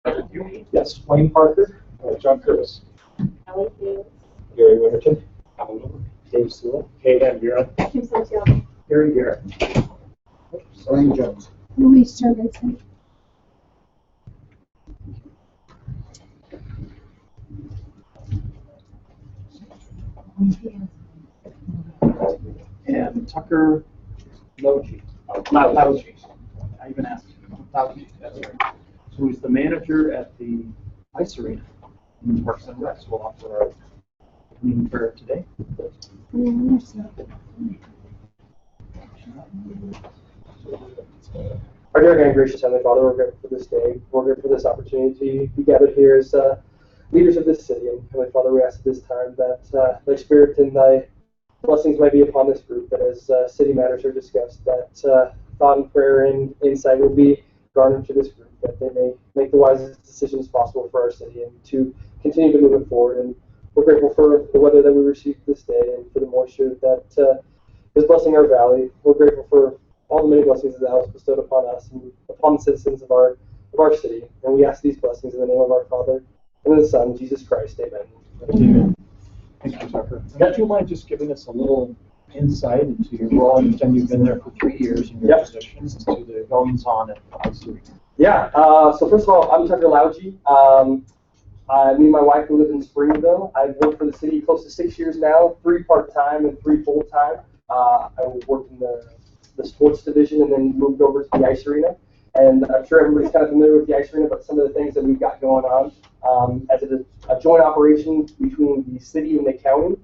Yes, Wayne Parker, John Curtis, Ellie Hughes, Gary Winterton, Alan Miller, Dave Sewell, Kate Andura, Kim Santiago, Gary Garrett, Brian Jones. Louise Jorgensen. And Tucker Logie. Logie. I even asked him. Logie, that's right. So he's the manager at the ice arena in Parks and Recs. We'll offer our community prayer today. Our dear and gracious Heavenly Father, we're grateful for this day. We're grateful for this opportunity to be gathered here as leaders of this city. And Heavenly Father, we ask at this time that thy Spirit and thy blessings might be upon this group, that as city matters are discussed, that thought and prayer and insight will be garnered to this group, that they may make the wisest decisions possible for our city and to continue to move it forward. And we're grateful for the weather that we received this day and for the moisture that is blessing our valley. We're grateful for all the many blessings that thou hast bestowed upon us and upon the citizens of our city. And we ask these blessings in the name of our Father and of the Son, Jesus Christ. Amen. Amen. Thank you, Tucker. Would you mind just giving us a little insight into your role? And you've been there for 3 years in your positions to the goings on at the ice arena. Yeah. So first of all, I'm Tucker Logie. Me and my wife live in Springville. I've worked for the city close to 6 years now, 3 part-time and 3 full-time. I worked in the sports division and then moved over to the ice arena. And I'm sure everybody's kind of familiar with the ice arena, but some of the things that we've got going on. As a joint operation between the city and the county,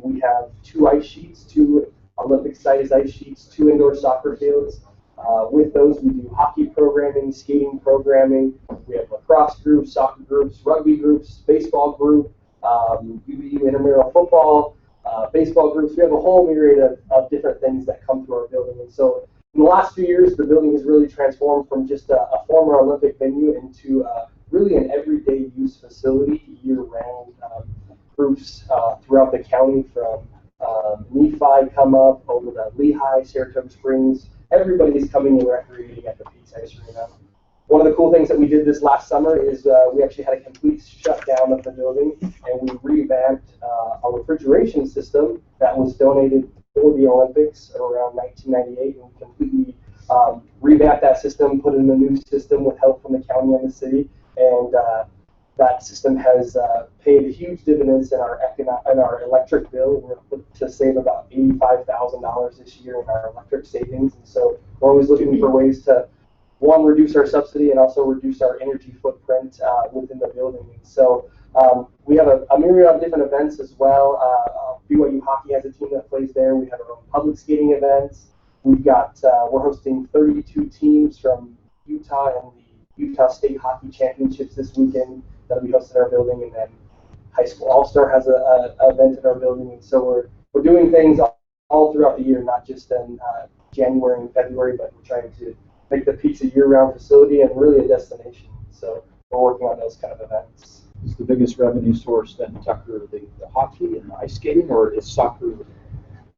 we have 2 ice sheets, 2 Olympic-sized ice sheets, 2 indoor soccer fields. With those, we do hockey programming, skating programming. We have lacrosse groups, soccer groups, rugby groups, baseball group, UBU intramural football, baseball groups. We have a whole myriad of different things that come through our building. And so in the last few years, the building has really transformed from just a former Olympic venue into really an everyday use facility year-round. Groups throughout the county from Nephi come up over to Lehigh, Saratoga Springs. Everybody's coming and recreating at the Peaks Ice Arena. One of the cool things that we did this last summer is we actually had a complete shutdown of the building, and we revamped our refrigeration system that was donated for the Olympics around 1998, and we completely revamped that system, put in a new system with help from the county and the city, and that system has paid huge dividends in our electric bill. We're able to save about $85,000 this year in our electric savings, and so we're always looking for ways to, one, reduce our subsidy and also reduce our energy footprint within the building. And so we have a myriad of different events as well. BYU Hockey has a team that plays there. We have our own public skating events. We've got we're hosting 32 teams from Utah and the Utah State Hockey Championships this weekend. That'll be hosted in our building, and then High School All-Star has an event in our building, and so we're doing things all throughout the year, not just in January and February, but we're trying to make the Peaks a year-round facility and really a destination. So we're working on those kind of events. Is the biggest revenue source then, Tucker, the hockey and the ice skating, or is soccer?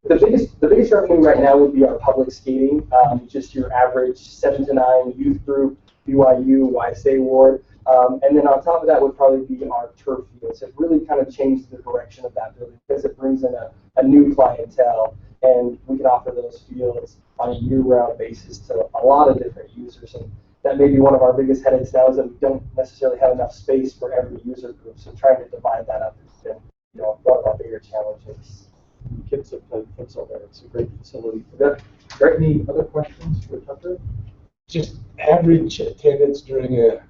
The biggest revenue right now would be our public skating, just your average 7 to 9 youth group, BYU, YSA Ward. And then on top of that would probably be our turf fields. It really kind of changed the direction of that building because it brings in a new clientele, and we can offer those fields on a year-round basis to a lot of different users. And that may be one of our biggest headaches now is that we don't necessarily have enough space for every user group. So trying to divide that up has been, one of our bigger challenges. Kids have played futsal there. It's a great facility. Great. Any other questions for Tucker? Just average attendance during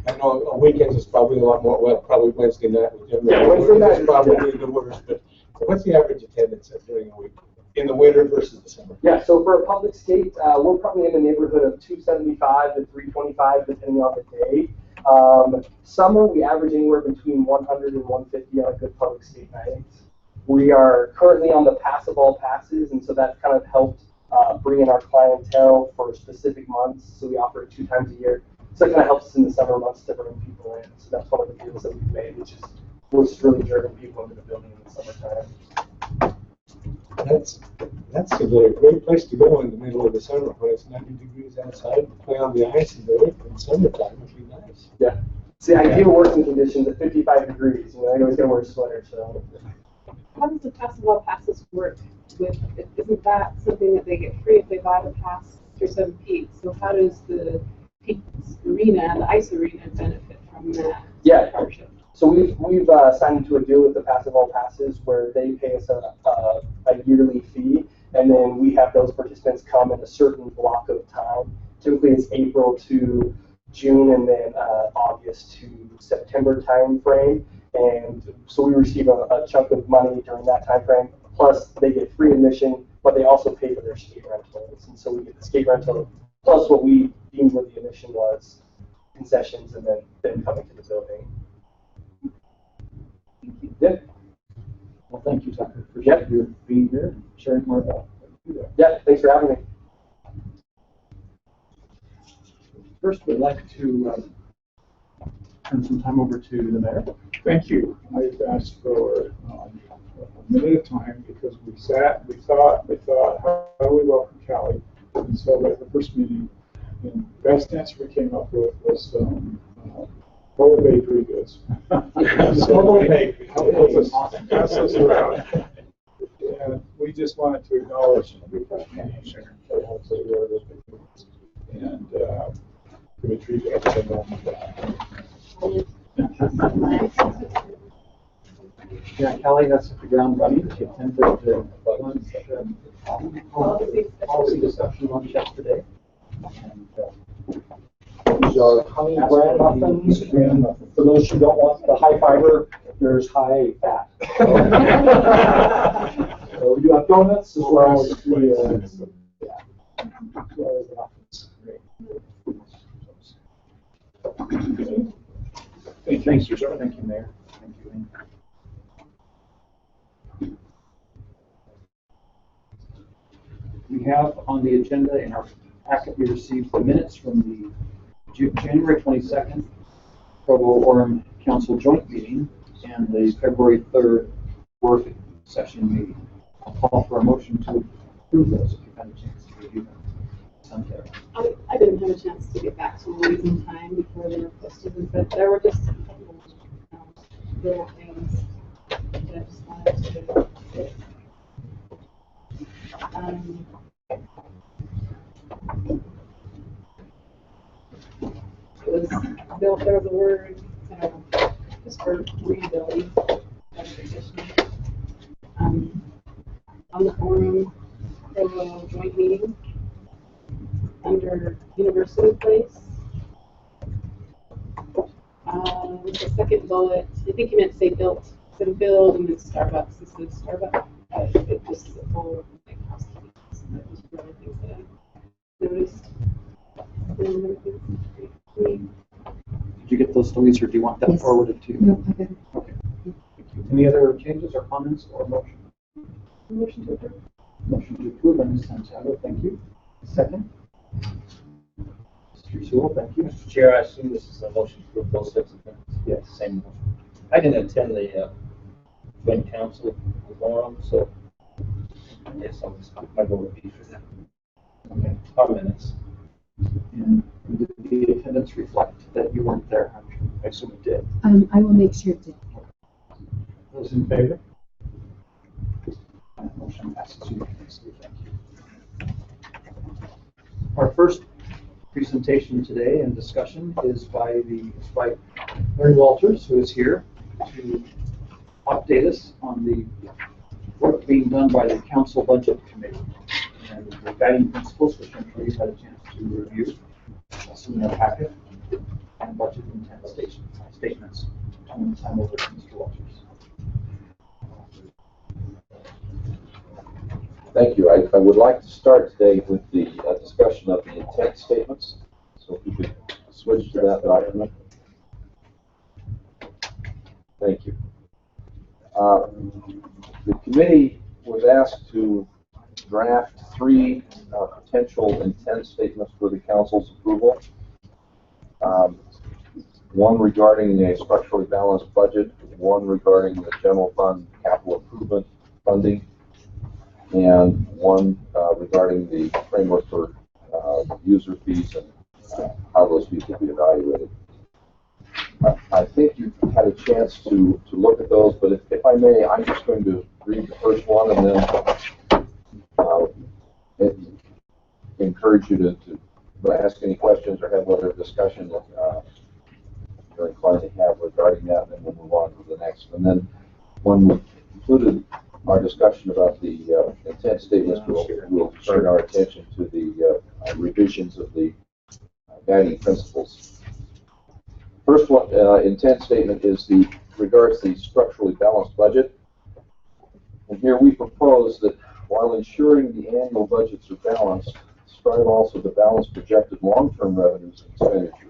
I know a weekend is probably a lot more, well, probably Wednesday night. Wednesday night is probably the worst, but what's the average attendance during a week in the winter versus the summer? Yeah, so for a public skate, we're probably in the neighborhood of 275 to 325, depending on the day. Summer, we average anywhere between 100 and 150 on a good public skate night. We are currently on the pass-a-ball passes, and so that's kind of helped bring in our clientele for specific months. So we offer it 2 times a year. So it kind of helps us in the summer months to bring people in. So that's one of the deals that we've made, which is what's really driven people into the building in the summertime. That's a great place to go in the middle of the summer when it's 90 degrees outside and play on the ice and do it in summertime would be nice. Yeah. See, ideal working conditions at 55 degrees. You know, you always gotta wear a sweater. So. How does the pass of all passes work with, isn't that something that they get free if they buy the pass through 7 Peak? So how does the Peak Arena, the ice arena, benefit from that? Yeah. Partnership? So we've signed into a deal with the Pass of All Passes where they pay us a yearly fee, and then we have those participants come in a certain block of time. Typically, it's April to June, and then August to September time frame. And so we receive a chunk of money during that time frame. Plus, they get free admission, but they also pay for their skate rentals. And so we get the skate rental plus what we deemed what the admission was, concessions, and then coming to the building. Yeah. Well, thank you, Tucker, for your being here and sharing more about what you do. Yeah, thanks for having me. First, we'd like to turn some time over to the mayor. Thank you. I've asked for a minute of time because we thought, how do we welcome Callie? And so at the first meeting, the best answer we came up with was Provo bakery goods. Provo bakery. Pass us around. And we just wanted to acknowledge and Dimitri got some on that. Yeah, Kelly has hit the ground running. She attended the lunch, policy discussion lunch yesterday. And, These are honey bran muffins, and for those who don't want the high fiber, there's high fat. So we do have donuts as well as the muffins. Thanks, sir. Thank you, Mayor. Thank you, Lynn. We have on the agenda in our packet, we received the minutes from the January 22nd Provo-Orem Council joint meeting and the February 3rd work session meeting. I'll call for a motion to approve those if you've had a chance to review them. Santiago. I didn't have a chance to get back to Louise in time before they were posted, but there were just a couple of little things that I just wanted to fix. It was built, there was a word, just for readability, on the forum, Provo joint meeting, under University Place. The second bullet, I think you meant to say built, instead of build, and then Starbucks, instead of Starbucks. It just is a whole like housekeeping. So that was one of the things that I noticed. Did you get those, Louise, or do you want that Yes. forwarded to you? No, I got it. Okay. Thank you. Any other changes or comments or motion? Motion to approve. Motion to approve by Ms. Santiago, thank you. Second. Mr. Sewell, thank you. Mr. Chair, I assume this is a motion to approve those six of them. Yes. Same motion. I didn't attend the joint council forum, so I guess I'll just my vote would be for that. Okay. 5 minutes. And did the attendance reflect that you weren't there? I assume it did. I will make sure to. Those in favor? Motion passes unanimously. Thank you. Our first presentation today and discussion is by Larry Walters, who is here to update us on the work being done by the Council Budget Committee and the guiding principles, which I'm sure you've had a chance to review, also in our packet, and budget intent statements. Turn the time over to Mr. Walters. Thank you. I would like to start today with the discussion of the intent statements. So if you could switch to that document. Thank you. The committee was asked to draft 3 potential intent statements for the council's approval. One regarding a structurally balanced budget, one regarding the general fund capital improvement funding, and one regarding the framework for user fees and how those fees will be evaluated. I think you've had a chance to look at those, but if I may, I'm just going to read the first one and then encourage you to ask any questions or have whatever discussion you're inclined to have regarding that, and then we'll move on to the next. And then when we've concluded our discussion about the intent statements, we'll turn our attention to the revisions of the guiding principles. First one, intent statement is regards the structurally balanced budget. And here we propose that while ensuring the annual budgets are balanced, strive also to balance projected long-term revenues and expenditures.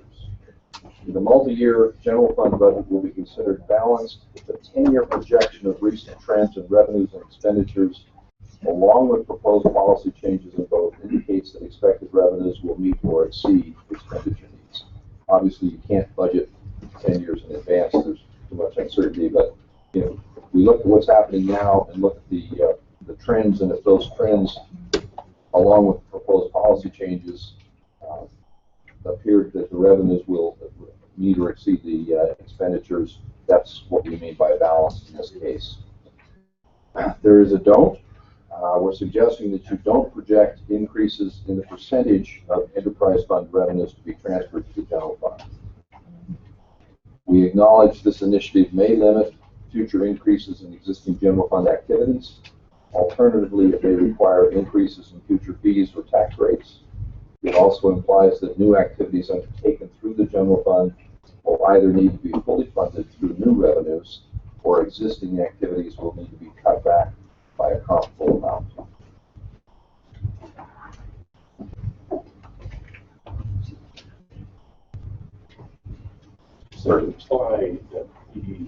The multi-year general fund budget will be considered balanced if the 10-year projection of recent trends in revenues and expenditures, along with proposed policy changes in both, indicates that expected revenues will meet or exceed expenditure needs. Obviously, you can't budget 10 years in advance. There's too much uncertainty, but we look at what's happening now and look at the trends, and if those trends, along with proposed policy changes, appear that the revenues will meet or exceed the expenditures, that's what we mean by balance in this case. There is a don't. We're suggesting that you don't project increases in the percentage of enterprise fund revenues to be transferred to the general fund. We acknowledge this initiative may limit future increases in existing general fund activities. Alternatively, it may require increases in future fees or tax rates. It also implies that new activities undertaken through the general fund will either need to be fully funded through new revenues, or existing activities will need to be cut back by a comparable amount. So it implies that the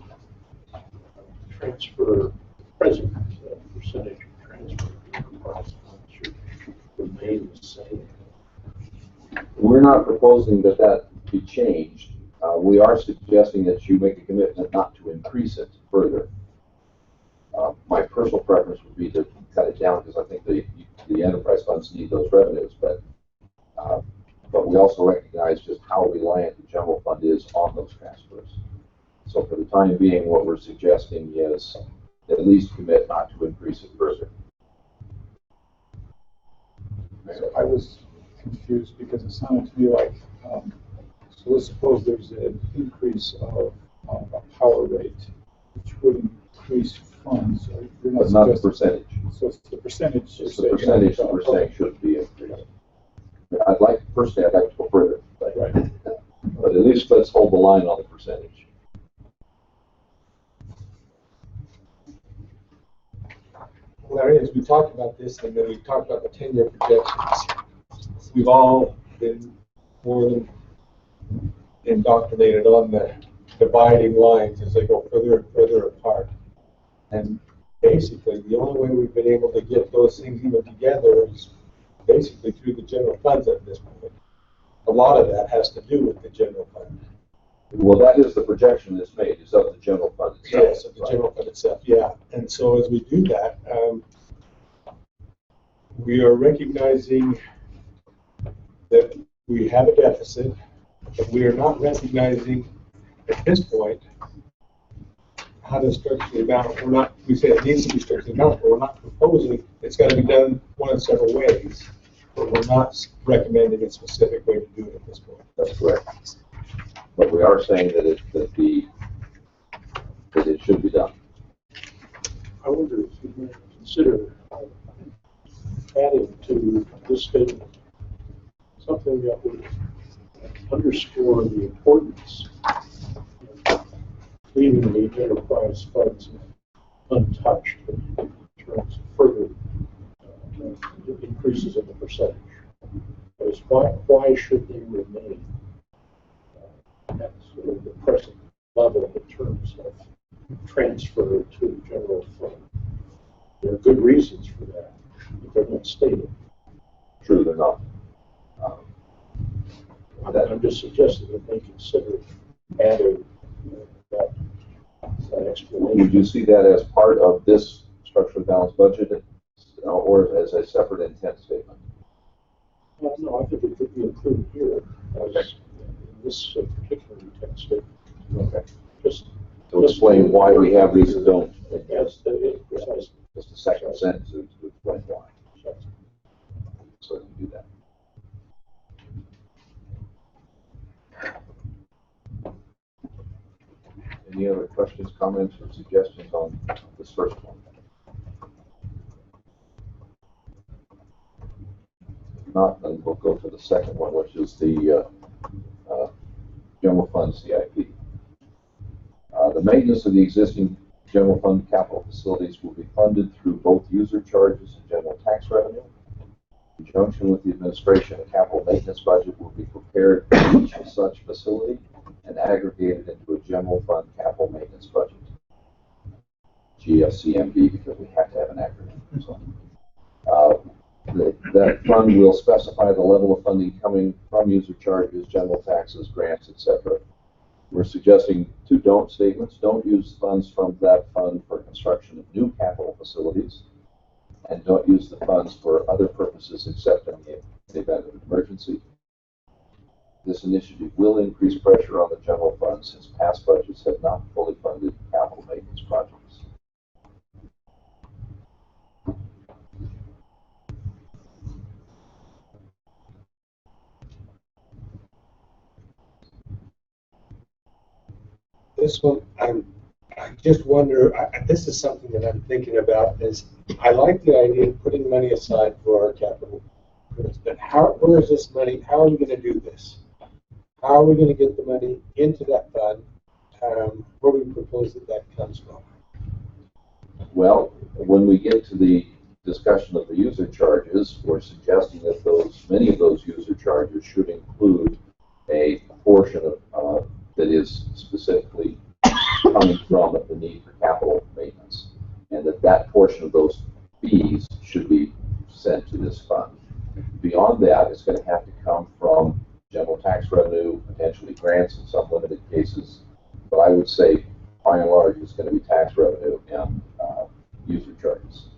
transfer, present percentage of transfer to enterprise funds should remain the same. We're not proposing that that be changed. We are suggesting that you make a commitment not to increase it further. My personal preference would be to cut it down because I think the enterprise funds need those revenues, but we also recognize just how reliant the general fund is on those transfers. So for the time being, what we're suggesting is at least commit not to increase it further. So I was confused because it sounded to me like, so let's suppose there's an increase of a power rate, which would increase funds. So you're not But not the suggesting- percentage. So it's the percentage. It's the percentage that we're saying should be increased. Personally, I'd like to go further, but at least let's hold the line on the percentage. Larry, as we talked about this, and then we talked about the 10-year projections, we've all been more than indoctrinated on the dividing lines as they go further and further apart. And basically, the only way we've been able to get those things even together is basically through the general funds at this point. A lot of that has to do with the general fund. Well, that is the projection that's made, is of the general fund itself. Yes, of the general fund itself, yeah. And so as we do that, we are recognizing that we have a deficit, but we are not recognizing at this point how to structurally balance. We say it needs to be structurally balanced, but we're not proposing it's got to be done one of several ways. But we're not recommending a specific way to do it at this point. That's correct. But we are saying that it should be done. I wonder if you might consider adding to this statement something that would underscore the importance of leaving the enterprise funds untouched in terms of further increases in the percentage. Because why should they remain at sort of the present level in terms of transfer to the general fund? There are good reasons for that, but they're not stated. True, they're not. I'm just suggesting that they consider adding that explanation. Would you see that as part of this structurally balanced budget, or as a separate intent statement? No, I think it could be included here as in this particular intent statement. Okay. to explain why we have these and don't. Yes, that is precisely. Just the second sentence to explain why. So you do that. Any other questions, comments, or suggestions on this first one? If not, then we'll go to the second one, which is the general fund CIP. The maintenance of the existing general fund capital facilities will be funded through both user charges and general tax revenue. In conjunction with the administration, a capital maintenance budget will be prepared for each such facility and aggregated into a general fund capital maintenance budget. GFCMB, because we have to have an acronym. So, that fund will specify the level of funding coming from user charges, general taxes, grants, etc. We're suggesting two don't statements. Don't use funds from that fund for construction of new capital facilities, and don't use the funds for other purposes except in the event of an emergency. This initiative will increase pressure on the general fund since past budgets have not fully funded capital maintenance projects. This one, I just wonder, this is something that I'm thinking about, is I like the idea of putting money aside for our capital goods, but where is this money, how are we going to do this? How are we going to get the money into that fund? Where do we propose that comes from? Well, when we get to the discussion of the user charges, we're suggesting that many of those user charges should include a portion of that is specifically coming from the need for capital maintenance, and that portion of those fees should be sent to this fund. Beyond that, it's going to have to come from general tax revenue, potentially grants in some limited cases, but I would say by and large it's going to be tax revenue and user charges.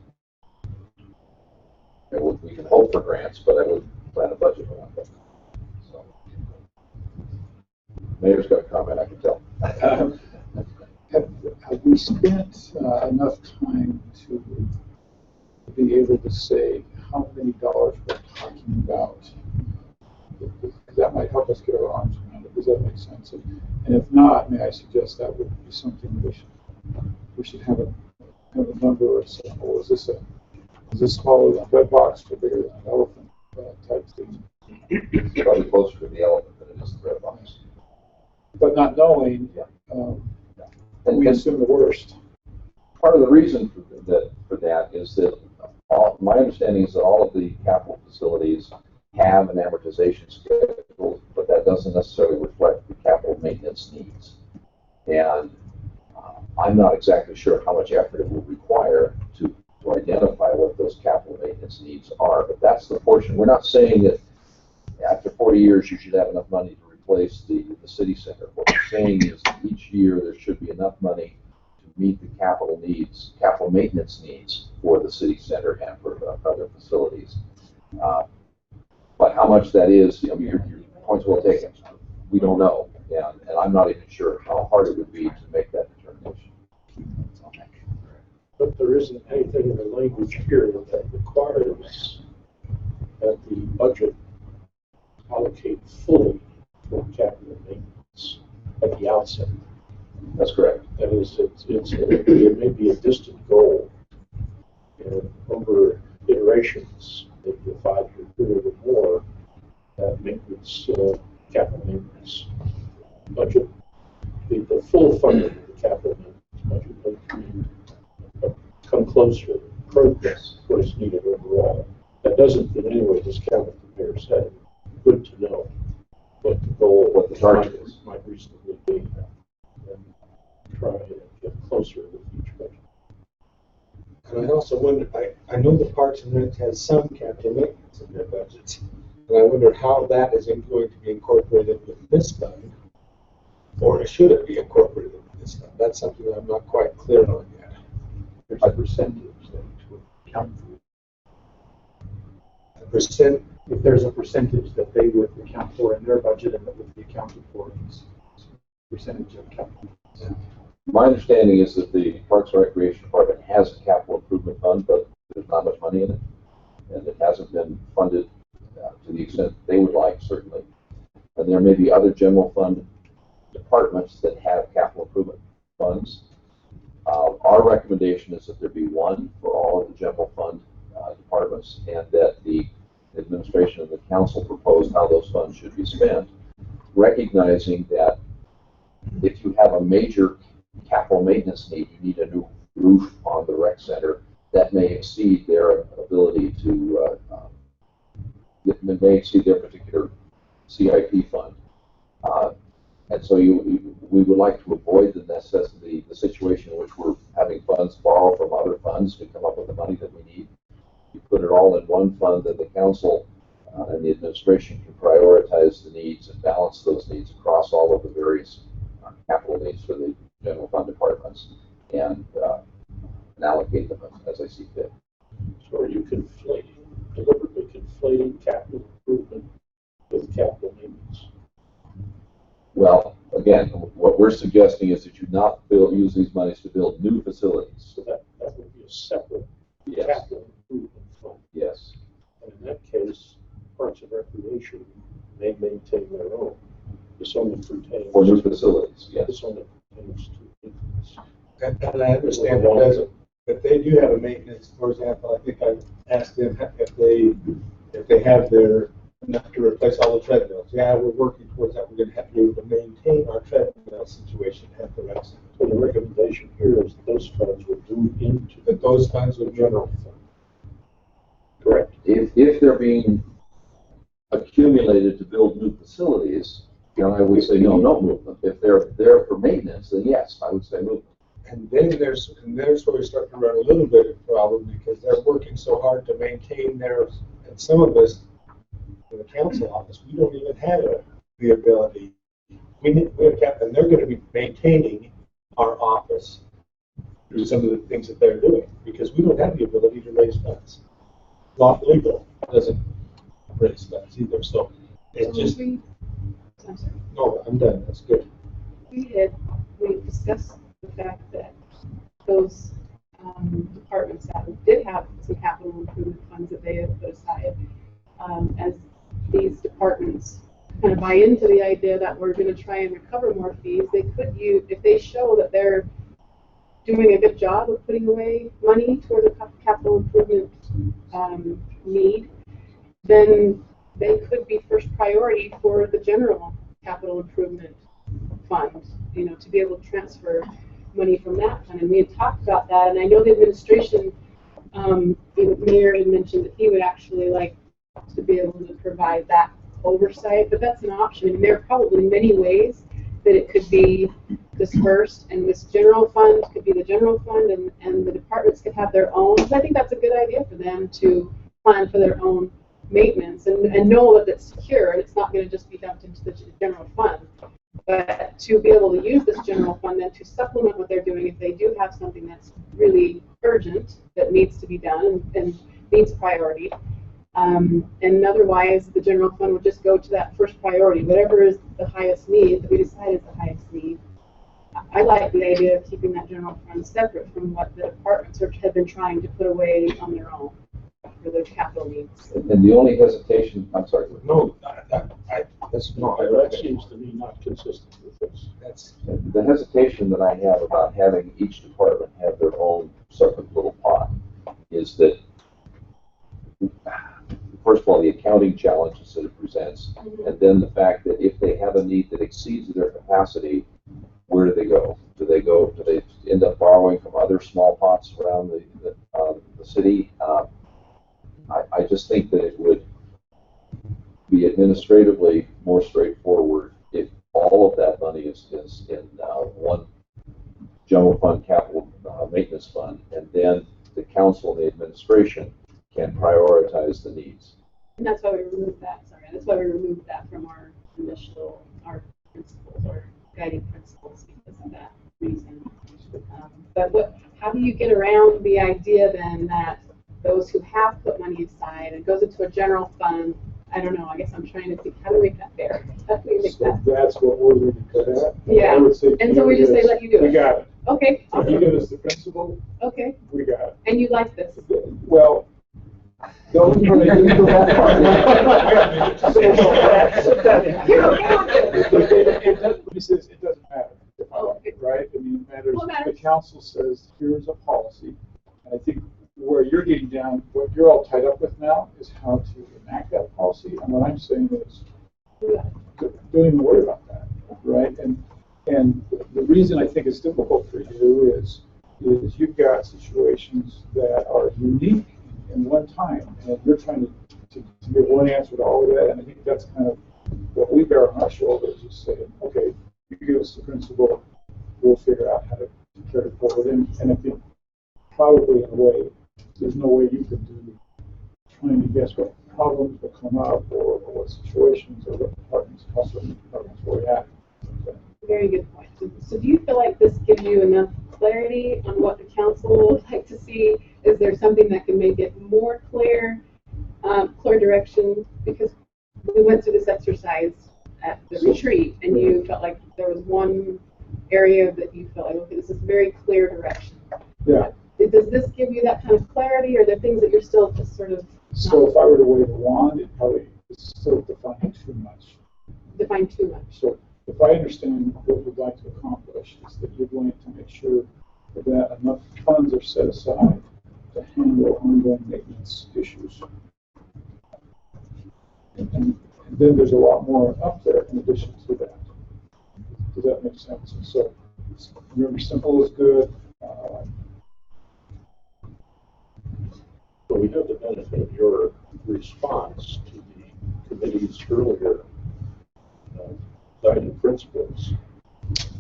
And we can hope for grants, but I would plan a budget around that. So, Mayor's got a comment, I can tell. Have we spent enough time to be able to say how many dollars we're talking about? Because that might help us get our arms around it. Does that make sense? And if not, may I suggest that would be something we should have a number or symbol. Is this smaller than a bread box or bigger than an elephant type thing? It's probably closer to the elephant than it is the bread box. But not knowing, we assume the worst. Part of the reason for that is that my understanding is that all of the capital facilities have an amortization schedule, but that doesn't necessarily reflect the capital maintenance needs. And I'm not exactly sure how much effort it will require to identify what those capital maintenance needs are, but that's the portion. We're not saying that after 40 years you should have enough money to replace the city center. What we're saying is that each year there should be enough money to meet the capital maintenance needs for the city center and for other facilities. But how much that is, your point's well taken. We don't know, and I'm not even sure how hard it would be to make that determination. But there isn't anything in the language here that requires that the budget allocate fully for capital maintenance at the outset. That's correct. That is, it may be a distant goal, and over iterations, maybe a 5-year period or more, maintenance, capital maintenance budget, the full funding of the capital maintenance budget may come closer, approach what is needed overall. That doesn't in any way discount what the mayor said. Good to know what the goal, what the target might reasonably be, and try and get closer with each budget. And I also wonder, I know the Parks and Rec has some capital maintenance in their budgets, and I wonder how that is going to be incorporated with this fund, or should it be incorporated with this fund? That's something that I'm not quite clear on yet. There's a percentage that would account for. A percent. If there's a percentage that they would account for in their budget and that would be accounted for in this percentage of capital. My understanding is that the Parks and Recreation Department has a capital improvement fund, but there's not much money in it, and it hasn't been funded to the extent they would like, certainly. And there may be other general fund departments that have capital improvement funds. Our recommendation is that there be one for all of the general fund departments, and that the administration and the council propose how those funds should be spent, recognizing that if you have a major capital maintenance need, you need a new roof on the rec center, that may exceed their ability to, it may exceed their particular CIP fund. And so we would like to avoid the necessity, the situation in which we're having funds borrow from other funds to come up with the money that we need. You put it all in one fund, then the council and the administration can prioritize the needs and balance those needs across all of the various capital needs for the general fund departments, and allocate them as I see fit. So are you deliberately conflating capital improvement with capital maintenance? Well, again, what we're suggesting is that you not use these monies to build new facilities. So that would be a separate Yes. capital improvement fund. Yes. And in that case, Parks and Recreation may maintain their own. This only pertains For new facilities, yes. This only pertains to maintenance. And I understand that doesn't, but they do have a maintenance, for example, I think I asked them if they have their enough to replace all the treadmills. Yeah, we're working towards that. We're going to have to be able to maintain our treadmill situation at the rec center. So the recommendation here is that those funds would move into That those funds the would general fund. Correct. If they're being accumulated to build new facilities, then I would say no, don't move them. If they're there for maintenance, then yes, I would say move them. And then there's where we start to run a little bit of a problem, because they're working so hard to maintain theirs, and some of us in the council office, we don't even have the ability. We have cap, and they're going to be maintaining our office through some of the things that they're doing, because we don't have the ability to raise funds. Not legal doesn't raise funds either, so it's just. I'm sorry. No, I'm done. That's good. We discussed the fact that those departments that did have some capital improvement funds that they had put aside, as these departments kind of buy into the idea that we're going to try and recover more fees, they could use, if they show that they're doing a good job of putting away money toward a capital improvement need, then they could be first priority for the general capital improvement fund, to be able to transfer money from that fund. And we had talked about that, and I know the administration, the mayor had mentioned that he would actually like to be able to provide that oversight, but that's an option. And there are probably many ways that it could be dispersed, and this general fund could be the general fund, and the departments could have their own. So I think that's a good idea for them to plan for their own maintenance and know that it's secure and it's not going to just be dumped into the general fund. But to be able to use this general fund then to supplement what they're doing if they do have something that's really urgent that needs to be done and needs priority. And otherwise, the general fund would just go to that first priority, whatever is the highest need that we decide is the highest need. I like the idea of keeping that general fund separate from what the departments have been trying to put away on their own for their capital needs. And the only hesitation, I'm sorry. No, that's not. That seems to me not consistent with this. That's The hesitation that I have about having each department have their own separate little pot is that, first of all, the accounting challenges that it presents, and then the fact that if they have a need that exceeds their capacity, where do they go? Do they end up borrowing from other small pots around the city? I just think that it would be administratively more straightforward if all of that money is in one general fund capital maintenance fund, and then the council and the administration can prioritize the needs. And that's why we removed that. That's why we removed that from our principles, our guiding principles, because of that reason. But how do you get around the idea then that those who have put money aside, it goes into a general fund? I don't know. I guess I'm trying to think, how do we make that fair? How do we make So that? that's what we're going to cut out. Yeah. I would say, And so we just say, let you do it. We got it. Okay, If you give us the principal, okay. we got it. And you like this? Well, Don't you want to do that It doesn't matter, right? I mean, it matters. Well, it matters. The council says, here's a policy. And I think where you're getting down, what you're all tied up with now is how to enact that policy. And what I'm saying is, don't even worry about that, right? And the reason I think it's difficult for you is you've got situations that are unique in one time, and you're trying to give one answer to all of that. And I think that's kind of what we bear on our shoulders, is saying, okay, you give us the principle, we'll figure out how to carry it forward. And I think probably in a way, there's no way you can do trying to guess what problems will come up or what situations or what departments, council departments will react. Very good point. So do you feel like this gives you enough clarity on what the council would like to see? Is there something that can make it more clear, clear direction? Because we went through this exercise at the retreat, and you felt like there was one area that you felt like, okay, this is very clear direction. Yeah. Does this give you that kind of clarity, or are there things that you're still just sort of So if I were to wave a wand, it probably is still defined too much. define too much? So if I understand what we'd like to accomplish, is that you're going to make sure that enough funds are set aside to handle ongoing maintenance issues. And then there's a lot more up there in addition to that. Does that make sense? And so remember, simple is good. But we have the benefit of your response to the committee's earlier guiding principles.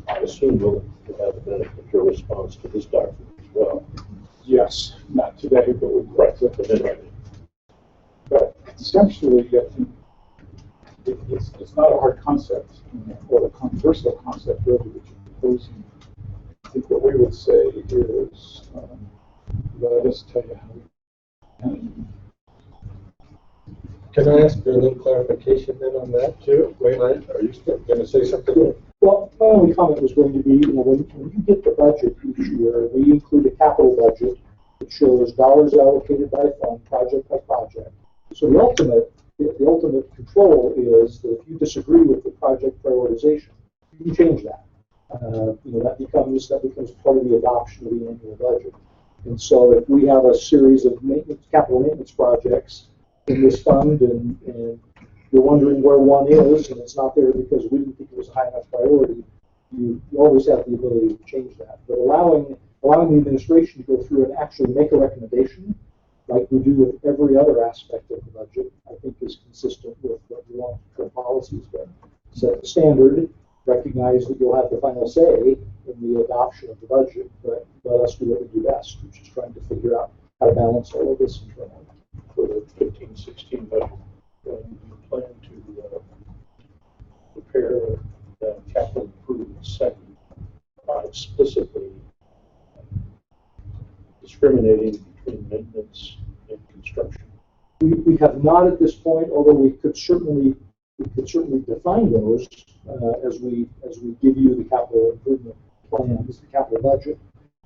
I assume we'll have the benefit of your response to this document as well. Yes, not today, but we'd like to. But conceptually, I think it's not a hard concept, or a controversial concept really that you're proposing. I think what we would say is, let us tell you how we. Can I ask for a little clarification then on that too? Wait, are you going to say something? Well, my only comment was going to be, when you get the budget each year, we include a capital budget that shows dollars allocated by fund, project by project. So the ultimate control is that if you disagree with the project prioritization, you can change that. That becomes part of the adoption of the annual budget. And so if we have a series of capital maintenance projects in this fund, and you're wondering where one is, and it's not there because we didn't think it was a high enough priority, you always have the ability to change that. But allowing the administration to go through and actually make a recommendation, like we do with every other aspect of the budget, I think is consistent with what your long-term policy has been. Set the standard, recognize that you'll have the final say in the adoption of the budget, but let us do what we do best, which is trying to figure out how to balance all of this internally. For the 15-16 budget, you plan to prepare the capital improvement segment by explicitly discriminating between maintenance and construction. We have not at this point, although we could certainly define those as we give you the capital improvement plans, the capital budget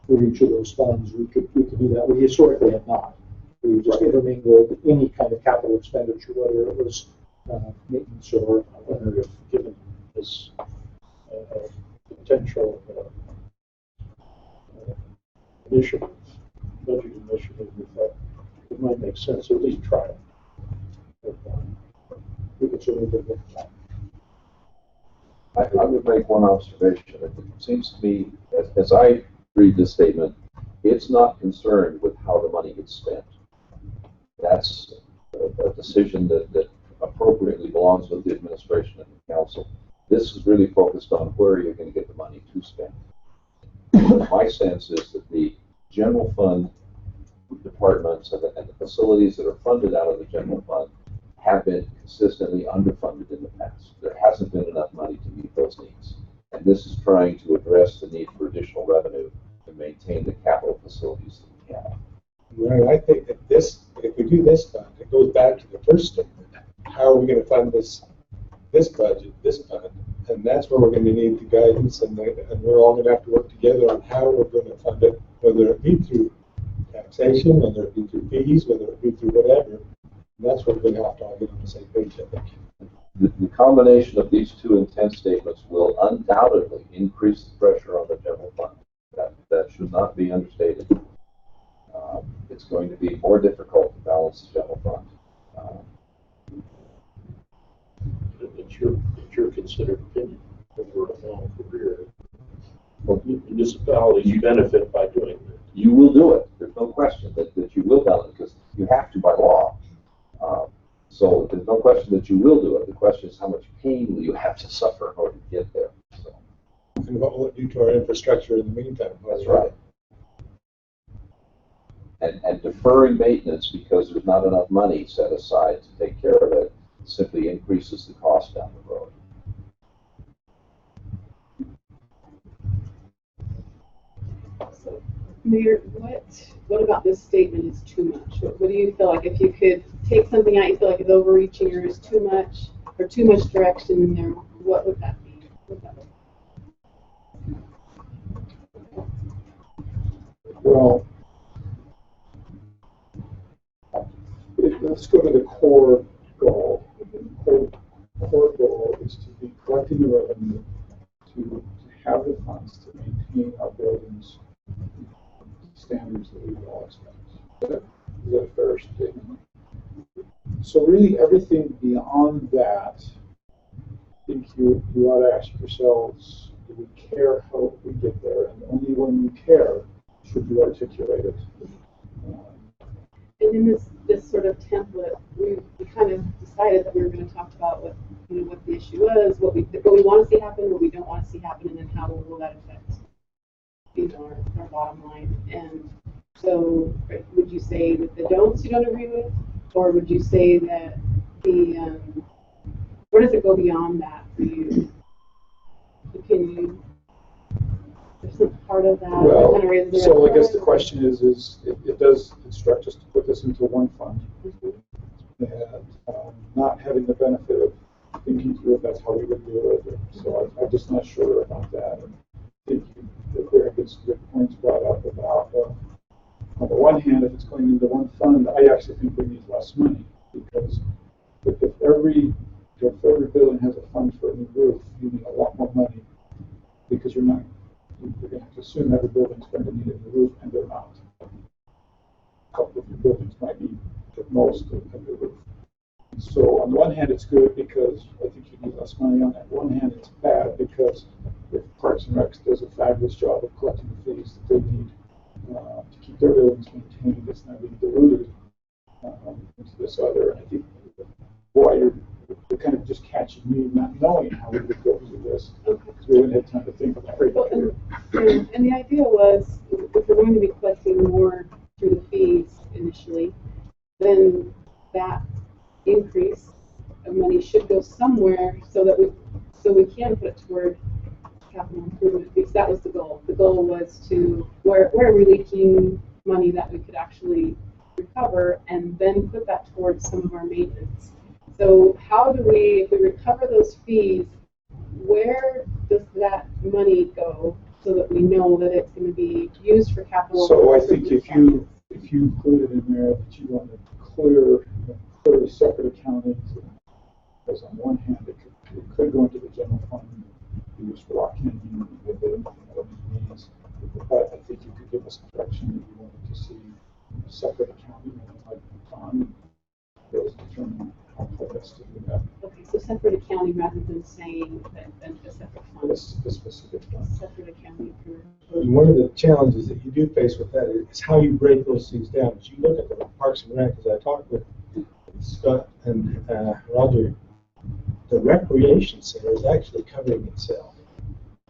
for each of those funds. We could do that. We historically have not. We just intermingled any kind of capital expenditure, whether it was maintenance or. I wonder if, given this potential initiative, budget initiative, we thought it might make sense to at least try it. We could certainly do that. I would make one observation. It seems to me, as I read this statement, it's not concerned with how the money gets spent. That's a decision that appropriately belongs with the administration and the council. This is really focused on where you're going to get the money to spend. My sense is that the general fund departments and the facilities that are funded out of the general fund have been consistently underfunded in the past. There hasn't been enough money to meet those needs. And this is trying to address the need for additional revenue to maintain the capital facilities that we have. Well, I think that if we do this fund, it goes back to the first statement. How are we going to fund this budget, this fund, And that's where we're going to need the guidance, and we're all going to have to work together on how we're going to fund it, whether it be through taxation, whether it be through fees, whether it be through whatever. And that's what we're going to have to all get on the same page, I think. The combination of these two intent statements will undoubtedly increase the pressure on the general fund. That should not be understated. It's going to be more difficult to balance the general fund. It's your considered opinion over a long career. Well, municipalities benefit by doing that. You will do it. There's no question that you will balance, because you have to by law. So there's no question that you will do it. The question is how much pain will you have to suffer in order to get there. So. And what will it do to our infrastructure in the meantime? That's right. And deferring maintenance because there's not enough money set aside to take care of it simply increases the cost down the road. So, Mayor, what about this statement is too much? What do you feel like if you could take something out you feel like is overreaching or is too much or too much direction in there, what would that be? What would that look like? Well, let's go to the core goal. Core goal is to be collecting the revenue to have the funds to maintain our buildings standards that we all expect. Is that a fair statement? So really everything beyond that, I think you ought to ask yourselves, do we care how we get there? And only when you care should you articulate it. And in this sort of template, we kind of decided that we were going to talk about what the issue was, what we want to see happen, what we don't want to see happen, and then how will that affect our bottom line. And so, would you say that the don'ts you don't agree with, or would you say that where does it go beyond that for you? Can you? There's some part of that. Well, that kind of raises the so red I guess the flag. question is it does instruct us to put this into one fund, and not having the benefit of thinking through if that's how we would do it. So I'm just not sure about that. And I think that there have been some good points brought up about, on the one hand, if it's going into one fund, I actually think we need less money, because if every building has a fund for a new roof, you need a lot more money, because you're going to have to assume every building's going to need a new roof, and they're not. A couple of your buildings might need at most a new roof. So on the one hand, it's good because I think you need less money. On that one hand, it's bad because if Parks and Recs does a fabulous job of collecting the fees that they need to keep their buildings maintained, it's not being diluted into this other. And I think, boy, you're kind of just catching me not knowing how we would go through this, because we haven't had time to think about it. Well, and the idea was, if we're going to be collecting more through the fees initially, then that increase of money should go somewhere so we can put it toward capital improvement, because that was the goal. The goal was to where are we leaking money that we could actually recover, and then put that towards some of our maintenance. So how do we, if we recover those fees, where does that money go so that we know that it's going to be used for capital? So I think if you included in there that you want to clear separate accounting, because on one hand it could go into the general fund and be used for Joaquin with anything that he needs, but I think you could give us direction that you wanted to see separate accounting, like bond, those determine how best to do that. Okay, so separate accounting rather than saying that a separate fund. A specific fund. Separate accounting for. And one of the challenges that you do face with that is how you break those things down. As you look at the Parks and Rec, as I talked with Scott and Roger, the recreation center is actually covering itself.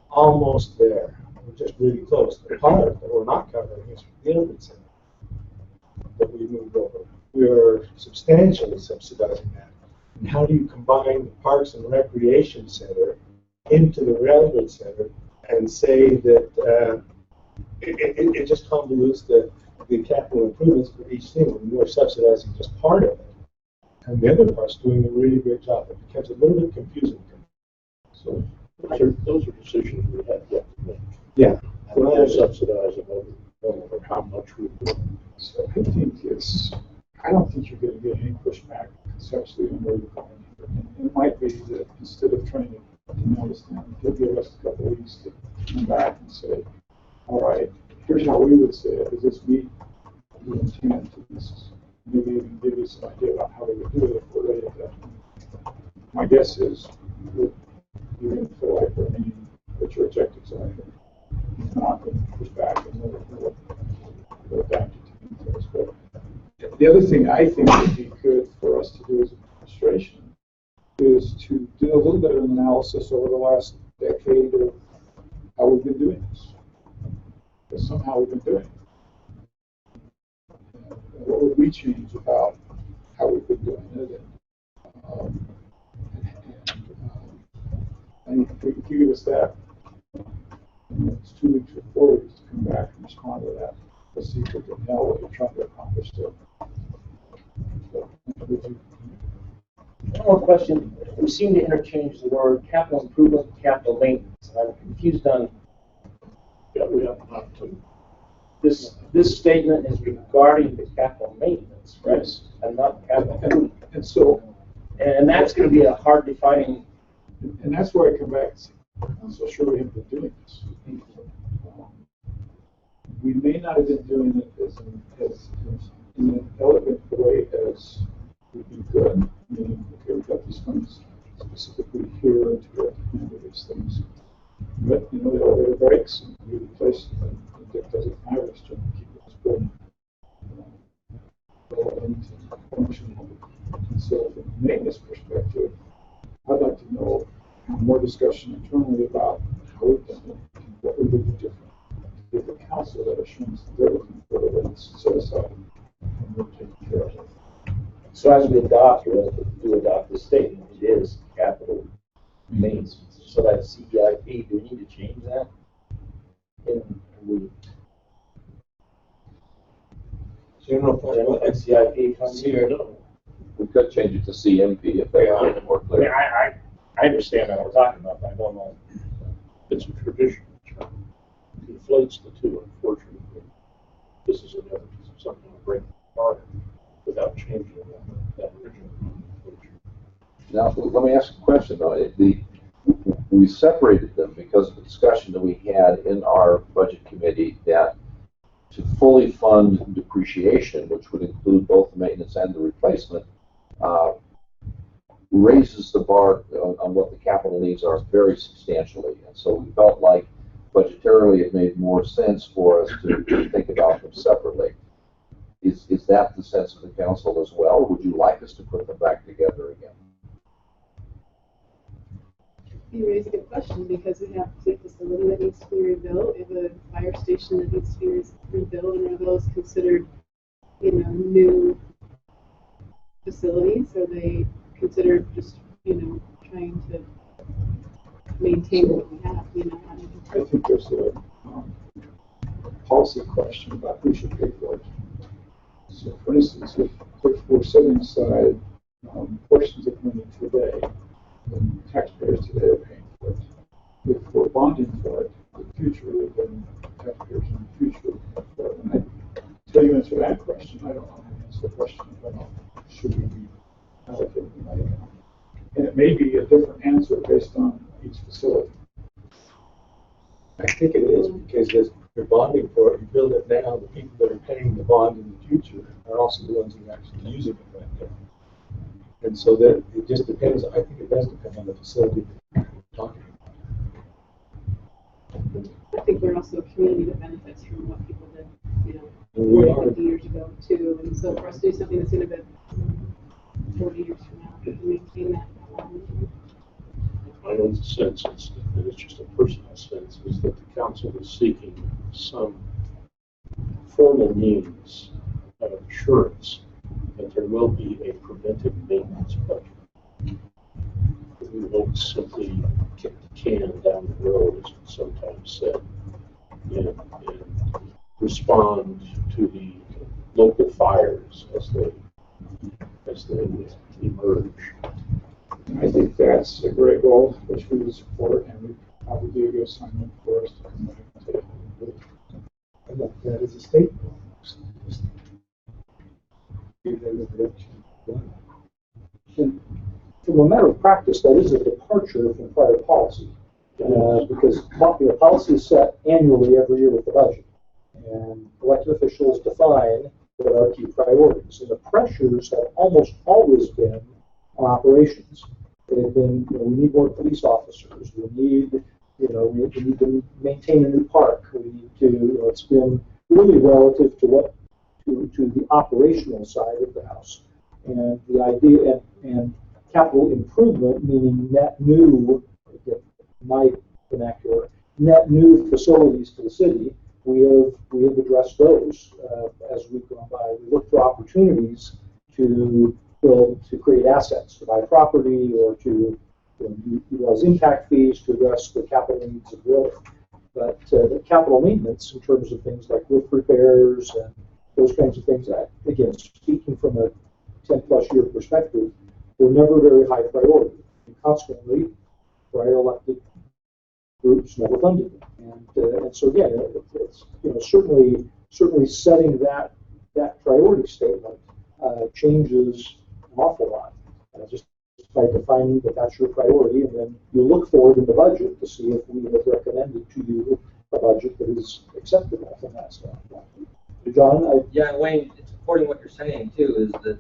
Almost there. We're just really close. The part that we're not covering is the Internet center that we moved over. We are substantially subsidizing that. And how do you combine the Parks and Recreation Center into the Railroad Center and say that it just convolutes the capital improvements for each thing when we're subsidizing just part of it? And the other part's doing a really great job. It becomes a little bit confusing. So Those are decisions we have yet to make. Yeah. We're not subsidizing over how much we do. So I think I don't think you're going to get any pushback conceptually on where you're going. It might be that instead of trying to nail this down, they'll give us a couple of weeks to come back and say, all right, here's how we would say it. Does this meet the intent of this? Maybe even give you some idea about how we would do it if we're ready at that point. My guess is that you're going to feel like we're meeting what your objectives are. If not, then push back and we'll adapt it to details. But the other thing I think would be good for us to do as an administration is to do a little bit of analysis over the last decade of how we've been doing this. Because somehow we've been doing it. And what would we change about how we've been doing it? And if you give us that, it's 2 weeks or 4 weeks to come back and respond to that. Let's see if we can nail what you're trying to accomplish there. So, One more question. We seem to interchange the word capital improvement and capital maintenance. I'm confused on We have not to. this statement is regarding the capital maintenance, right? Yes. And not capital improvement. and so, And that's going to be a hard defining. and that's where I come back and say, I'm so sure we haven't been doing this. We may not have been doing it as in an elegant way as would be good. Meaning, okay, we've got these funds specifically here to go handle these things. But you know, the elevator breaks and we replace them, and Dick doesn't hire us to keep this building relevant and functional. And so, from a maintenance perspective, I'd like to know more discussion internally about how we've done it and what we would do different. Give the council that assurance that they're looking for it and set aside and we're taking care of it. So as we adopt, or do adopt this statement, it is capital maintenance. So that CEIP, do we need to change that? General CIP comes here. We could change it to CMP if they want it more I mean, clear. I understand what we're talking about, but I don't know. It's a traditional term. It conflates the two, unfortunately. This is another something to break apart without changing that original nomenclature. Now, let me ask a question though. We separated them because of the discussion that we had in our budget committee that to fully fund depreciation, which would include both the maintenance and the replacement, raises the bar on what the capital needs are very substantially. And so we felt like budgetarily it made more sense for us to think about them separately. Is that the sense of the council as well? Would you like us to put them back together again? You raise a good question because we have a facility that needs to be rebuilt, we have a fire station that needs to be rebuilt, and are those considered, new facilities? Are they considered just, trying to maintain what we have, I think there's a policy question about who should pay for it. So, for instance, if we're setting aside portions of money today, then taxpayers today are paying for it. If we're bonding for it in the future, then taxpayers in the future are paying for it. And until you answer that question, I don't know how to answer the question about should we be allocating the money. And it may be a different answer based on each facility. I think it is because as you're bonding for it, you build it now, the people that are paying the bond in the future are also the ones who are actually using it right now. And so that it just depends, I think it does depend on the facility that you're talking about. I think we're also a community that benefits from what people did, We 40, are. 50 years ago too. And so for us to do something that's going to be 40 years from now, we can maintain that. My own sense is, and it's just a personal sense, is that the council is seeking some formal means of assurance that there will be a preventive maintenance budget. We won't simply kick the can down the road, as it's sometimes said, and respond to the local fires as they emerge. And I think that's a great goal, which we would support, and would probably be a good assignment for us to come back and take. I like that as a statement. And from a matter of practice, that is a departure from prior policy. Because policy is set annually every year with the budget. And elected officials define what are key priorities. And the pressures have almost always been on operations. They've been, we need more police officers. We need, we need to maintain a new park. We need to, it's been really relative to to the operational side of the house. And the idea, and capital improvement, meaning net new, again, my vernacular, net new facilities to the city, we have addressed those as we've gone by. We look for opportunities to build, to create assets, to buy property, or to utilize impact fees to address the capital needs of growth. But the capital maintenance, in terms of things like roof repairs and those kinds of things, again, speaking from a 10+ year perspective, were never very high priority. And consequently, prior elected groups never funded them. And so again, it's certainly setting that priority statement changes an awful lot. Just by defining that that's your priority, and then you look forward in the budget to see if we have recommended to you a budget that is acceptable from that standpoint. John? Yeah, Wayne, supporting what you're saying too is that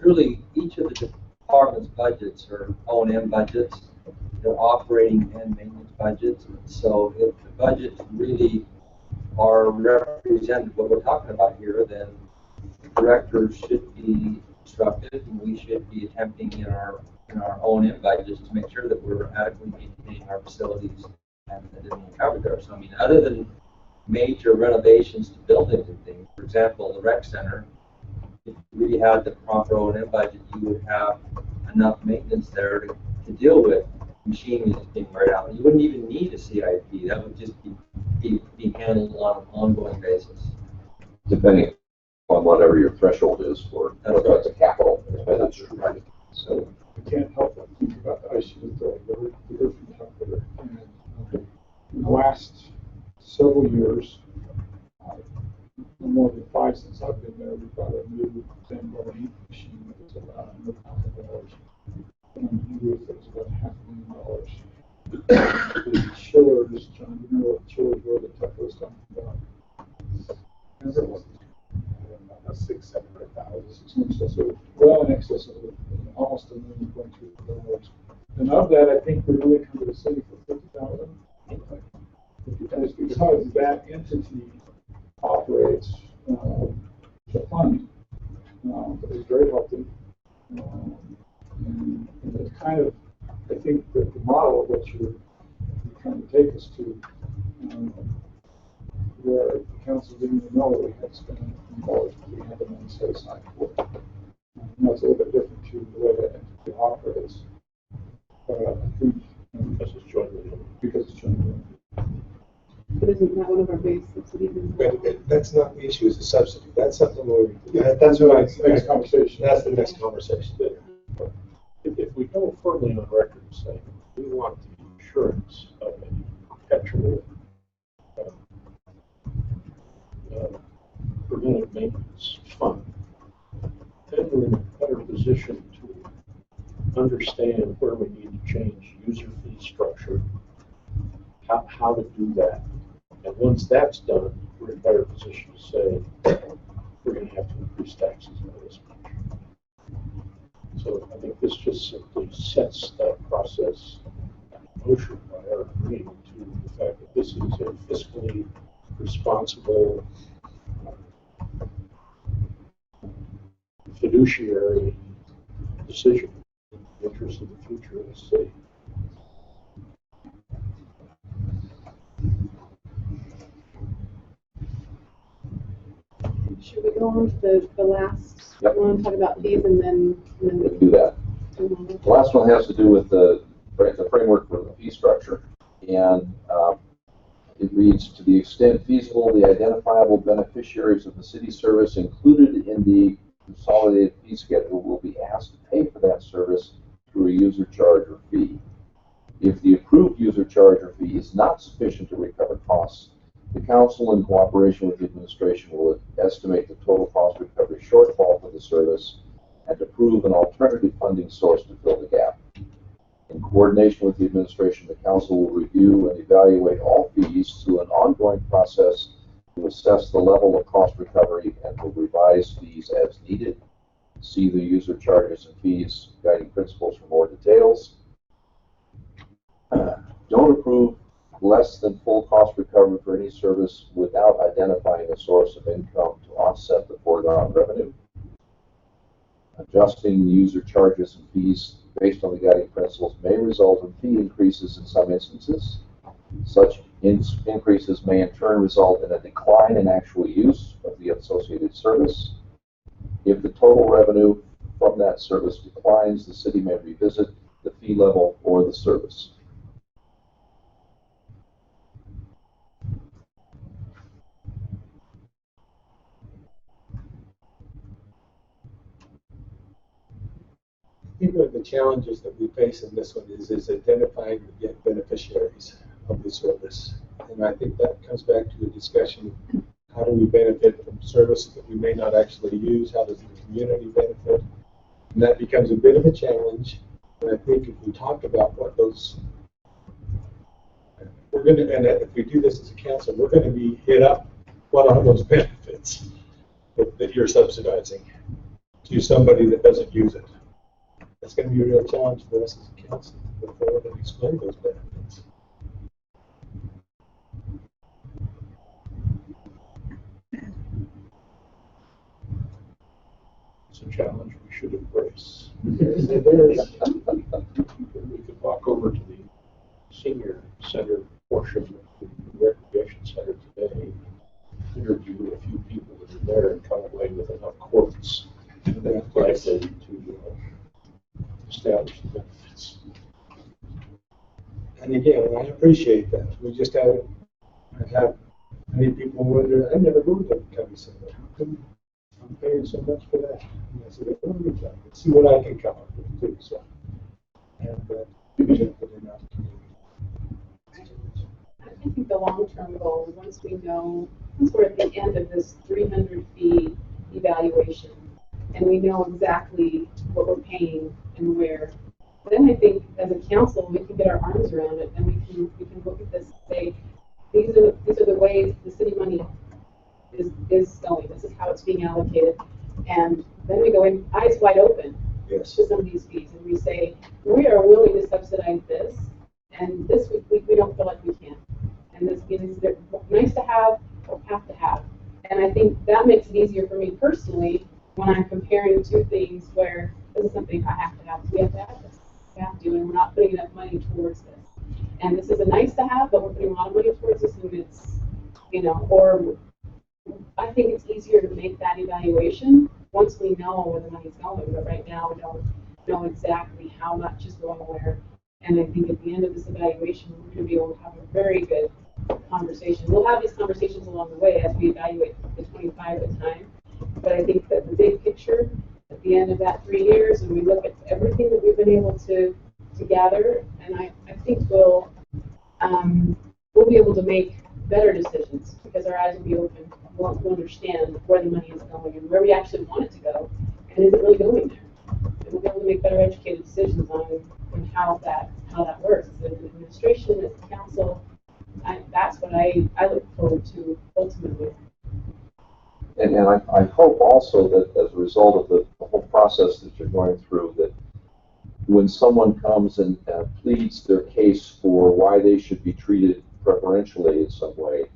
truly each of the department's budgets are O&M budgets. They're operating and maintenance budgets. So if the budgets really are represented what we're talking about here, then the directors should be instructed, and we should be attempting in our O&M budgets to make sure that we're adequately maintaining our facilities and that didn't cover there. So I mean, other than major renovations to buildings and things, for example, the rec center, if you really had the proper O&M budget, you would have enough maintenance there to deal with machinery that's being right out. You wouldn't even need a CIP. That would just be handled on an ongoing basis. Depending on whatever your threshold is for the capital expenditure. Right. So I can't help but think about the ice unit though, the roofing company. And in the last several years, no more than 5 since I've been there, we've got a new thin heat machine that was about $100,000. And a new roof that was about $500,000. The chillers, John, you know what chillers were that Tucker was talking about? Remember what? 600,000. So well in excess of almost $1.2 million. And of that, I think we really come to the city for $50,000. And it's because that entity operates the fund. It's very healthy. And it's kind of, I think, that the model of what you're trying to take us to, where the council didn't even know that we had spent dollars because we had the money set aside for it. That's a little bit different to the way that entity operates. I think because it's jointly. But isn't that one of our base subsidies? But that's not the issue, it's a subsidy. That's something that's what Next conversation. That's the next conversation. If we go firmly on record saying we want the assurance of a perpetual preventive maintenance fund, then we're in a better position to understand where we need to change user fee structure, how to do that. And once that's done, we're in a better position to say we're going to have to increase taxes by this much. So I think this just simply sets that process in motion by our agreeing to the fact that this is a fiscally responsible fiduciary decision in the interest of the future of the city. Should we go on to the last one, talk about fees, and then we can do that. The last one has to do with the framework for the fee structure. And it reads, to the extent feasible, the identifiable beneficiaries of the city service included in the consolidated fee schedule will be asked to pay for that service through a user charge or fee. If the approved user charge or fee is not sufficient to recover costs, the council, in cooperation with the administration, will estimate the total cost recovery shortfall for the service and approve an alternative funding source to fill the gap. In coordination with the administration, the council will review and evaluate all fees through an ongoing process to assess the level of cost recovery and will revise fees as needed. See the user charges and fees guiding principles for more details. Don't approve less than full cost recovery for any service without identifying a source of income to offset the foregone revenue. Adjusting user charges and fees based on the guiding principles may result in fee increases in some instances. Such increases may in turn result in a decline in actual use of the associated service. If the total revenue from that service declines, the city may revisit the fee level or the service. I think one of the challenges that we face in this one is identifying the beneficiaries of the service. And I think that comes back to the discussion, how do we benefit from services that we may not actually use? How does the community benefit? And that becomes a bit of a challenge. And I think if we talk about what those, we're going to, and if we do this as a council, we're going to be hit up, what are those benefits that you're subsidizing to somebody that doesn't use it? That's going to be a real challenge for us as a council to go forward and explain those benefits. It's a challenge we should embrace. We could walk over to the senior center portion of the recreation center today, interview a few people that are there, and come away with enough quotes that likely to establish the benefits. And again, I appreciate that. We just haven't, many people wonder, I never go to the county center. How come I'm paying so much for that? And I said, well, let's see what I can come up with too. So, and I think the long-term goal, once we're at the end of this 300 fee evaluation, and we know exactly what we're paying and where, then I think as a council we can get our arms around it and we can look at this and say, these are the ways the city money is going. This is how it's being allocated, and then we go in eyes wide open to some of these fees, and we say we are willing to subsidize this, and this we don't feel like we can, and this is nice to have or have to have, and I think that makes it easier for me personally when I'm comparing two things where this is something I have to have. We have to have this. We have to, and we're not putting enough money towards this. And this is a nice to have, but we're putting a lot of money towards this, and it's, or I think it's easier to make that evaluation once we know where the money's going. But right now, we don't know exactly how much is going where. And I think at the end of this evaluation, we're going to be able to have a very good conversation. We'll have these conversations along the way as we evaluate the 25 at a time. But I think that the big picture at the end of that 3 years, and we look at everything that we've been able to gather, and I think we'll be able to make better decisions because our eyes will be open. We'll understand where the money is going and where we actually want it to go, and is it really going there? And we'll be able to make better educated decisions on how that works. As an administration, as a council, that's what I look forward to ultimately. And I hope also that as a result of the whole process that you're going through, that when someone comes and pleads their case for why they should be treated preferentially in some way,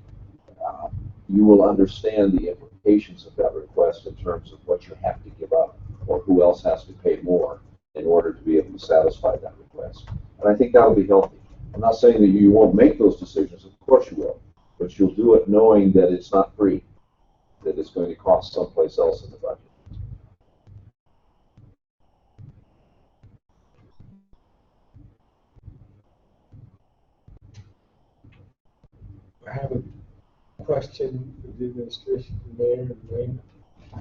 you will understand the implications of that request in terms of what you have to give up or who else has to pay more in order to be able to satisfy that request. And I think that will be healthy. I'm not saying that you won't make those decisions, of course you will, but you'll do it knowing that it's not free, that it's going to cost someplace else in the budget. I have a question for the administration, the mayor, and Wayne.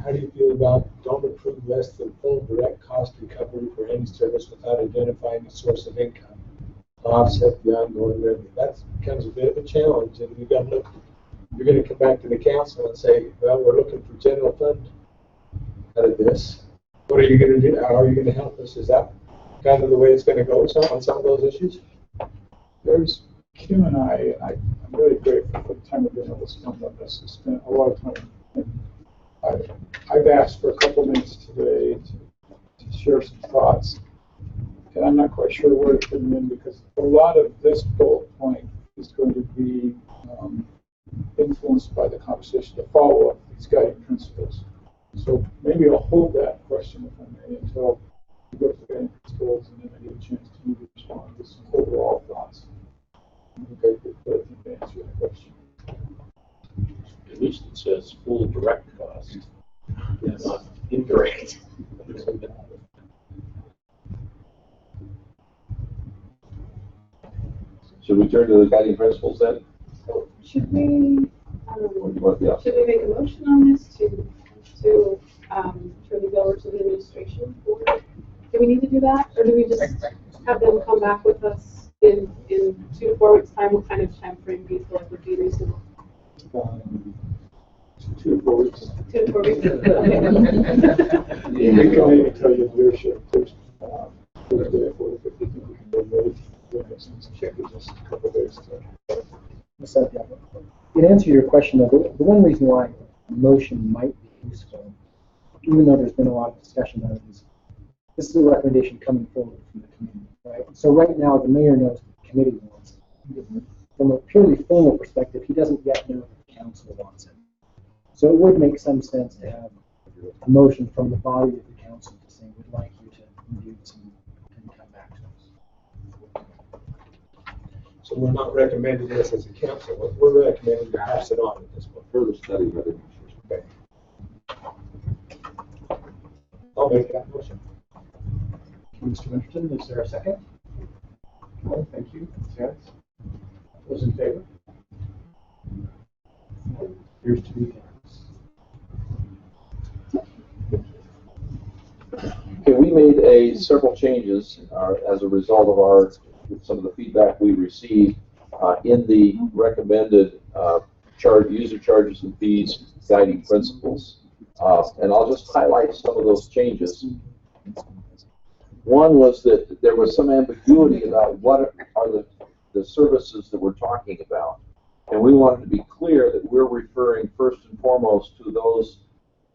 How do you feel about don't approve less than full direct cost recovery for any service without identifying the source of income to offset the ongoing revenue? That becomes a bit of a challenge, and you've got to look. You're going to come back to the council and say, well, we're looking for general fund out of this. What are you going to do? How are you going to help us? Is that kind of the way it's going to go on some of those issues? There's Kim and I'm really grateful for the time we've been able to spend on this. It's spent a lot of time. And I've asked for a couple minutes today to share some thoughts. And I'm not quite sure where to put them in because a lot of this bullet point is going to be influenced by the conversation to follow up these guiding principles. So maybe I'll hold that question, if I may, until we go to the guiding principles and then I get a chance to maybe respond with some overall thoughts. Okay, but I think to answer that question. At least it says full direct cost, not indirect. Should we turn to the guiding principles then? Should we, Or do you want the opposite? should we make a motion on this to turn these over to the administration? Or do we need to do that? Or do we just have them come back with us in 2 to 4 weeks' time? What kind of time frame do you feel like would be reasonable? 2 to 4 weeks. 2 to 4 weeks. We can maybe tell you leadership first. Thursday, 4 to 15, we can be ready to make some changes just a couple of days to. In answer to your question, though, the one reason why a motion might be useful, even though there's been a lot of discussion on it, is this is a recommendation coming forward from the committee, right? So right now, the mayor knows what the committee wants it. From a purely formal perspective, he doesn't yet know that the council wants it. So it would make some sense to have a motion from the body of the council to say, we'd like you to review this and come back to us. So we're not recommending this as a council. We're recommending to pass it on at this point. Further study by the Okay. I'll make that motion. Mr. Winterton, is there a second? No, thank you. Yes. Those in favor? Appears to be unanimous. Okay, we made several changes as a result of some of the feedback we received in the recommended user charges and fees guiding principles. And I'll just highlight some of those changes. One was that there was some ambiguity about what are the services that we're talking about. And we wanted to be clear that we're referring first and foremost to those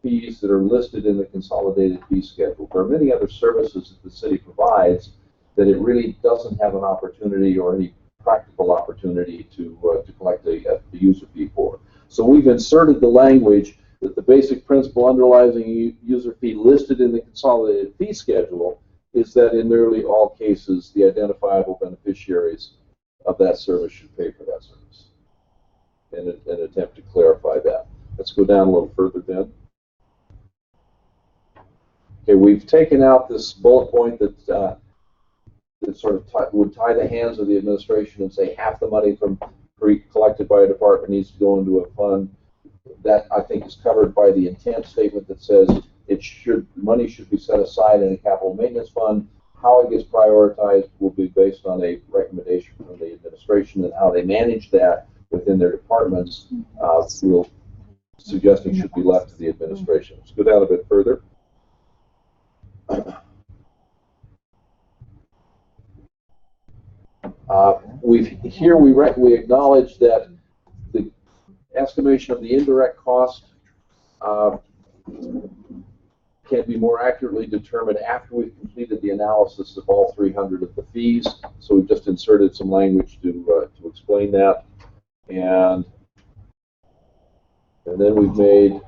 fees that are listed in the consolidated fee schedule. There are many other services that the city provides that it really doesn't have an opportunity or any practical opportunity to collect a user fee for. So we've inserted the language that the basic principle underlying user fee listed in the consolidated fee schedule is that in nearly all cases the identifiable beneficiaries of that service should pay for that service. In an attempt to clarify that. Let's go down a little further then. Okay, we've taken out this bullet point that sort of would tie the hands of the administration and say half the money collected by a department needs to go into a fund. That I think is covered by the intent statement that says money should be set aside in a capital maintenance fund. How it gets prioritized will be based on a recommendation from the administration and how they manage that within their departments. We'll suggesting should be left to the administration. Let's go down a bit further. We acknowledge that the estimation of the indirect cost can be more accurately determined after we've completed the analysis of all 300 of the fees. So we've just inserted some language to explain that, and then we've made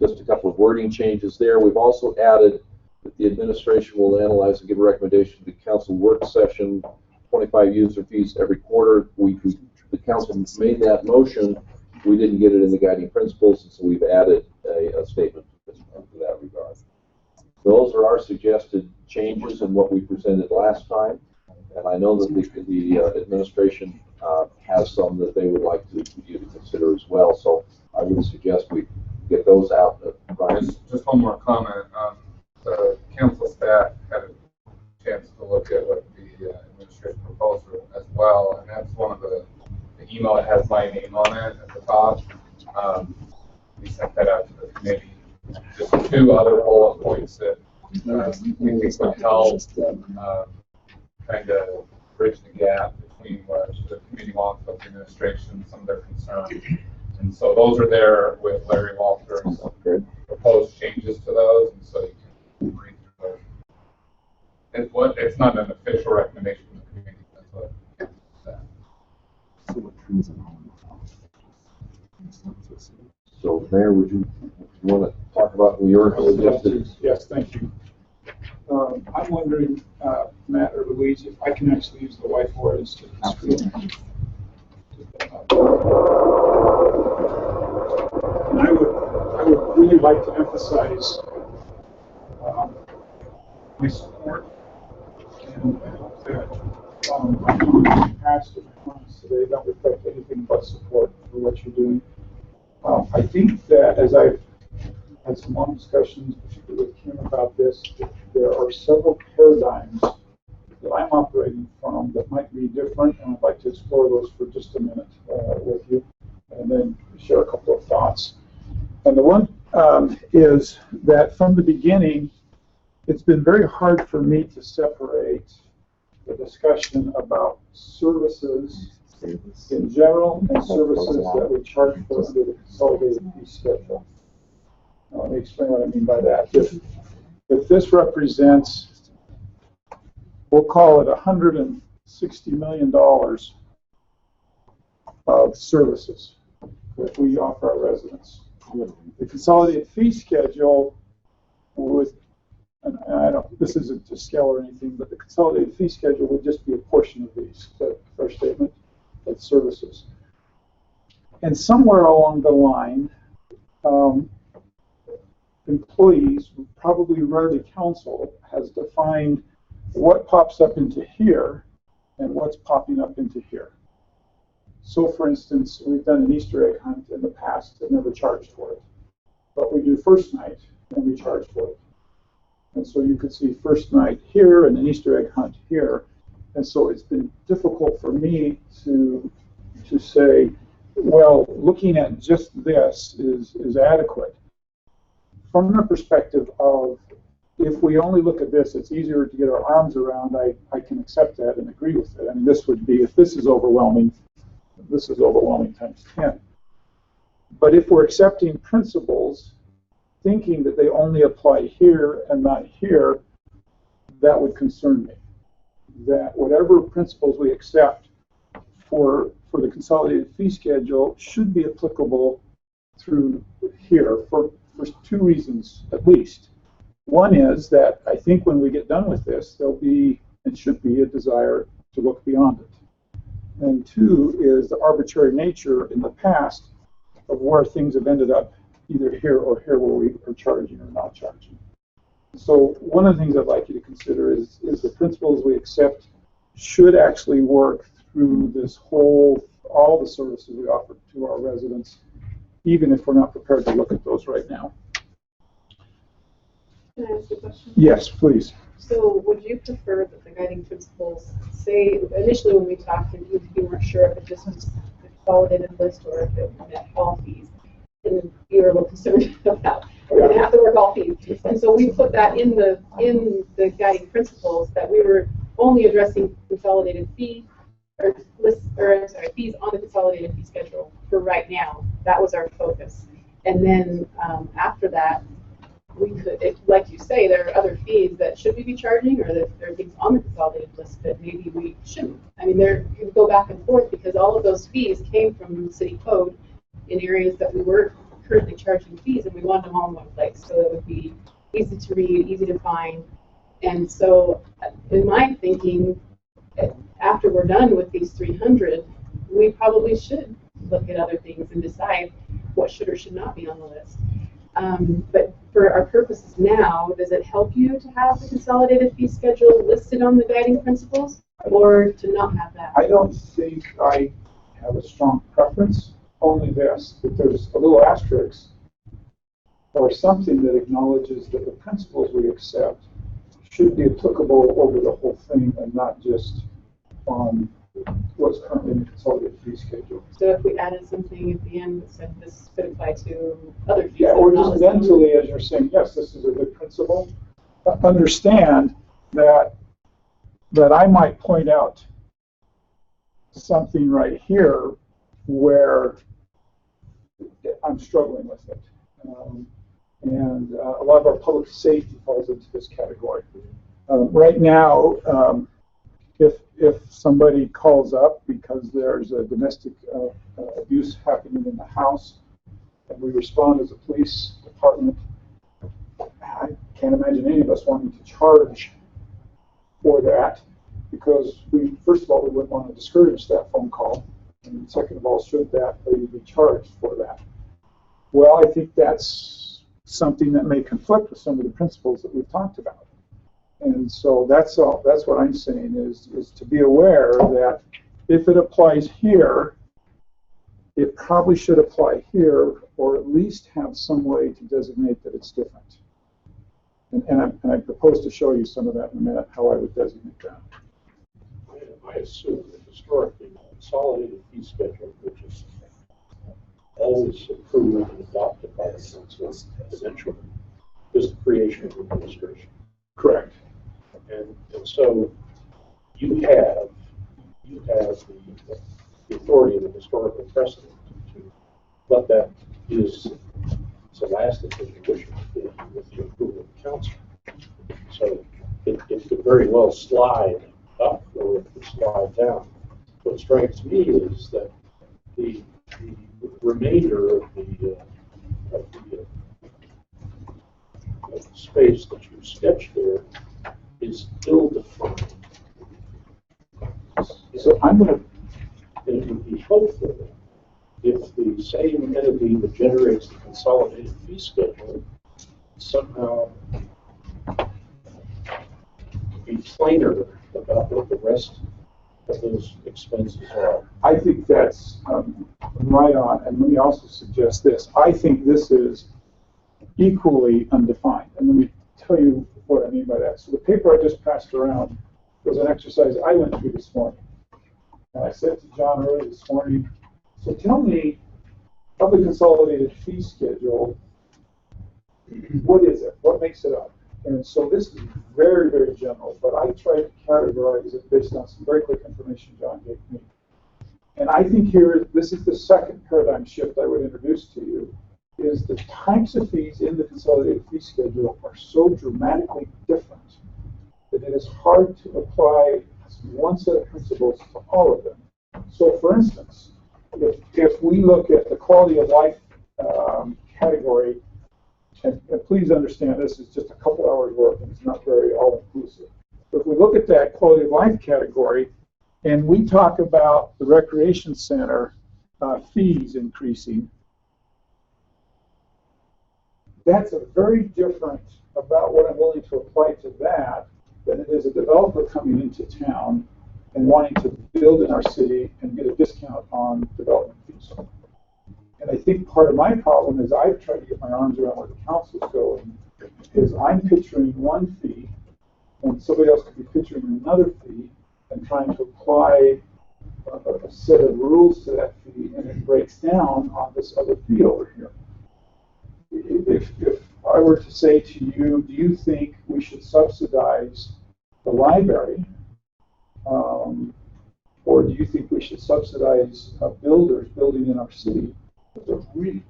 just a couple of wording changes there. We've also added that the administration will analyze and give a recommendation to the council work session, 25 user fees every quarter. The council made that motion. We didn't get it in the guiding principles, and so we've added a statement to that regard. Those are our suggested changes in what we presented last time, and I know that the administration has some that they would like you to consider as well. So I would suggest we get those out. Brian? Just one more comment. The council staff had a chance to look at what the administration proposed as well, and that's one of the email that has my name on it at the top. We sent that out to the committee. Just two other bullet points that we think would help kind of bridge the gap between what the committee wants with the administration, some of their concerns. And so those are there with Larry Walter's proposed changes to those, and so you can read through those. It's not an official recommendation from the committee. That's what it's that. So, Mayor, would you want to talk about your suggested? Yes, thank you. I'm wondering, Matt or Louise, if I can actually use the whiteboard instead of the screen. And I would really like to emphasize my support and I hope that my comments in the past and my comments today don't reflect anything but support for what you're doing. I think that as I've had some long discussions, particularly with Kim about this, there are several paradigms that I'm operating from that might be different, and I'd like to explore those for just a minute with you, and then share a couple of thoughts. And the one is that from the beginning, it's been very hard for me to separate the discussion about services in general and services that we charge for under the consolidated fee schedule. Now, let me explain what I mean by that. If this represents, we'll call it $160 million of services that we offer our residents. The consolidated fee schedule would, and I don't, this isn't to scale or anything, but the consolidated fee schedule would just be a portion of these. Is that a fair statement? That's services. And somewhere along the line, employees, probably rarely council, has defined what pops up into here and what's popping up into here. So for instance, we've done an Easter egg hunt in the past and never charged for it. But we do first night and we charge for it. And so you could see first night here and an Easter egg hunt here. And so it's been difficult for me to say, well, looking at just this is adequate. From the perspective of, if we only look at this, it's easier to get our arms around. I can accept that and agree with it. And this would be, if this is overwhelming times 10. But if we're accepting principles, thinking that they only apply here and not here, that would concern me. That whatever principles we accept for the consolidated fee schedule should be applicable through here for two reasons at least. One is that I think when we get done with this, there'll be and should be a desire to look beyond it. And two is the arbitrary nature in the past of where things have ended up either here or here where we are charging or not charging. So one of the things I'd like you to consider is the principles we accept should actually work through this whole, all the services we offer to our residents, even if we're not prepared to look at those right now. Can I ask a question? Yes, please. So would you prefer that the guiding principles, say, initially when we talked, and you weren't sure if it just was the consolidated list or if it met all fees, and you were a little concerned about, we're going to have to work all fees. And so we put that in the guiding principles that we were only addressing consolidated fee or list, or sorry, fees on the consolidated fee schedule for right now. That was our focus. And then after that, we could, like you say, there are other fees that should we be charging, or that there are things on the consolidated list that maybe we shouldn't. I mean, there you go back and forth because all of those fees came from the city code in areas that we were currently charging fees, and we wanted them all in one place so it would be easy to read, easy to find. And so, in my thinking, after we're done with these 300, we probably should look at other things and decide what should or should not be on the list. But for our purposes now, does it help you to have the consolidated fee schedule listed on the guiding principles, or to not have that? I don't think I have a strong preference, only this, that there's a little asterisk or something that acknowledges that the principles we accept should be applicable over the whole thing and not just on what's currently in the consolidated fee schedule. So if we added something at the end that said this could apply to other fees. Yeah, or that are just not listed. mentally, as you're saying, yes, this is a good principle, understand that I might point out something right here where I'm struggling with it. And a lot of our public safety falls into this category. Right now, if somebody calls up because there's a domestic abuse happening in the house, and we respond as a police department, I can't imagine any of us wanting to charge for that, because first of all, we wouldn't want to discourage that phone call, and second of all, should that lady be charged for that? Well, I think that's something that may conflict with some of the principles that we've talked about. And so that's what I'm saying is to be aware that if it applies here, it probably should apply here, or at least have some way to designate that it's different. And I propose to show you some of that in a minute, how I would designate that. I assume that historically, the consolidated fee schedule, which is always approved and adopted by the council eventually, is the creation of administration. Correct. And so you have the authority of the historical precedent to let that is elastic as you wish it to be with the approval of the council. So it could very well slide up or it could slide down. What strikes me is that the remainder of the space that you sketched there is ill-defined. So I'm going to. And it would be helpful if the same entity that generates the consolidated fee schedule somehow be plainer about what the rest of those expenses are. I think that's right on. And let me also suggest this. I think this is equally undefined. And let me tell you what I mean by that. So the paper I just passed around was an exercise I went through this morning. And I said to John early this morning, so tell me, of the consolidated fee schedule, what is it? What makes it up? And so this is very, very general, but I tried to categorize it based on some very quick information John gave me. And I think this is the second paradigm shift I would introduce to you, is the types of fees in the consolidated fee schedule are so dramatically different that it is hard to apply one set of principles to all of them. So for instance, if we look at the quality of life category, and please understand this is just a couple hours work and it's not very all-inclusive. But if we look at that quality of life category and we talk about the recreation center fees increasing, that's a very different about what I'm willing to apply to that than it is a developer coming into town and wanting to build in our city and get a discount on development fees. And I think part of my problem is I've tried to get my arms around where the council's going, is I'm picturing one fee and somebody else could be picturing another fee and trying to apply a set of rules to that fee, and it breaks down on this other fee over here. If I were to say to you, do you think we should subsidize the library, or do you think we should subsidize builders building in our city? Those are really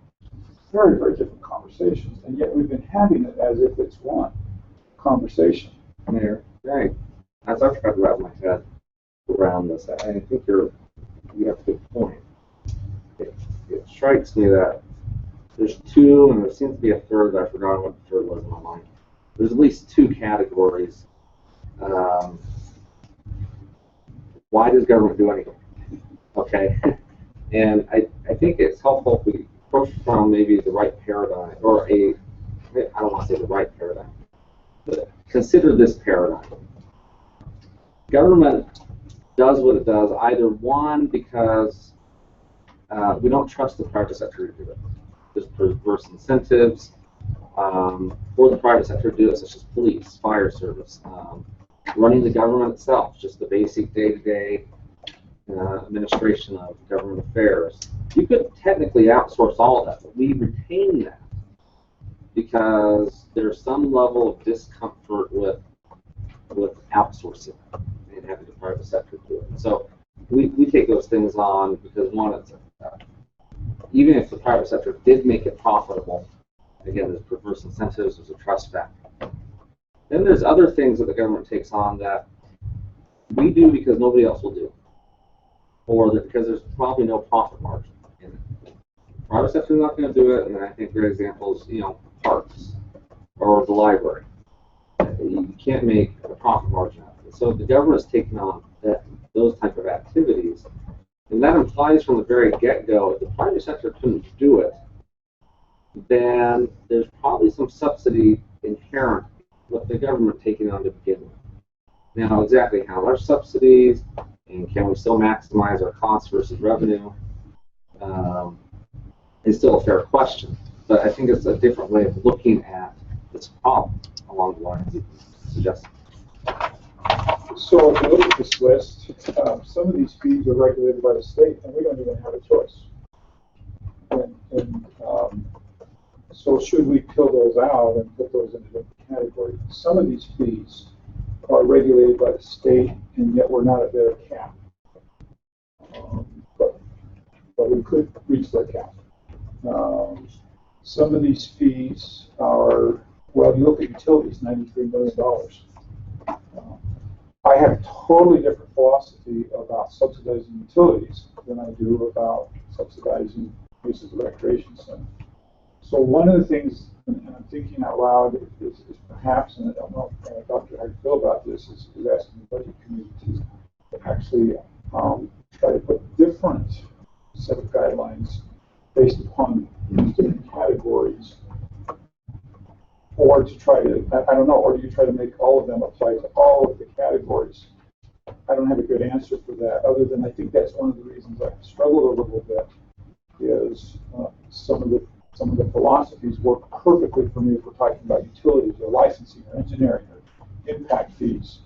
very, very different conversations, and yet we've been having it as if it's one conversation. Mayor, right. As I've tried to wrap my head around this, I think you have a good point. It strikes me that there's two, and there seems to be a third. I forgot what the third was in my mind. There's at least two categories. Why does government do anything? Okay, and I think it's helpful if we approach from maybe the right paradigm, or I don't want to say the right paradigm, but consider this paradigm. Government does what it does, either one, because we don't trust the private sector to do it. There's perverse incentives, for the private sector to do it, such as police, fire service, running the government itself, just the basic day-to-day administration of government affairs. You could technically outsource all of that, but we retain that because there's some level of discomfort with outsourcing and having the private sector do it. So we take those things on because one, it's even if the private sector did make it profitable, again, there's perverse incentives, there's a trust factor. Then there's other things that the government takes on that we do because nobody else will do, or that because there's probably no profit margin in it. Private sector is not going to do it, and I think great examples, parks or the library. You can't make a profit margin out of it. So the government is taking on those type of activities, and that implies from the very get-go, if the private sector couldn't do it, then there's probably some subsidy inherent with the government taking on to begin with. Now, exactly how much subsidies, and can we still maximize our costs versus revenue, is still a fair question. But I think it's a different way of looking at this problem along the lines you suggested. So if you look at this list, some of these fees are regulated by the state, and we don't even have a choice. So should we kill those out and put those into different categories? Some of these fees are regulated by the state, and yet we're not at their cap. But we could reach their cap. Some of these fees are, well, you look at utilities, $93 million. I have a totally different philosophy about subsidizing utilities than I do about subsidizing uses of recreation center. So one of the things, and I'm thinking out loud, is perhaps, and I don't know, Dr. how you feel about this, is asking the budget committee to actually try to put different set of guidelines based upon different categories, or to try to, I don't know, or do you try to make all of them apply to all of the categories? I don't have a good answer for that, other than I think that's one of the reasons I've struggled a little bit, is some of the philosophies work perfectly for me if we're talking about utilities or licensing or engineering or impact fees,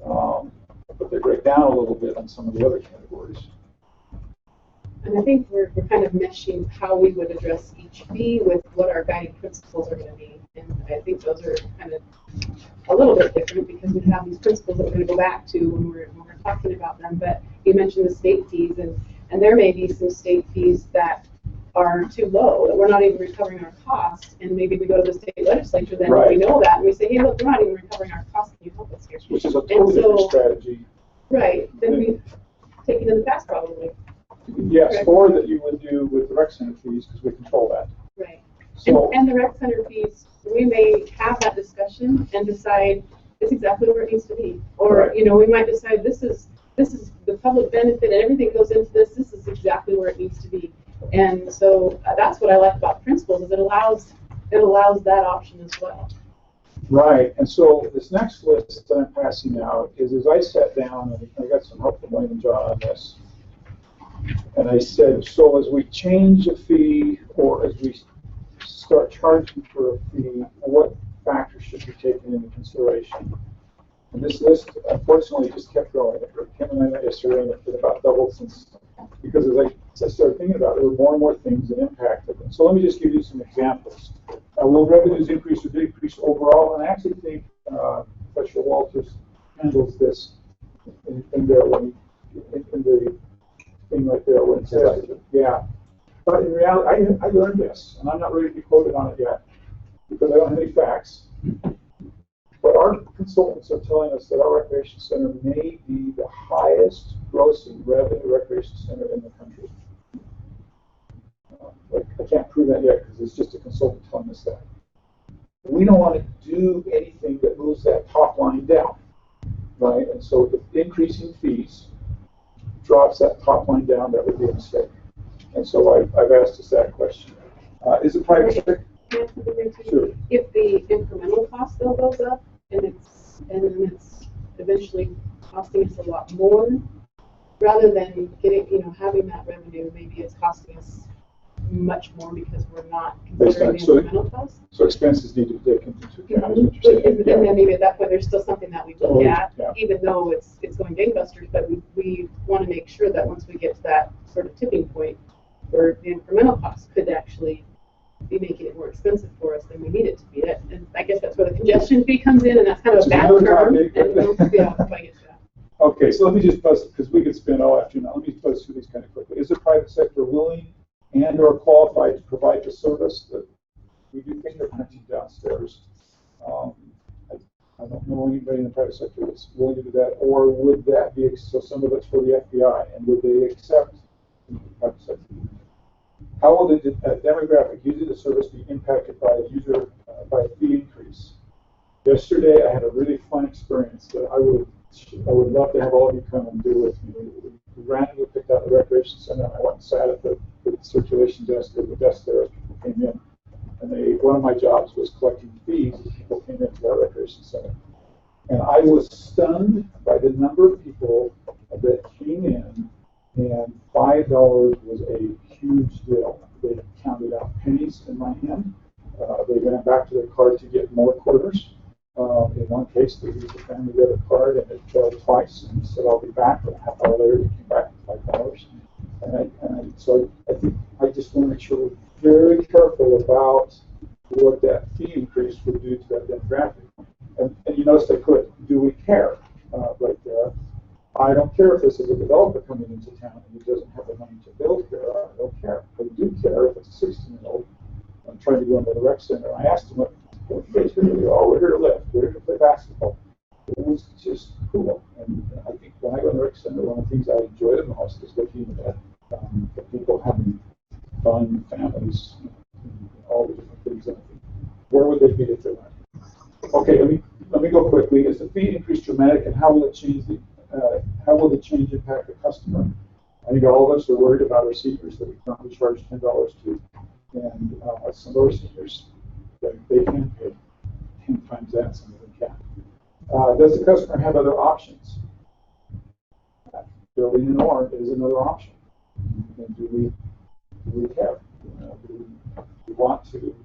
but they break down a little bit on some of the other categories. And I think we're kind of meshing how we would address each fee with what our guiding principles are going to be. And I think those are kind of a little bit different because we have these principles that we're going to go back to when we're talking about them. But you mentioned the state fees, and there may be some state fees that are too low, that we're not even recovering our costs, and maybe we go to the state legislature then Right. we know that, and we say, hey, look, we're not even recovering our costs, can you help us here? Which is a totally different strategy. Right, then we've taken in the past probably. Yes, Correct. or that you would do with the rec center fees, because we control that. Right. So, And the rec center fees, we may have that discussion and decide it's exactly where it needs to be. Or, Right. we might decide this is the public benefit and everything goes into this is exactly where it needs to be. And so that's what I like about principles, is it allows that option as well. right, and so this next list that I'm passing out is, as I sat down, and I got some help from Wayne and John on this, and I said, so as we change a fee, or as we start charging for a fee, what factors should be taken into consideration? And this list, unfortunately, just kept growing. Kim and I met yesterday, and it about doubled since, because as I started thinking about it, there were more and more things that impacted them. So let me just give you some examples. Will revenues increase or decrease overall? And I actually think Professor Walters handles this in there when in the thing right there when it says, yeah. But in reality, I learned this, and I'm not ready to be quoted on it yet because I don't have any facts. But our consultants are telling us that our recreation center may be the highest grossing revenue recreation center in the country. I can't prove that yet because it's just a consultant telling us that. We don't want to do anything that moves that top line down, right? And so if increasing fees drops that top line down, that would be a mistake. And so I've asked us that question. Is it private sector? Sure. If the incremental cost though goes up and then it's eventually costing us a lot more, rather than getting, having that revenue, maybe it's costing us much more because we're not considering the So- incremental costs? So expenses need to be taken into account, is what But you're saying. and then maybe at that point, there's still something that we look Totally, at, yeah. even though it's going gangbusters, but we want to make sure that once we get to that sort of tipping point, where the incremental costs could actually be making it more expensive for us than we need it to be. And I guess that's where the congestion fee comes in, and that's kind of a It's bad another term. topic. Yeah, if I get to that. Okay, so let me just buzz, because we could spend all afternoon. Let me buzz through these kind of quickly. Is the private sector willing and or qualified to provide the service that we do fingerprinting downstairs? I don't know anybody in the private sector that's willing to do that, or would that be, so some of it's for the FBI, and would they accept the private sector? How will the demographic using the service be impacted by a fee increase? Yesterday, I had a really fun experience that I would love to have all of you come and do with me. We randomly picked out the recreation center, and I went and sat at the circulation desk, or the desk there as people came in. And one of my jobs was collecting fees as people came into that recreation center. And I was stunned by the number of people that came in, and $5 was a huge deal. They counted out pennies in my hand. They ran back to their car to get more quarters. In one case, they used a family debit card, and it failed twice, and said, "I'll be back." But a half hour later, he came back with $5. So I think I just want to make sure we're very careful about what that fee increase would do to that demographic. And you notice I put, do we care? Right there. I don't care if this is a developer coming into town and he doesn't have the money to build here. I don't care. I do care if it's a 16-year-old. I'm trying to go into the rec center. I asked him, what you guys here to do? Oh, we're here to live. We're here to play basketball. It was just cool. And I think when I go in the rec center, one of the things I enjoy the most is looking at the people having fun, families, and all the different things. Where would they be if they weren't? Okay, let me go quickly. Is the fee increase dramatic, and how will it change the change impact the customer? I think all of us are worried about our seniors that we currently charge $10 to, and some of our seniors, they can pay 10 times that, some of them can't. Does the customer have other options? Building an OR is another option. And do we care? Do we want to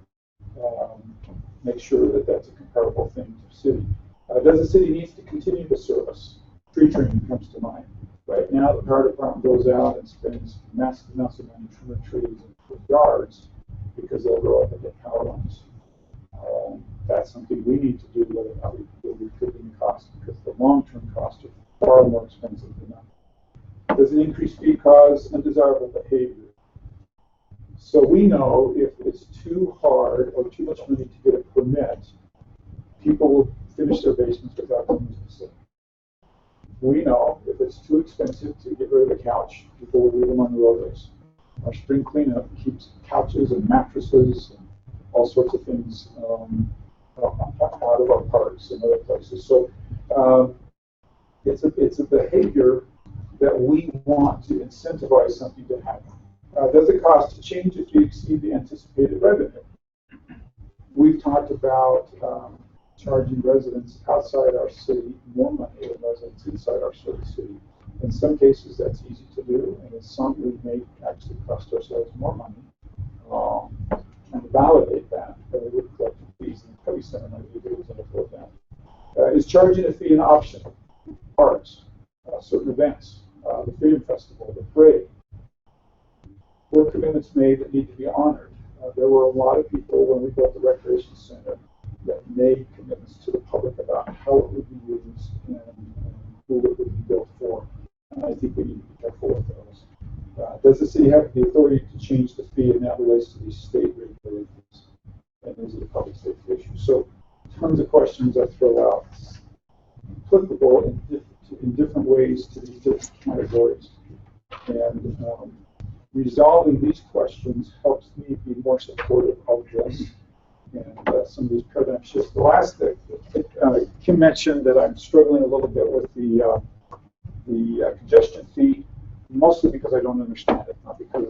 make sure that that's a comparable thing to the city? Does the city need to continue the service? Tree trimming comes to mind. Right now, the fire department goes out and spends massive amounts of money trimming trees in yards because they'll grow up and get power lines. That's something we need to do, whether or not we're recouping the cost, because the long-term costs are far more expensive than that. Does an increased fee cause undesirable behavior? So we know if it's too hard or too much money to get a permit, people will finish their basements without coming to the city. We know if it's too expensive to get rid of a couch, people will leave them on the roadways. Our spring cleanup keeps couches and mattresses and all sorts of things out of our parks and other places. So it's a behavior that we want to incentivize something to happen. Does it cost to change if you exceed the anticipated revenue? We've talked about charging residents outside our city more money than residents inside our city. In some cases, that's easy to do, and in some, we may actually cost ourselves more money. And validate that, but we would collect fees, and probably some of the do example of that. Is charging a fee an option? Parks, certain events, the Freedom Festival, the parade. Were commitments made that need to be honored? There were a lot of people when we built the recreation center that made commitments to the public about how it would be used and who it would be built for. And I think we need to be careful with those. Does the city have the authority to change the fee, and that relates to these state regulations? And these are the public safety issues. So tons of questions I throw out, applicable in different ways to these different categories. And resolving these questions helps me be more supportive of this and some of these paradigm shifts. The last thing, Kim mentioned that I'm struggling a little bit with the congestion fee, mostly because I don't understand it, not because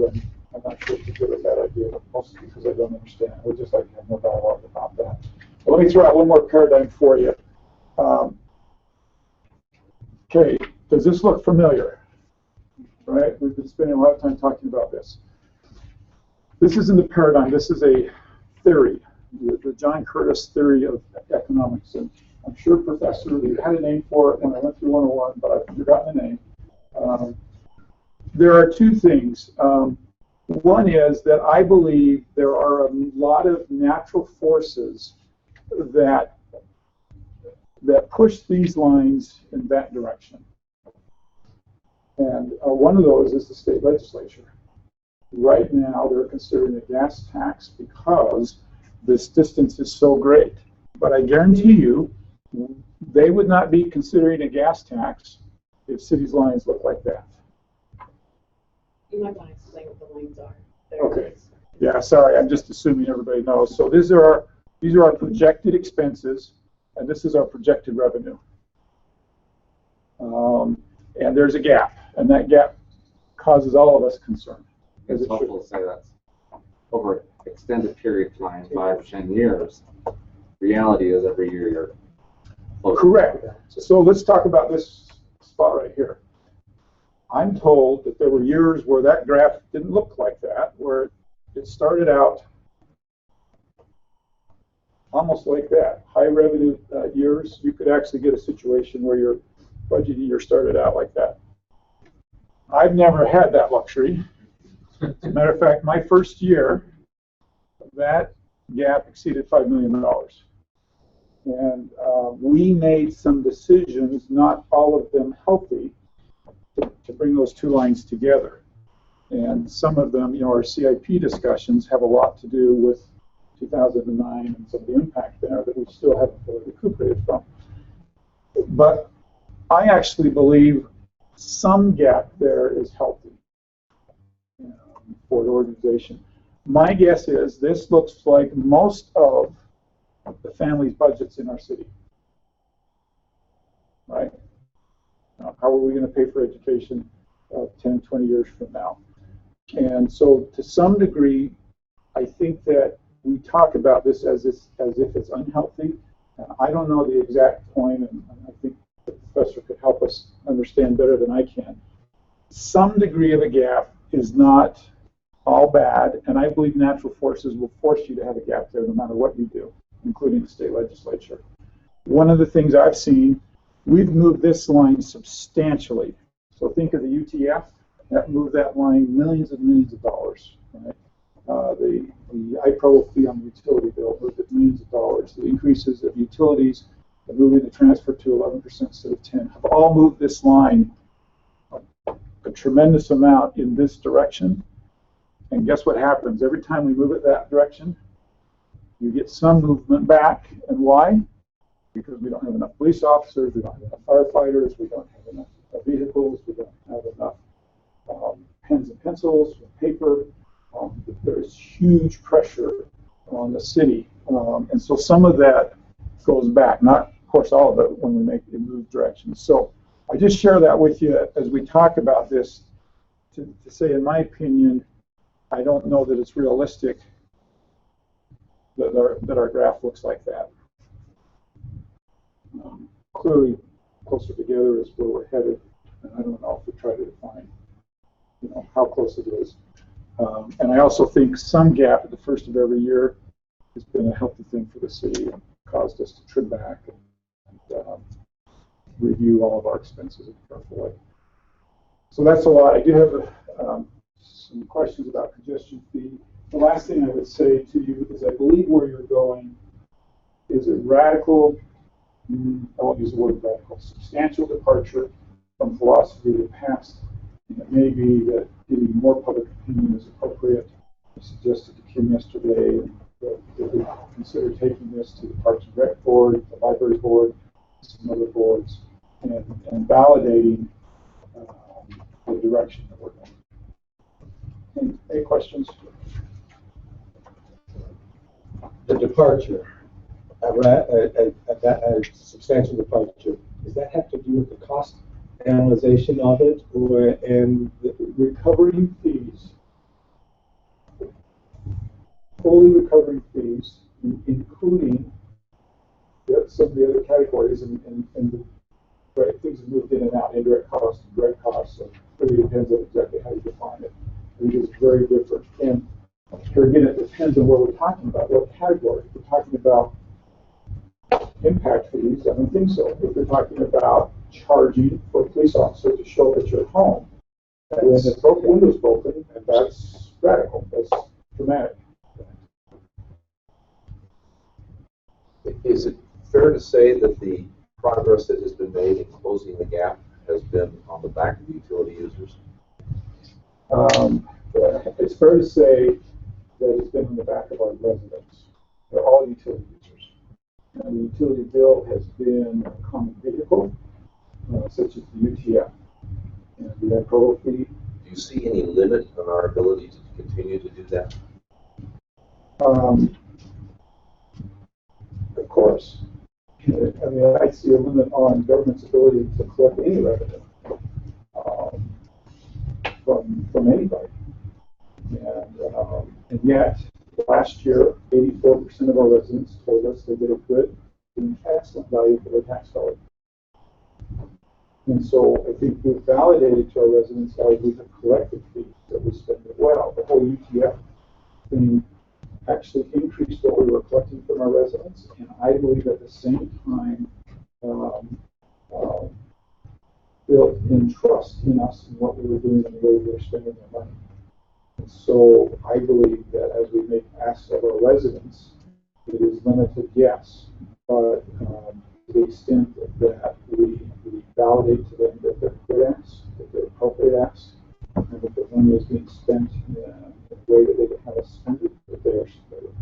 I'm not sure it's a good or bad idea, but mostly because I don't understand it. We'd just like to have more dialogue about that. But let me throw out one more paradigm for you. Okay, does this look familiar? Right? We've been spending a lot of time talking about this. This isn't a paradigm, this is a theory, the John Curtis theory of economics. And I'm sure, Professor, you had a name for it when I went through 101, but I've forgotten the name. There are two things. One is that I believe there are a lot of natural forces that push these lines in that direction. And one of those is the state legislature. Right now, they're considering a gas tax because this distance is so great. But I guarantee you, they would not be considering a gas tax if cities' lines look like that. You might want to explain what the lines are. Okay. Yeah, sorry, I'm just assuming everybody knows. So these are our projected expenses, and this is our projected revenue. And there's a gap, and that gap causes all of us concern. It's helpful to say that's over an extended period of time, 5 or 10 years. Reality is every year you're closer. Correct. So let's talk about this spot right here. I'm told that there were years where that graph didn't look like that, where it started out almost like that. High revenue years, you could actually get a situation where your budget year started out like that. I've never had that luxury. As a matter of fact, my first year, that gap exceeded $5 million. And we made some decisions, not all of them healthy, to bring those two lines together. And some of them, our CIP discussions have a lot to do with 2009 and some of the impact there that we still haven't fully recuperated from. But I actually believe some gap there is healthy for the organization. My guess is this looks like most of the families' budgets in our city, right? Now, how are we going to pay for education 10, 20 years from now? And so to some degree, I think that we talk about this as if it's unhealthy. And I don't know the exact point, and I think the professor could help us understand better than I can. Some degree of a gap is not all bad, and I believe natural forces will force you to have a gap there no matter what you do, including the state legislature. One of the things I've seen, we've moved this line substantially. So think of the UTF, that moved that line millions and millions of dollars. Right? The IPRO fee on the utility bill moved it millions of dollars. The increases of utilities, moving the transfer to 11% instead of 10, have all moved this line a tremendous amount in this direction. And guess what happens? Every time we move it that direction, you get some movement back. And why? Because we don't have enough police officers, we don't have enough firefighters, we don't have enough vehicles, we don't have enough pens and pencils, paper. There's huge pressure on the city. And so some of that goes back, not, of course, all of it when we make it move directions. So I just share that with you as we talk about this to say, in my opinion, I don't know that it's realistic that our graph looks like that. Clearly, closer together is where we're headed, and I don't know if we try to define, how close it is. And I also think some gap at the first of every year has been a healthy thing for the city and caused us to trim back and review all of our expenses in a careful way. So that's a lot. I do have some questions about congestion fee. The last thing I would say to you is I believe where you're going is a radical, I won't use the word radical, substantial departure from philosophy of the past. And it may be that getting more public opinion is appropriate. I suggested to Kim yesterday that we consider taking this to the Parks and Rec Board, the Library Board, some other boards, and validating the direction that we're going. Any questions? The departure, a substantial departure, does that have to do with the cost analyzation of it, and the recovering fees, fully recovering fees, including some of the other categories, and right, things have moved in and out, indirect costs, direct costs, so it really depends on exactly how you define it. It is very different. And Here again, it depends on what we're talking about, what category. If we're talking about impact fees, I don't think so. If we're talking about charging for a police officer to show up at your home, and then the window's broken, and that's radical, that's dramatic. Is it fair to say that the progress that has been made in closing the gap has been on the back of the utility users? It's fair to say that it's been on the back of our residents. They're all utility users. And the utility bill has been a common vehicle, such as the UTF. And we have Provo fee. Do you see any limit on our ability to continue to do that? Of course. I mean, I see a limit on government's ability to collect any revenue from anybody. And yet, last year, 84% of our residents told us they get a good and excellent value for their tax dollar. And so I think we've validated to our residents how we have collected fees that we spend it well. The whole UTF thing actually increased what we were collecting from our residents, and I believe at the same time built in trust in us and what we were doing and the way we were spending their money. And so I believe that as we make asks of our residents, it is limited, yes, but to the extent that we validate to them that they're good asks, that they're appropriate asks, and that the money is being spent in a way that they can have us spend it, that they are spent it.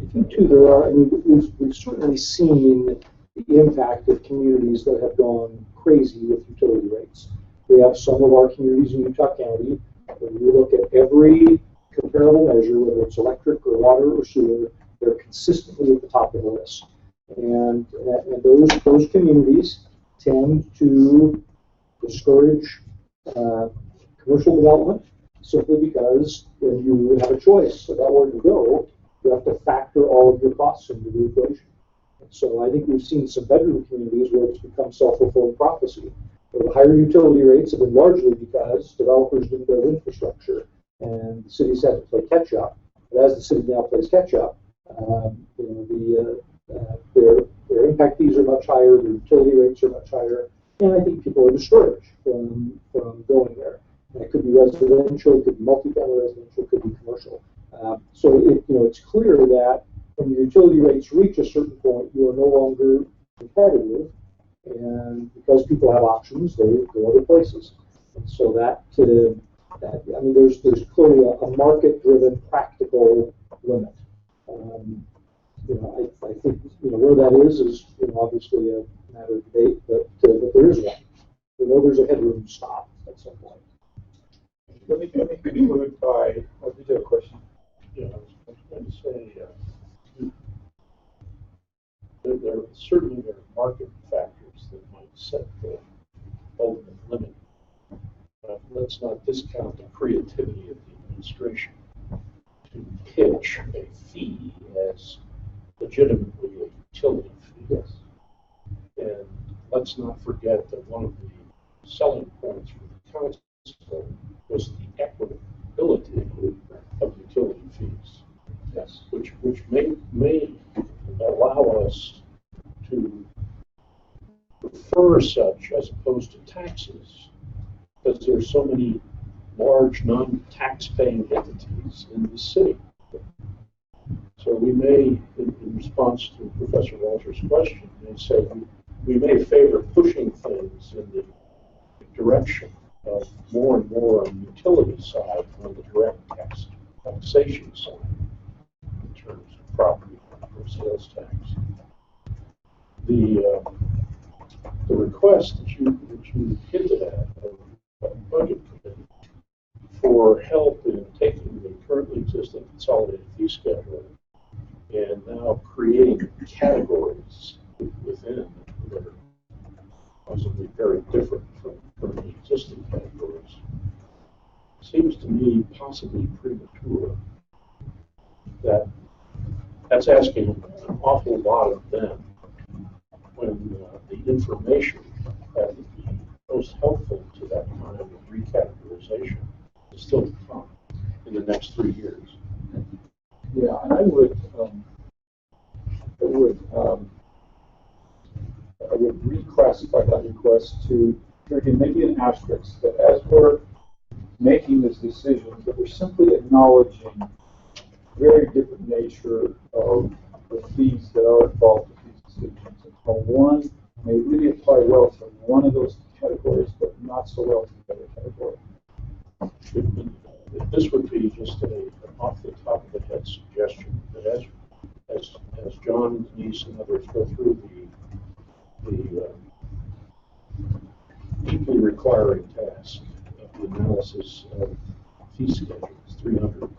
I think too, there are, I mean, we've certainly seen the impact of communities that have gone crazy with utility rates. We have some of our communities in Utah County, when you look at every comparable measure, whether it's electric or water or sewer, they're consistently at the top of the list. And those communities tend to discourage commercial development simply because when you have a choice about where to go, you have to factor all of your costs into the equation. And so I think we've seen some bedroom communities where it's become self-fulfilling prophecy. The higher utility rates have been largely because developers didn't build infrastructure and the cities had to play catch up. But as the city now plays catch up, their impact fees are much higher, their utility rates are much higher, and I think people are discouraged from going there. And it could be residential, it could be multifamily residential, it could be commercial. So it's clear that when your utility rates reach a certain point, you are no longer competitive, and because people have options, they go other places. And so I mean, there's clearly a market-driven, practical limit. I think where that is obviously a matter of debate, but there is one. We know there's a headroom stop at some point. Let me conclude by, did you have a question? Yeah, I was going to say, certainly there are market factors that might set the ultimate limit. Let's not discount the creativity of the administration to pitch a fee as legitimately a utility fee. Yes. And let's not forget that one of the selling points for the council was the equitability of utility fees. Yes. Which may allow us to prefer such as opposed to taxes, because there's so many large non-tax-paying entities in the city. So we may, in response to Professor Walter's question, may say we may favor pushing things in the direction of more and more on the utility side on the direct taxation side in terms of property or sales tax. The request that you hinted at of the budget committee for help in taking the currently existing consolidated fee schedule and now creating categories within that are possibly very different from the existing categories seems to me possibly premature. That's asking an awful lot of them when the information that would be most helpful to that kind of recategorization is still to come. next 3 years. Yeah, and I would reclassify that request to, again, maybe an asterisk, that as we're making this decision, that we're simply acknowledging very different nature of the fees that are involved with these decisions. And so one may really apply well to one of those categories, but not so well to the other category. This would be just an off the top of the head suggestion that as John, Denise, and others go through the deeply requiring task of the analysis of fee schedules, 300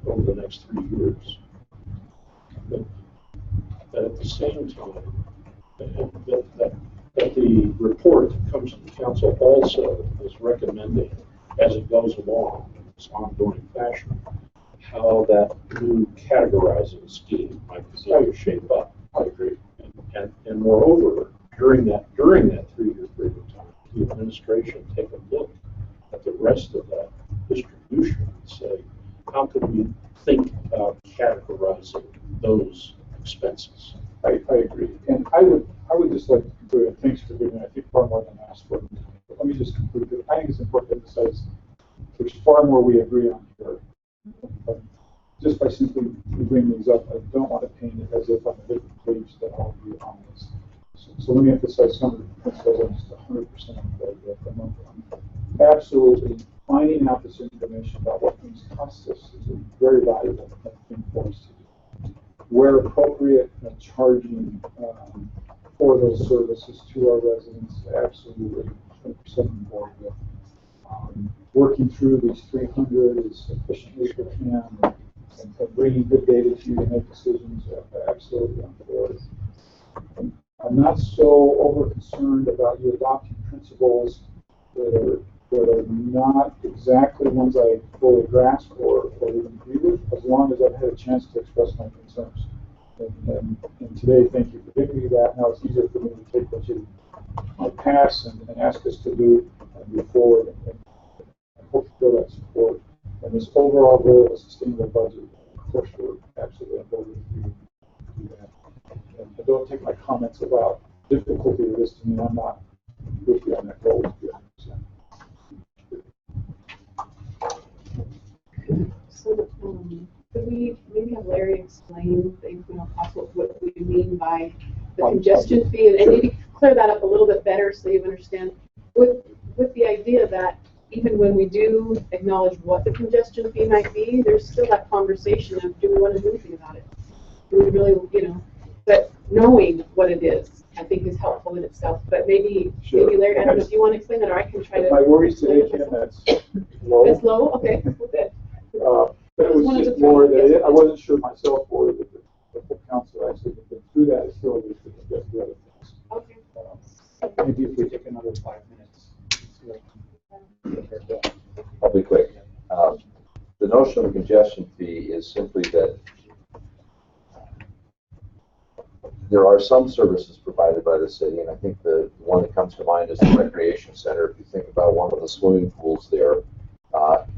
over the next 3 years, but at the same time, that the report that comes to the council also is recommending, as it goes along in this ongoing fashion, how that new categorizing scheme might begin to shape up. I agree. And moreover, during that 3-year period of time, the administration take a look at the rest of that distribution and say, how could we think about categorizing those expenses? I agree. And I would just like to conclude, and thanks for giving, I think, far more than I asked for. But let me just conclude that I think it's important to emphasize there's far more we agree on here. But just by simply bringing these up, I don't want to paint it as if I'm a different page that I'll agree on this. So let me emphasize some of the principles I'm just 100% on board with. I'm absolutely finding out this information about what things cost us is a very valuable thing for us to do. Where appropriate, charging for those services to our residents, absolutely 100% on board with. Working through these 300 as efficiently as we can and bringing good data to you to make decisions, absolutely on board. I'm not so over concerned about you adopting principles that are not exactly ones I fully grasp or even agree with, as long as I've had a chance to express my concerns. And today, thank you for giving me that. Now it's easier for me to take what you pass and ask us to do and move forward. And I hope to feel that support. And this overall goal of a sustainable budget, of course, we're absolutely on board with you to do that. And don't take my comments about difficulty of this to mean I'm not with you on that goal. So, could we maybe have Larry explain, if possible, what we mean by the congestion fee, and maybe clear that up a little bit better so you understand, with the idea that even when we do acknowledge what the congestion fee might be, there's still that conversation of, do we want to do anything about it? Do we really, but knowing what it is, I think, is helpful in itself. But maybe Larry, I don't know if you want to explain that, or I can try to. My worries today, Kim, that's low. It's low? Okay, good. But it was just more that I wasn't sure myself or the full council actually had been through that. It's still we could get the other things. Okay. Maybe if we take another 5 minutes. I'll be quick. The notion of a congestion fee is simply that there are some services provided by the city, and I think the one that comes to mind is the recreation center. If you think about one of the swimming pools there,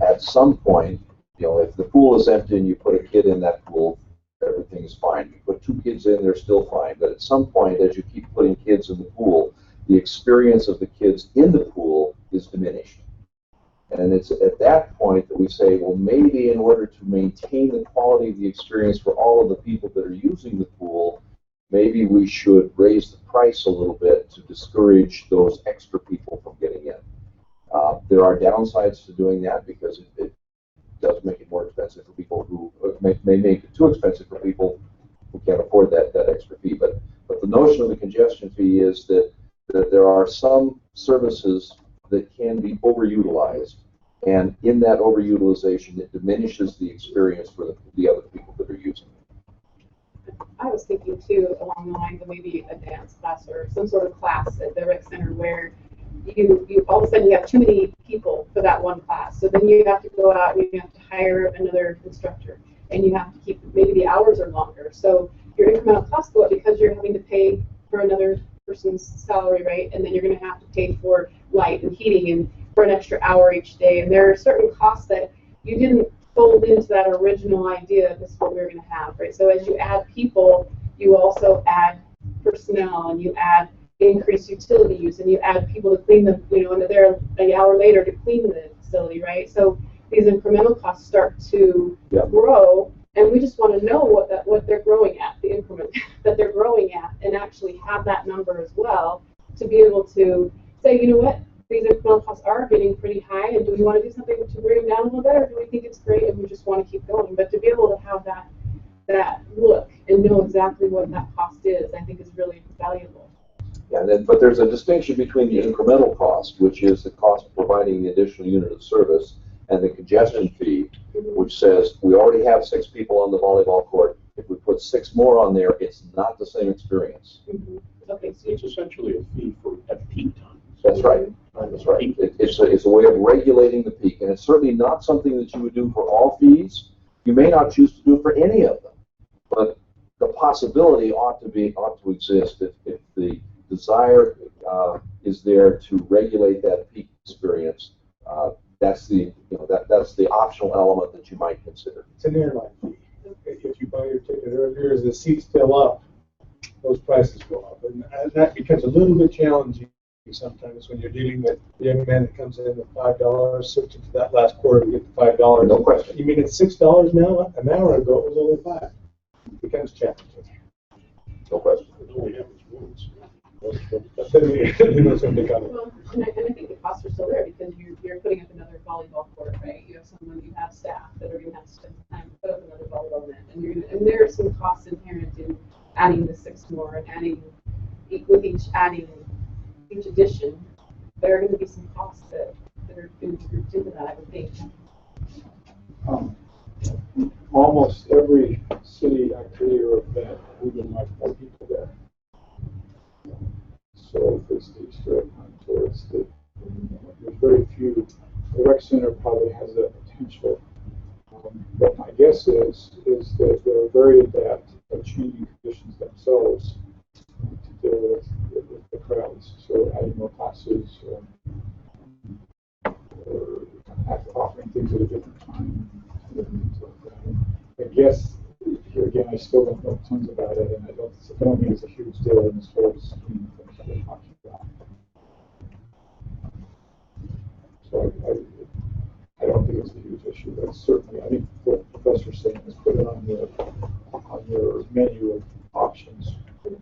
at some point, if the pool is empty and you put a kid in that pool, everything is fine. You put 2 kids in, they're still fine. But at some point, as you keep putting kids in the pool, the experience of the kids in the pool is diminished. And it's at that point that we say, well, maybe in order to maintain the quality of the experience for all of the people that are using the pool, maybe we should raise the price a little bit to discourage those extra people from getting in. There are downsides to doing that because it does make it more expensive for people who may make it too expensive for people who can't afford that extra fee. But the notion of the congestion fee is that there are some services that can be overutilized, and in that overutilization, it diminishes the experience for the other people that are using it. I was thinking too, along the lines of maybe a dance class or some sort of class at the rec center where you all of a sudden you have too many people for that one class. So then you have to go out and you have to hire another instructor, and you have to keep, maybe the hours are longer. So your incremental costs go up because you're having to pay for another person's salary, right? And then you're going to have to pay for light and heating and for an extra hour each day. And there are certain costs that you didn't fold into that original idea this is what we were going to have, right? So as you add people, you also add personnel, and you add increased utility use, and you add people to clean them, you know, and they're an hour later to clean the facility, right? So these incremental costs start to grow, and we just want to know what they're growing at, the increment that they're growing at, and actually have that number as well to be able to say, you know what, these incremental costs are getting pretty high, and do we want to do something to bring them down a little bit, or do we think it's great and we just want to keep going? But to be able to have that look and know exactly what that cost is, I think is really valuable. Yeah, but there's a distinction between the incremental cost, which is the cost of providing the additional unit of service, and the congestion fee, which says we already have 6 people on the volleyball court. If we put 6 more on there, it's not the same experience. Okay, so It's essentially a fee for at peak time. That's right. That's right. It's a way of regulating the peak, and it's certainly not something that you would do for all fees. You may not choose to do it for any of them, but the possibility ought to exist if the desire is there to regulate that peak experience. That's the optional element that you might consider. It's an airline fee. If you buy your ticket earlier, as the seats fill up, those prices go up, and that becomes a little bit challenging sometimes when you're dealing with the young man that comes in with $5, switching to that last quarter to get the $5. No question. You mean it's $6 now? An hour ago it was only $5. It becomes challenging. No question. It only happens once. Well, and I think the costs are still there because you're putting up another volleyball court, right? You have staff that are going to have to spend time to put up another volleyball net, and there are some costs inherent in adding the 6 more and adding each addition. There are going to be some costs that are going to be grouped into that, I would think. Almost every city activity or event, we would like more people there. So if it's the Easter egg hunt or it's there's very few. The rec center probably has that potential. But my guess is that they're very adept at changing conditions themselves to deal with the crowds. So adding more classes or offering things at a different time. I guess here again, I still don't know tons about it, and I don't think it's a huge deal in this whole scheme of things that we're talking about. So I don't think it's a huge issue, but certainly I think what the professor's saying is put it on your menu of options. And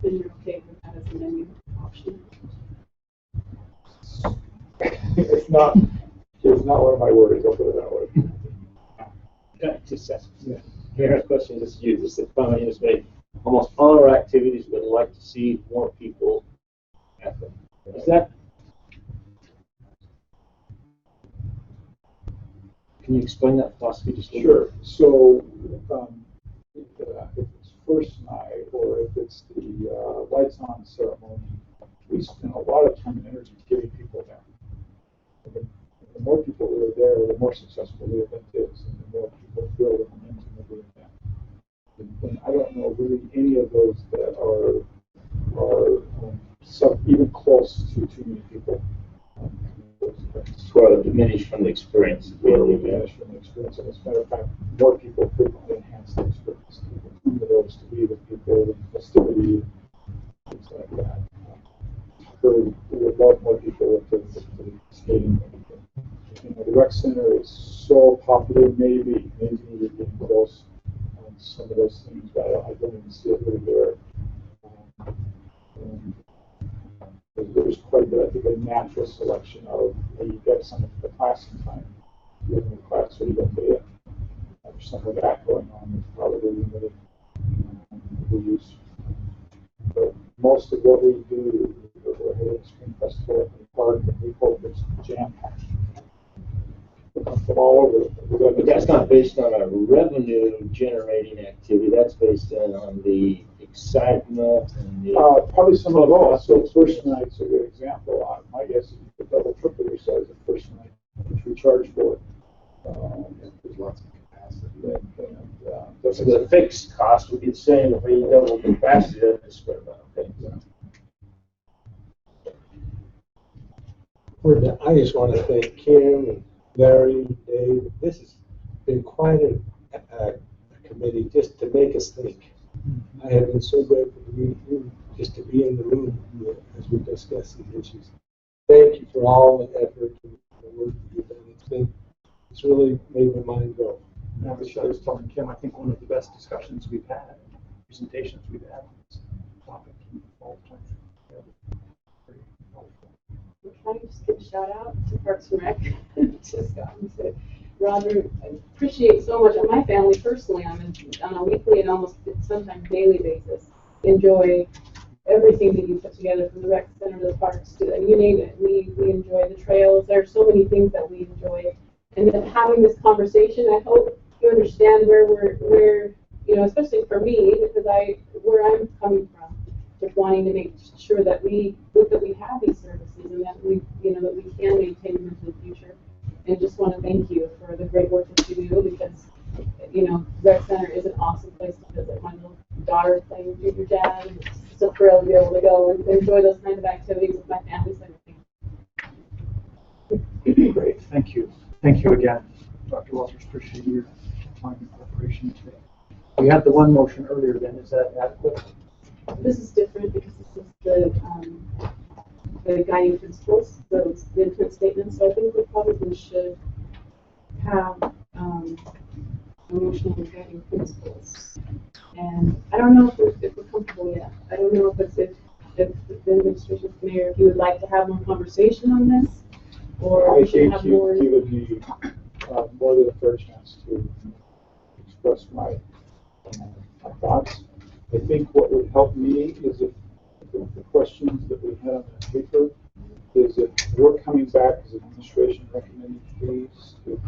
you're okay with that as a menu option? It's not one of my worries, I'll put it that way. Just Mayor's question is you. Just the comment you just made. Almost all our activities would like to see more people at them. Is that? Can you explain that philosophy just a little bit? Sure. So if it's first night or if it's the lights on ceremony, we spend a lot of time and energy getting people there. The more people that are there, the more successful the event is, and the more people feel the momentum of the event. And I don't know really any of those that are even close to too many people. Sort of diminished from the experience. Really diminished from the experience. And as a matter of fact, more people frequently enhance the experience. Come to those to be with people and festivity, things like that. We would love more people to skating. The rec center is so popular, maybe we're getting close on some of those things, but I don't even see it really there. There's quite a bit, I think, a natural selection of you get some of the class in time. You have a class so you don't get it. There's some of that going on with probably limited use. But most of what we do, we're having a screen festival in the park, and we hope it's jam-packed. From all over. But that's not based on a revenue-generating activity. That's based on the excitement and the probably some of those. So first night's a good example. My guess is you could double, triple your size the first night, which we charge for. There's lots of capacity. So the fixed cost would be the same if we double capacity. That's square about. Okay. I just want to thank Kim and Larry, Dave, this has been quite a committee just to make us think. I have been so grateful to meet you, just to be in the room as we discuss these issues. Thank you for all the effort and the work that you've done. It's really made my mind go. And I was telling Kim, I think one of the best discussions we've had, presentations we've had on this topic all the time. Pretty helpful. I'm trying to just give a shout out to Parks and Rec. Just gotten to Roger. I appreciate so much. And my family personally, on a weekly and almost sometimes daily basis, enjoy everything that you put together, from the rec center to the parks to you name it. We enjoy the trails. There are so many things that we enjoy. And then having this conversation, I hope you understand where especially for me, because where I'm coming from, just wanting to make sure that we have these services and that we can maintain them into the future. And just want to thank you for the great work that you do, because rec center is an awesome place to visit. My little daughter playing junior jazz, and it's a thrill to be able to go and enjoy those kinds of activities with my family. So Great, thank you. Thank you again, Dr. Walters. Appreciate your time and preparation today. We had the one motion earlier. Then is that adequate? this is different because this is the guiding principles, the intent statement. So I think we probably should have emotional guiding principles. And I don't know if we're comfortable yet. I don't know if the administration's mayor, if you would like to have more conversation on this, or we should have more. I think you've given me more than a fair chance to express my thoughts. I think what would help me is if the questions that we had on the paper is if we're coming back as an administration recommending fees, if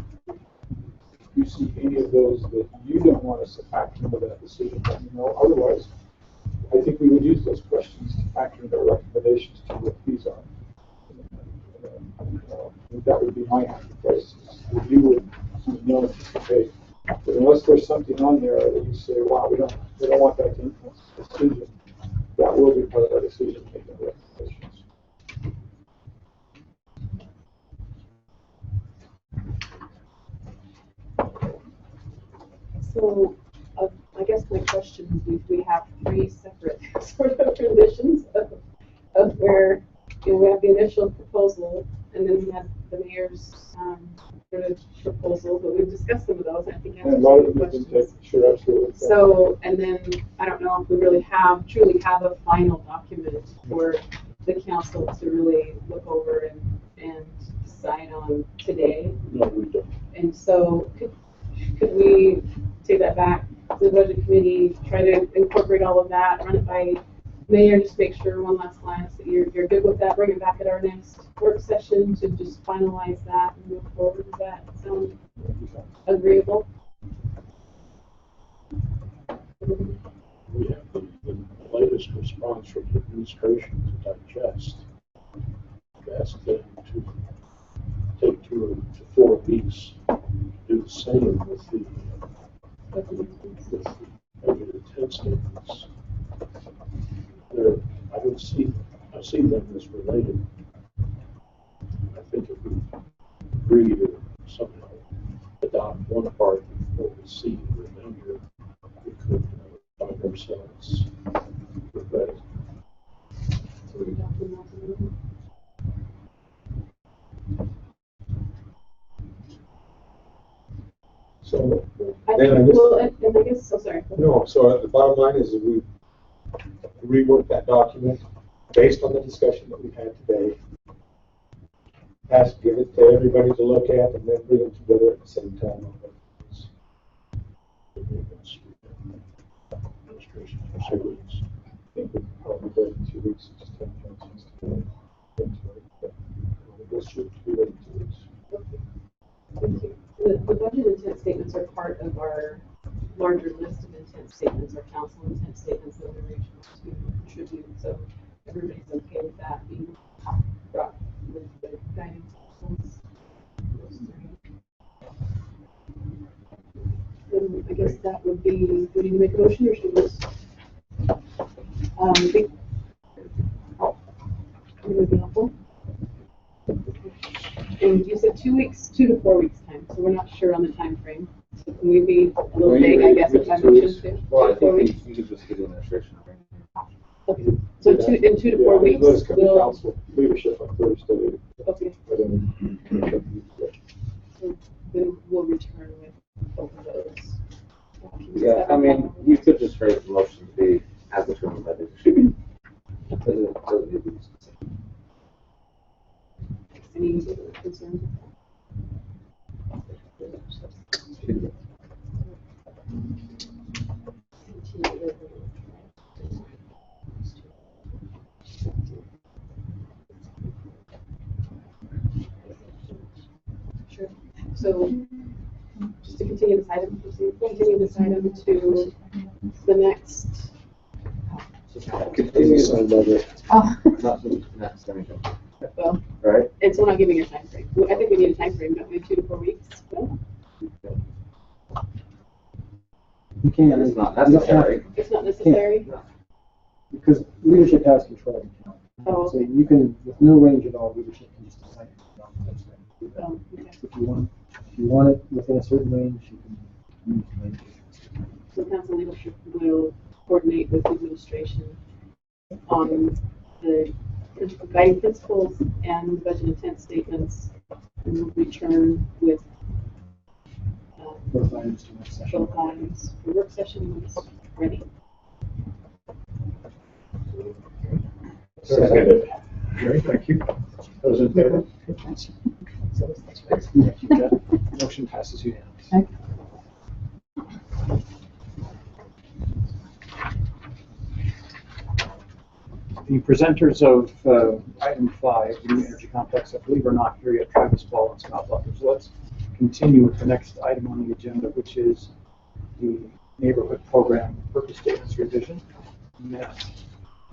you see any of those that you don't want us to factor into that decision, let me know. Otherwise, I think we would use those questions to factor into our recommendations to what fees are. That would be my advice. If you would know, okay, but unless there's something on there that you say, wow, we don't want that to influence the decision, that will be part of our decision making recommendations. So I guess my question is, we have three separate sort of renditions of where we have the initial proposal, and then we have the mayor's sort of proposal, but we've discussed some of those. I think And a lot of them have been taken, sure, absolutely. So, and then I don't know if we really truly have a final document for the council to really look over and decide on today. No, we don't. And so could we take that back to the budget committee, try to incorporate all of that, run it by mayor, just make sure one last glance that you're good with that, bring it back at our next work session to just finalize that and move forward. Does that sound agreeable? We have the latest response from the administration to digest. I've asked them to take 2 to 4 weeks to do the same with the budget intent statements. I see them as related. I think if we agree to somehow adopt one part before we see the remainder, we could find ourselves with that. So, I then I think, guess, well, and I guess, so sorry. no, so the bottom line is that we rework that document based on the discussion that we've had today. Give it to everybody to look at, and then bring them together at the same time. Administration for 2 weeks. I think we probably go in 2 weeks, just have a chance to go into it. But this should be ready in 2 weeks. Thank you. The budget intent statements are part of our larger list of intent statements, our council intent statements that we're able to contribute. So everybody's okay with that being brought with the guiding principles. Then I guess that would be, do we need to make a motion, or should we just would it be helpful? And you said 2 weeks, 2 to 4 weeks time, so we're not sure on the time frame. So can we be a little vague, I guess, if I mentioned 2 Well, I to 4 think weeks? you could just do the administration. Okay. So in 2 to 4 weeks, Let's come to we'll, council leadership on Thursday. okay, But then- so then we'll return with both of those. Yeah, I mean, you could just phrase the motion to be as determined by the leadership. Doesn't need to be specific. Any concerns? Sure. So, just to continue this item, continue this item to the next. Continue to sign budget, Oh. not the next anything, Well, right? and so we're not giving a time frame. I think we need a time frame, don't we? 2 to 4 weeks. No? You can't. It's not you don't have- necessary. It's not necessary. Because leadership has control of the county. Oh, So you can, with no range at all, leadership can just decide. oh, okay. If you want it within a certain range, you can use the range. So council leadership will coordinate with administration on the guiding principles and budget intent statements, and will return with Both items to work session. both items for work session when it's ready. Seconded. Great, thank you. Those in favor? Thank you, Jeff. Motion passes unanimously. The presenters of item 5, the new energy complex, I believe are not here yet, Travis Ball and Scott Butler. So let's continue with the next item on the agenda, which is the neighborhood program purpose statements revision. Yes.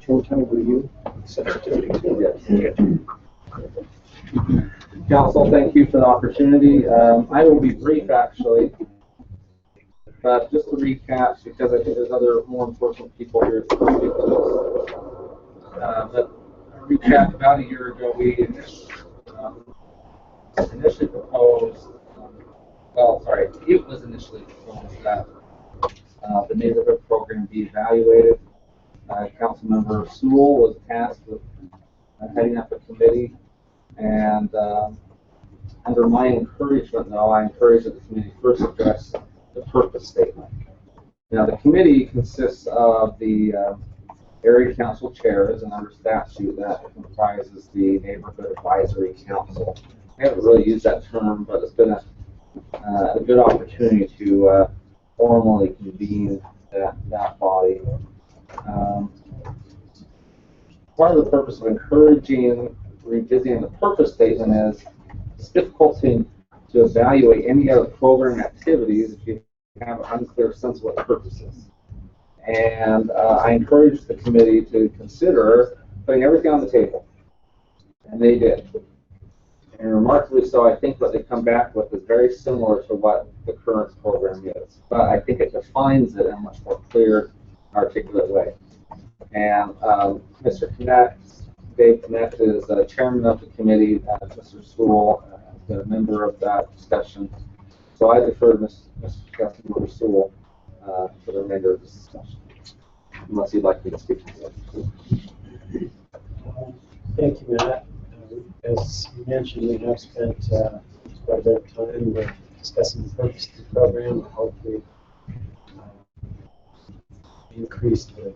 Turn it over to you. Sensitivity. Council, thank you for the opportunity. I will be brief, actually. But just to recap, because I think there's other more important people here to speak to this. But a recap, about a year ago, we initially proposed, it was initially proposed that the neighborhood program be evaluated. Councilmember Sewell was tasked with heading up a committee, and under my encouragement, though, I encouraged that the committee first address the purpose statement. Now, the committee consists of the area council chairs, and under statute that comprises the neighborhood advisory council. I haven't really used that term, but it's been a good opportunity to formally convene that body. Part of the purpose of encouraging revisiting the purpose statement is it's difficult to evaluate any other program activities if you have an unclear sense of what the purpose is. And I encouraged the committee to consider putting everything on the table. And they did. And remarkably so, I think what they come back with is very similar to what the current program is. But I think it defines it in a much more clear, articulate way. And Mr. Connect, Dave Connect, is chairman of the committee. Mr. Sewell has been a member of that discussion. So I defer to Mr. Sewell for the remainder of this discussion, unless you'd like me to speak to it. Thank you, Matt. As you mentioned, we have spent quite a bit of time discussing the purpose of the program. Hopefully, increase the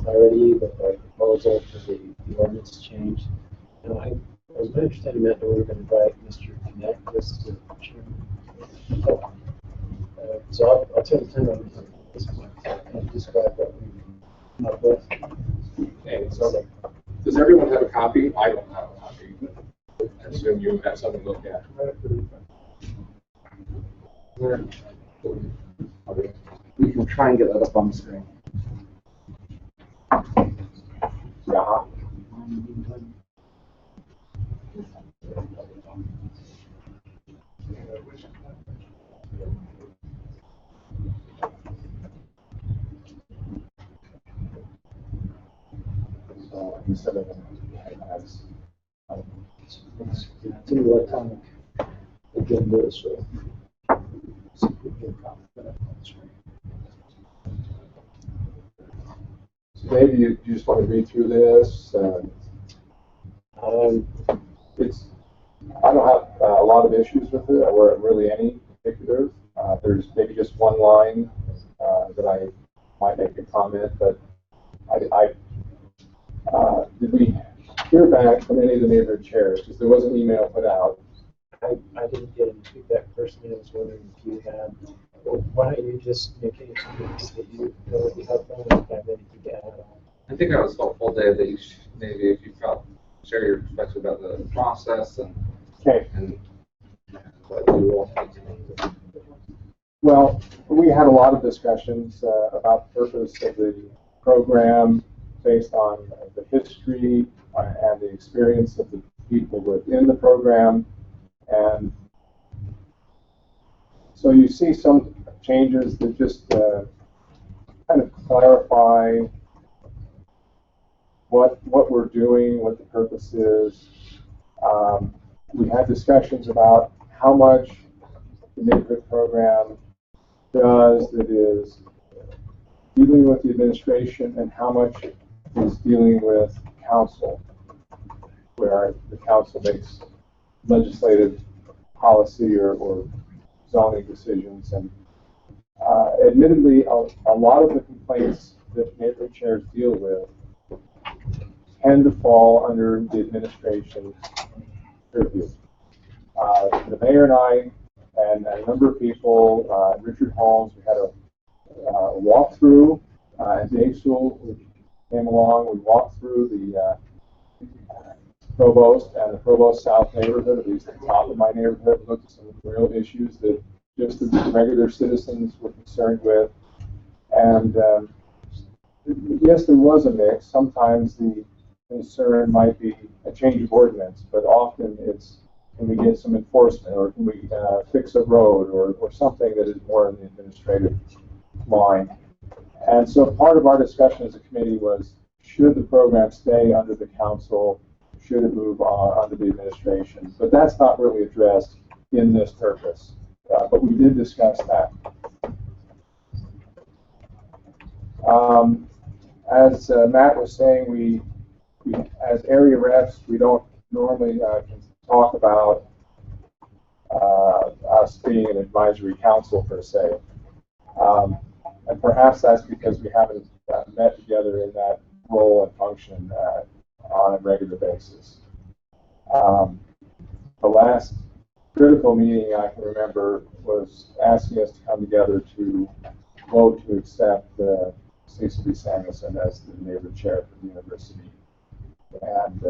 clarity with our proposal for the ordinance change. Now, I was very interested in that we were going to invite Mr. Connect as the chairman. So I'll turn the time over to this point and describe what we come up with. Okay, so does everyone have a copy? I don't have a copy. I assume you have something to look at. We can try and get that up on the screen. Yeah. It's an electronic agenda, so. Maybe you just want to read through this. It's, I don't have a lot of issues with it, or really any particular. There's maybe just one line that I might make a comment, but did we hear back from any of the neighborhood chairs? Because there was an email put out. I didn't get any feedback personally. I was wondering if you had, well, why don't you just make any comments that you feel would be helpful and have anything to add on? I think that was helpful, Dave, that you maybe if you felt share your perspective about the process and what you want to do. Well, we had a lot of discussions about the purpose of the program based on the history and the experience of the people within the program. And so you see some changes that just kind of clarify what we're doing, what the purpose is. We had discussions about how much the neighborhood program does that is dealing with the administration and how much is dealing with council, where the council makes legislative policy or zoning decisions. And admittedly, a lot of the complaints that neighborhood chairs deal with tend to fall under the administration's purview. The mayor and I and a number of people, Richard Holmes, we had a walkthrough, and Dave Sewell came along. We walked through the Provost and the Provost South neighborhood, at least the top of my neighborhood, looked at some real issues that just the regular citizens were concerned with. And yes, there was a mix. Sometimes the concern might be a change of ordinance, but often it's, can we get some enforcement, or can we fix a road, or something that is more in the administrative line. And so part of our discussion as a committee was, should the program stay under the council? Should it move on under the administration? But that's not really addressed in this purpose. But we did discuss that. As Matt was saying, we as area reps, we don't normally talk about us being an advisory council per se. And perhaps that's because we haven't met together in that role and function on a regular basis. The last critical meeting I can remember was asking us to come together to vote to accept Cecil B. Samuelson as the neighborhood chair for the university. And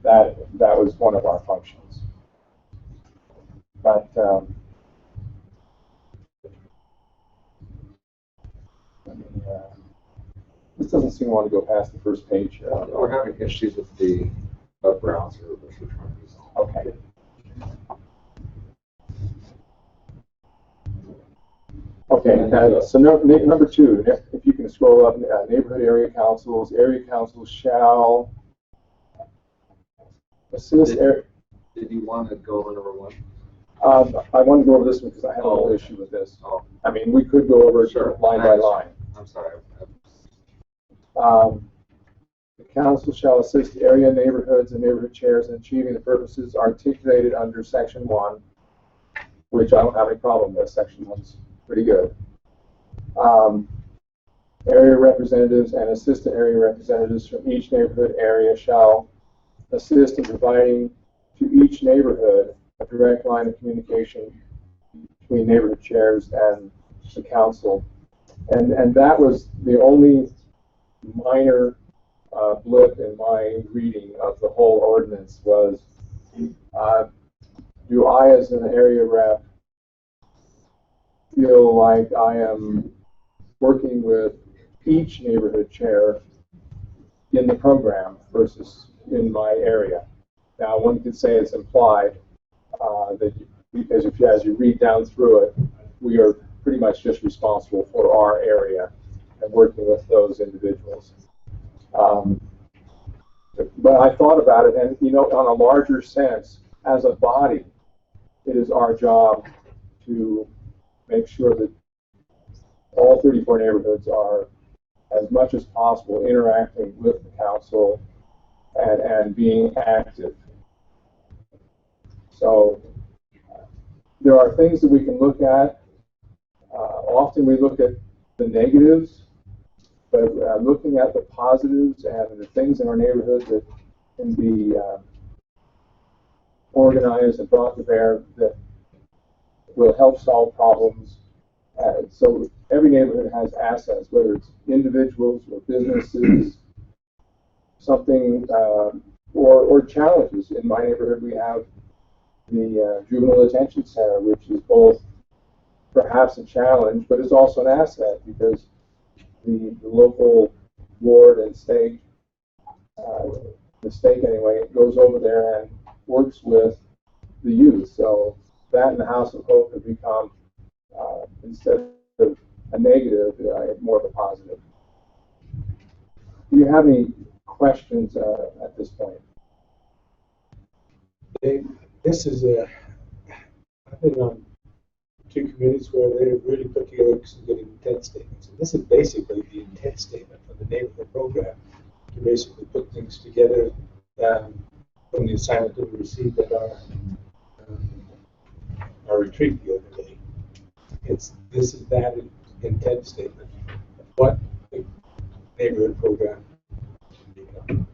that was one of our functions. But this doesn't seem to want to go past the first page here. We're having issues with the web browser, which we're trying to resolve. Okay. Okay, so number 2, if you can scroll up, neighborhood area councils shall assist. Did you want to go over number 1? I want to go over this one because I have a little issue with this. Oh. I mean, we could go over it line by line. I'm sorry. The council shall assist area neighborhoods and neighborhood chairs in achieving the purposes articulated under Section 1, which I don't have any problem with. Section 1's pretty good. Area representatives and assistant area representatives from each neighborhood area shall assist in providing to each neighborhood a direct line of communication between neighborhood chairs and the council. And that was the only minor blip in my reading of the whole ordinance was, do I as an area rep feel like I am working with each neighborhood chair in the program versus in my area? Now, one could say it's implied that because as you read down through it, we are pretty much just responsible for our area and working with those individuals. But I thought about it, and on a larger sense, as a body, it is our job to make sure that all 34 neighborhoods are, as much as possible, interacting with the council and being active. So there are things that we can look at. Often we look at the negatives, but looking at the positives and the things in our neighborhood that can be organized and brought to bear that will help solve problems. So every neighborhood has assets, whether it's individuals or businesses, something, or challenges. In my neighborhood, we have the juvenile detention center, which is both perhaps a challenge, but it's also an asset because the local ward and state, the state anyway, goes over there and works with the youth. So that and the House of Hope have become, instead of a negative, more of a positive. Do you have any questions at this point? This is I've been on 2 committees where they really put together some good intent statements. And this is basically the intent statement for the neighborhood program to basically put things together from the assignment that we received at our retreat the other day. This is that intent statement of what the neighborhood program should become.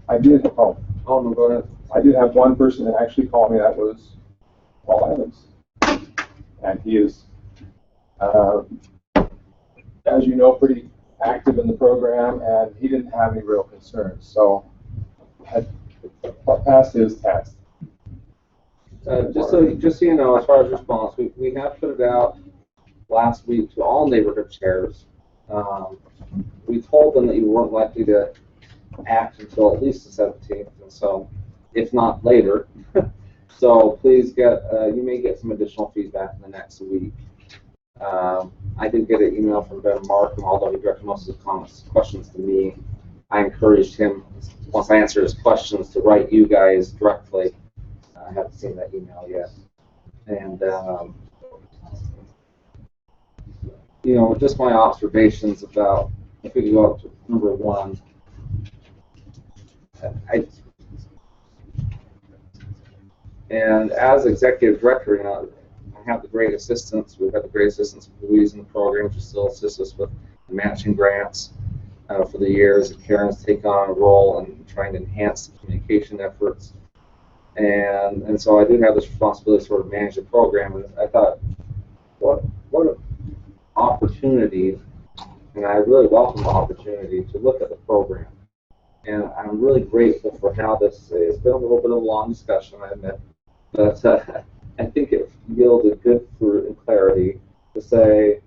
I did. Oh no, go ahead. I did have one person that actually called me. That was Paul Evans, and he is, as you know, pretty active in the program, and he didn't have any real concerns. So I passed his test. Just so you know, as far as response, we have put it out last week to all neighborhood chairs. We told them that you weren't likely to act until at least the 17th, and so if not later. So please you may get some additional feedback in the next week. I did get an email from Ben Markham, although he directed most of his questions to me. I encouraged him, once I answered his questions, to write you guys directly. I haven't seen that email yet. And, you know, just my observations about, if we go up to number 1, and as executive director, you know, I have the great assistance. We've had the great assistance of Louise in the program, which still assists us with matching grants for the years. Karen's taken on a role in trying to enhance the communication efforts. And so I did have this responsibility to sort of manage the program. And I thought, what an opportunity, and I really welcome the opportunity to look at the program. And I'm really grateful for how this, it's been a little bit of a long discussion, I admit, but I think it yielded good fruit and clarity to say,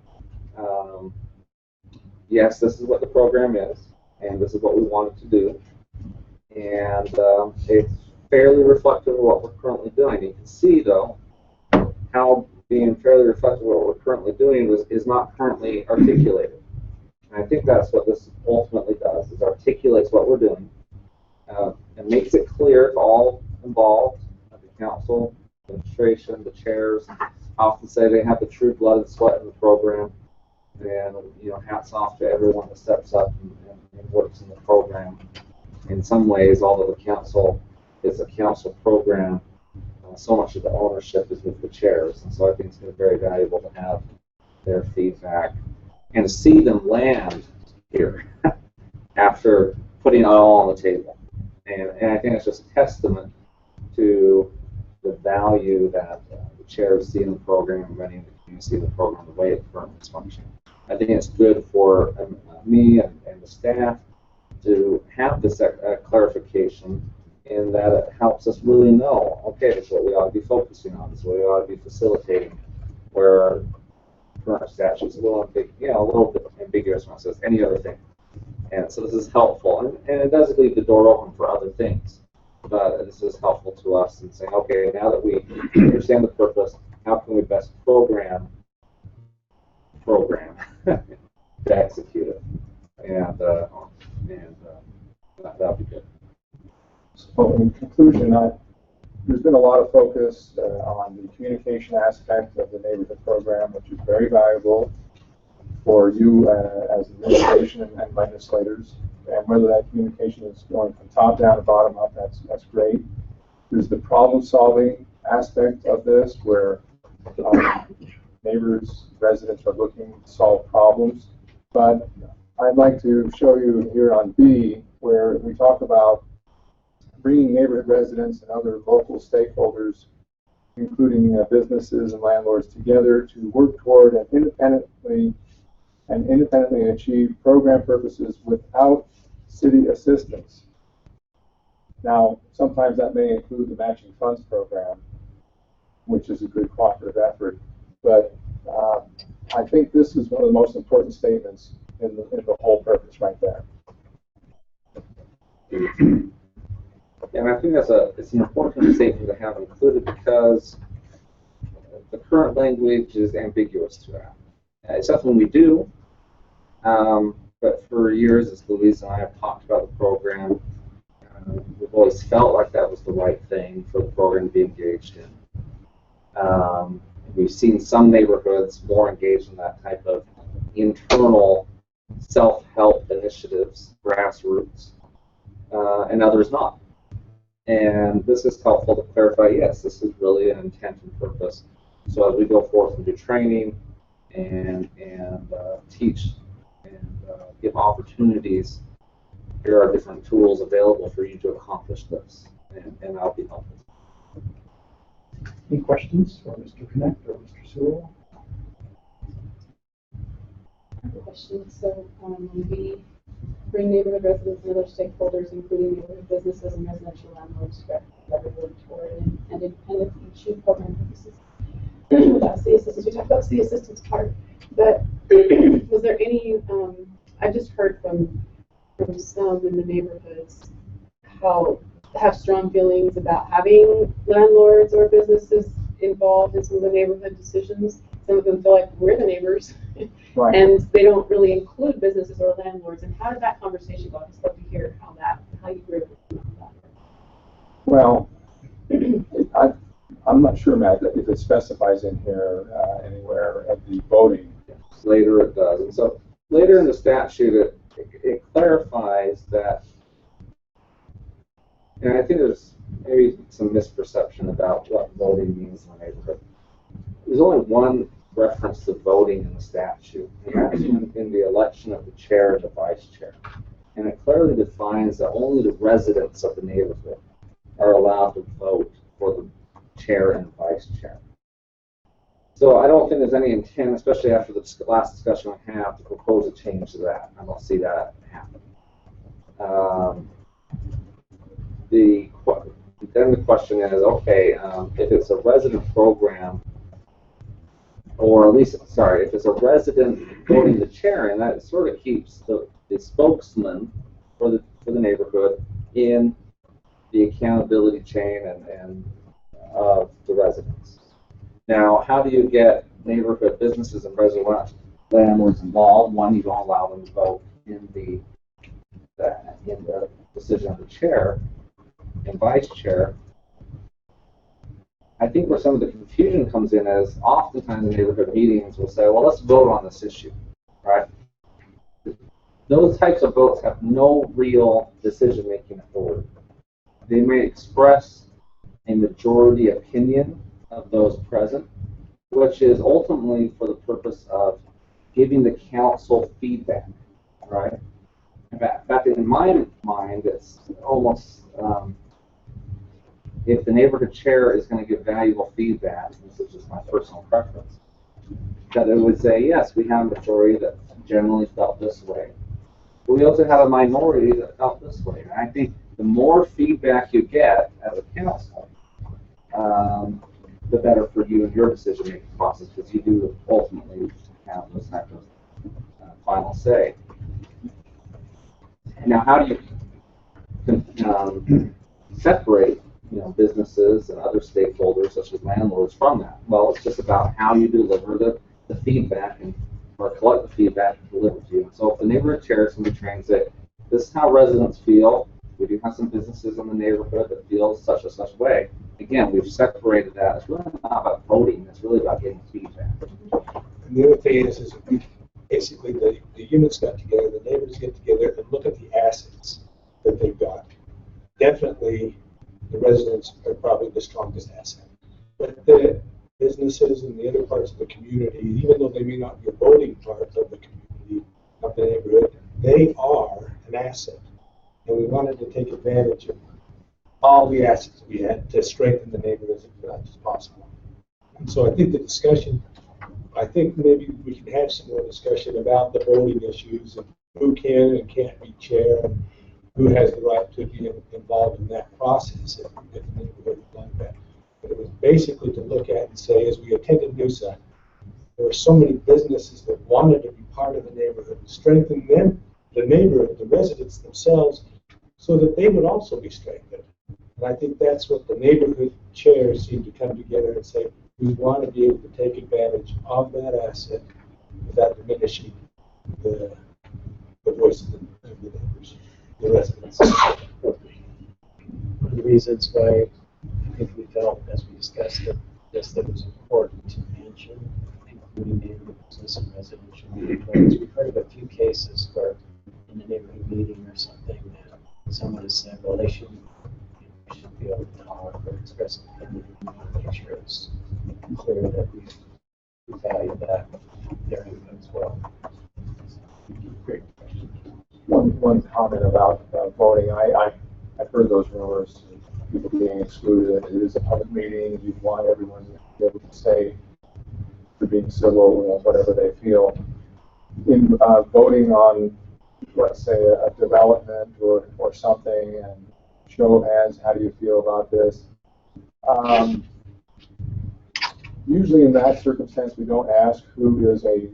yes, this is what the program is, and this is what we wanted to do. And it's fairly reflective of what we're currently doing. You can see, though, how being fairly reflective of what we're currently doing is not currently articulated. And I think that's what this ultimately does, is articulates what we're doing. And makes it clear to all involved, the council, the administration, the chairs. I often say they have the true blood and sweat in the program. And, you know, hats off to everyone that steps up and works in the program. In some ways, although the council is a council program, so much of the ownership is with the chairs. And so I think it's been very valuable to have their feedback and to see them land here after putting it all on the table. And I think it's just a testament to the value that the chairs see in the program and many of the community see in the program, the way it currently is functioning. I think it's good for me and the staff to have this clarification, in that it helps us really know, okay, this is what we ought to be focusing on, this is what we ought to be facilitating, where current statutes a little bit ambiguous when it says any other thing. And so this is helpful, and it does leave the door open for other things. But this is helpful to us in saying, okay, now that we understand the purpose, how can we best program to execute it? And that'll be good. Well, in conclusion, there's been a lot of focus on the communication aspect of the neighborhood program, which is very valuable for you as administration and legislators. And whether that communication is going from top down to bottom up, that's great. There's the problem-solving aspect of this, where neighbors, residents are looking to solve problems. But I'd like to show you here on B, where we talk about bringing neighborhood residents and other local stakeholders, including businesses and landlords, together to work toward an independently achieve program purposes without city assistance. Now, sometimes that may include the matching funds program, which is a good cooperative effort. But I think this is one of the most important statements in the whole purpose right there. And I think it's an important statement to have included because the current language is ambiguous to that. It's something we do, but for years, as Louise and I have talked about the program, we've always felt like that was the right thing for the program to be engaged in. We've seen some neighborhoods more engaged in that type of internal self-help initiatives, grassroots, and others not. And this is helpful to clarify, yes, this is really an intent and purpose. So as we go forth and do training and teach and give opportunities, there are different tools available for you to accomplish this, and that'll be helpful. Any questions for Mr. Connect or Mr. Sewell? I have a question. So we bring neighborhood residents and other stakeholders, including neighborhood businesses and residential landlords, together toward an independently achieve program purposes without city assistance. We talked about city assistance part, but was there any? I just heard from some in the neighborhoods how have strong feelings about having landlords or businesses involved in some of the neighborhood decisions. Some of them feel like we're the neighbors, right. And they don't really include businesses or landlords. And how did that conversation go? I'd just love to hear how you grew on that. Well, I'm not sure, Matt, if it specifies in here anywhere of the voting. Later it does. And so later in the statute, it clarifies that. And I think there's maybe some misperception about what voting means in the neighborhood. There's only one reference to voting in the statute, and that's in the election of the chair and the vice chair. And it clearly defines that only the residents of the neighborhood are allowed to vote for the chair and vice chair. So I don't think there's any intent, especially after the last discussion I have, to propose a change to that. I don't see that happening. Then the question is, okay, if it's a resident program, or at least, sorry, if it's a resident voting the chair, and that sort of keeps the spokesman for the neighborhood in the accountability chain and of the residents. Now, how do you get neighborhood businesses and resident landlords involved? One, you don't allow them to vote in the decision of the chair and vice chair. I think where some of the confusion comes in is oftentimes in neighborhood meetings will say, well, let's vote on this issue, right? Those types of votes have no real decision-making authority. They may express a majority opinion of those present, which is ultimately for the purpose of giving the council feedback, right? In fact, in my mind, it's almost if the neighborhood chair is going to give valuable feedback, this is just my personal preference, that it would say, yes, we have a majority that generally felt this way. But we also have a minority that felt this way. And I think the more feedback you get as a council, the better for you and your decision-making process, because you do ultimately have those types of final say. Now, how do you separate businesses and other stakeholders, such as landlords, from that? Well, it's just about how you deliver the feedback or collect the feedback and deliver to you. So if the neighborhood chair is going to be trained, say, this is how residents feel, We do have some businesses in the neighborhood that feel such a such way. Again, we've separated that. It's really not about voting. It's really about getting feedback. And the other thing is we basically the units got together, the neighbors get together and look at the assets that they've got. Definitely, the residents are probably the strongest asset. But the businesses and the other parts of the community, even though they may not be a voting part of the community, of the neighborhood, they are an asset. And we wanted to take advantage of all the assets we had to strengthen the neighborhood as much as possible. And so I think the discussion, I think maybe we can have some more discussion about the voting issues and who can and can't be chair and who has the right to be involved in that process if the neighborhood would like that. But it was basically to look at and say, as we attended NUSA, there were so many businesses that wanted to be part of the neighborhood and strengthen them, the neighborhood, the residents themselves, so that they would also be strengthened. And I think that's what the neighborhood chairs seem to come together and say, we want to be able to take advantage of that asset without diminishing the voice of the neighbors, the residents. One of the reasons why I think we felt, as we discussed it, that it was important to mention including neighborhood business and residential neighborhoods. We've heard of a few cases where in a neighborhood meeting or something that someone has said, well, they shouldn't be able to talk or express an opinion. We want to make sure it's clear that we value that their input as well. Great. One comment about voting. I've heard those rumors of people being excluded. It is a public meeting. You want everyone to be able to say, for being civil, whatever they feel. In voting on, let's say, a development or something, and show of hands, how do you feel about this? Usually in that circumstance, we don't ask who is a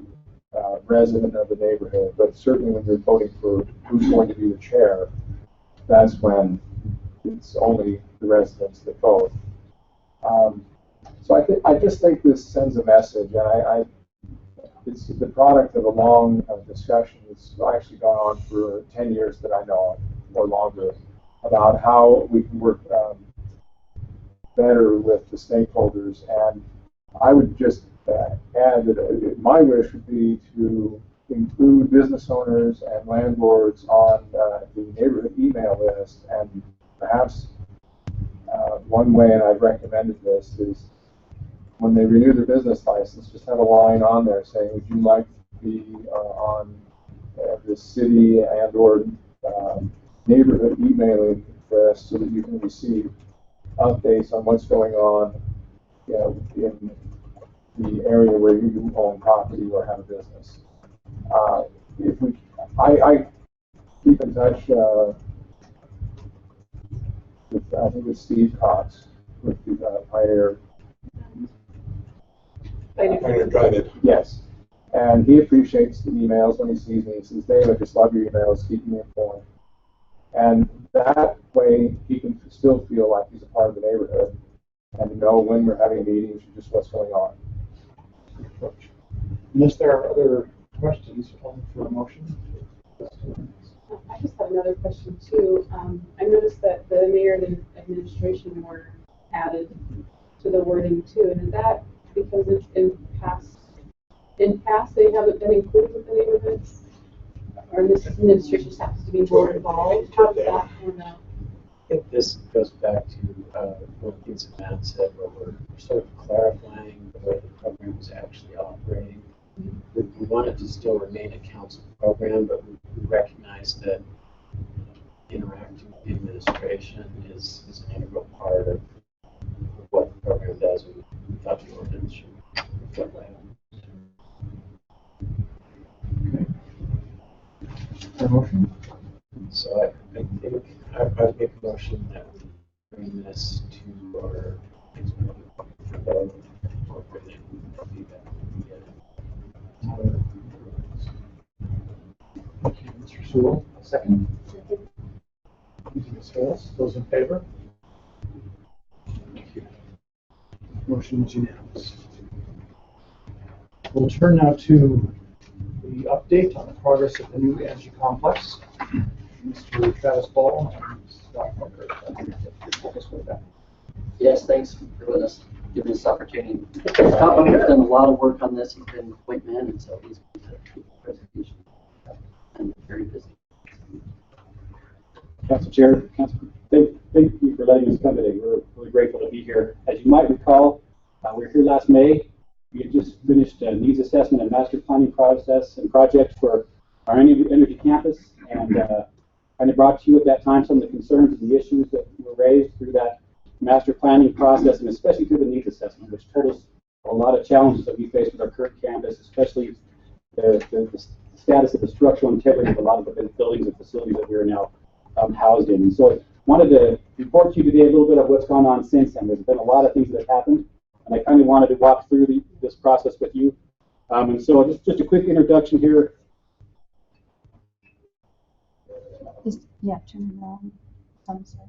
resident of the neighborhood, but certainly when you're voting for who's going to be the chair, that's when it's only the residents that vote. So I just think this sends a message, and it's the product of a long discussion that's actually gone on for 10 years that I know of, or longer, about how we can work better with the stakeholders. And I would just add that my wish would be to include business owners and landlords on the neighborhood email list, and perhaps one way, and I've recommended this, is when they renew their business license, just have a line on there saying, would you like to be on the city and or neighborhood emailing list so that you can receive updates on what's going on in the area where you own property or have a business. I keep in touch with, I think it's Steve Cox with the Pioneer Drive-In. Yes. And he appreciates the emails when he sees me. He says, Dave, I just love your emails, keep me informed. And that way he can still feel like he's a part of the neighborhood and know when we're having meetings or just what's going on. Unless there are other questions for a motion. I just have another question too. I noticed that the mayor and administration were added to the wording too, and is that because in past they haven't been included with the neighborhoods, or this administration just happens to be more involved? How does that come out? I think this goes back to one of the things that Matt said, where we're sort of clarifying the way the program is actually operating. We want it to still remain a council program, but we recognize that interacting with the administration is an integral part of what the program does. We thought the ordinance should reflect that. A motion? So I think I would make a motion that we bring this to our next public vote, incorporate feedback. Thank you, Mr. Sewell. Second. Ms. Hillis, those in favor? Thank you. Motion is unanimous. We'll turn now to the update on the progress of the new energy complex. Mr. Travis Ball and Yes, thanks for giving us this opportunity. Tom has done a lot of work on this. He's been point man, and so he's going to keep the presentation. I'm very busy. Council Chair, thank you for letting us come today. We're really grateful to be here. As you might recall, we were here last May. We had just finished a needs assessment and master planning process and project for our energy campus, and I brought to you at that time some of the concerns and the issues that were raised through that master planning process, and especially through the needs assessment, which told us a lot of challenges that we face with our current campus, especially the status of the structural integrity of a lot of the buildings and facilities that we are now housed in. And so I wanted to report to you today a little bit of what's gone on since then. There's been a lot of things that have happened, and I kind of wanted to walk through this process with you. And so just a quick introduction here. Yeah, turn it on. I'm sorry.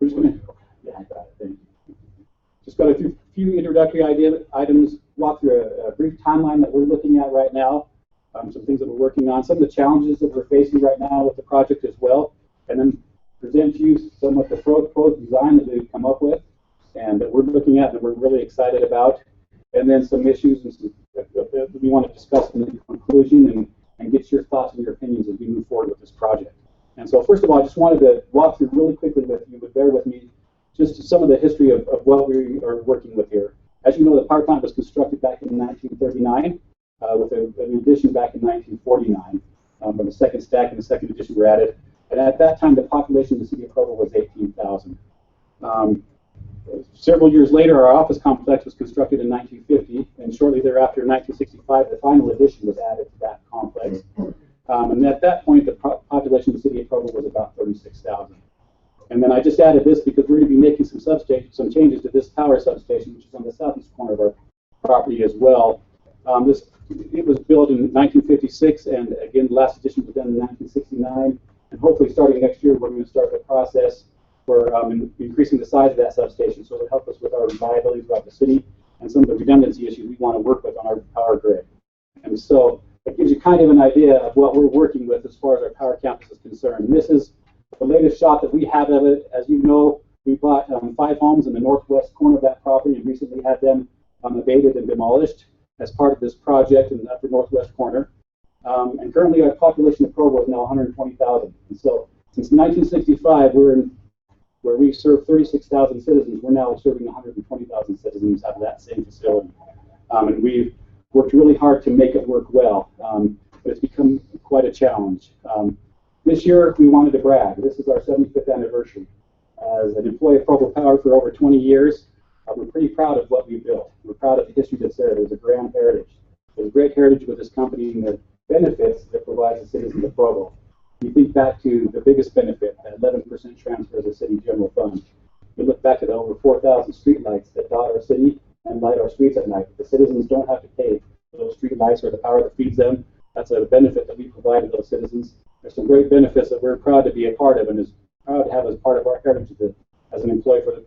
We're just going to, just got a few introductory items, walk through a brief timeline that we're looking at right now, some things that we're working on, some of the challenges that we're facing right now with the project as well, and then present to you some of the proposed design that we've come up with and that we're looking at and we're really excited about, and then some issues and some, that we want to discuss in the conclusion and get your thoughts and your opinions as we move forward with this project. And so first of all, I just wanted to walk through really quickly with you, but bear with me, just some of the history of what we are working with here. As you know, the power plant was constructed back in 1939 with an addition back in 1949. When the second stack and the second addition were added. And at that time, the population of the city of Provo was 18,000. Several years later, our office complex was constructed in 1950, and shortly thereafter, in 1965, the final addition was added to that complex. And at that point, the population of the city of Provo was about 36,000. And then I just added this because we're going to be making some changes to this power substation, which is on the southeast corner of our property as well. It was built in 1956, and again, the last addition was done in 1969. And hopefully, starting next year, we're going to start the process for increasing the size of that substation, so it'll help us with our reliability throughout the city and some of the redundancy issues we want to work with on our power grid. And so it gives you kind of an idea of what we're working with as far as our power campus is concerned. And this is the latest shot that we have of it. As you know, we bought 5 homes in the northwest corner of that property and recently had them abated and demolished as part of this project in the upper northwest corner. And currently our population of Provo is now 120,000. And so since 1965, where we serve 36,000 citizens, we're now serving 120,000 citizens out of that same facility. And we've worked really hard to make it work well, but it's become quite a challenge. This year, we wanted to brag. This is our 75th anniversary. As an employee of Provo Power for over 20 years, we're pretty proud of what we built. We're proud of the history that's there. There's a grand heritage. There's a great heritage with this company and the benefits that provides the citizens of Provo. You think back to the biggest benefit, that 11% transfer of the city general fund. You look back at the over 4,000 street lights that dot our city and light our streets at night. The citizens don't have to pay for those street lights or the power that feeds them. That's a benefit that we provide to those citizens. There's some great benefits that we're proud to be a part of and is proud to have as part of our heritage as an employee for the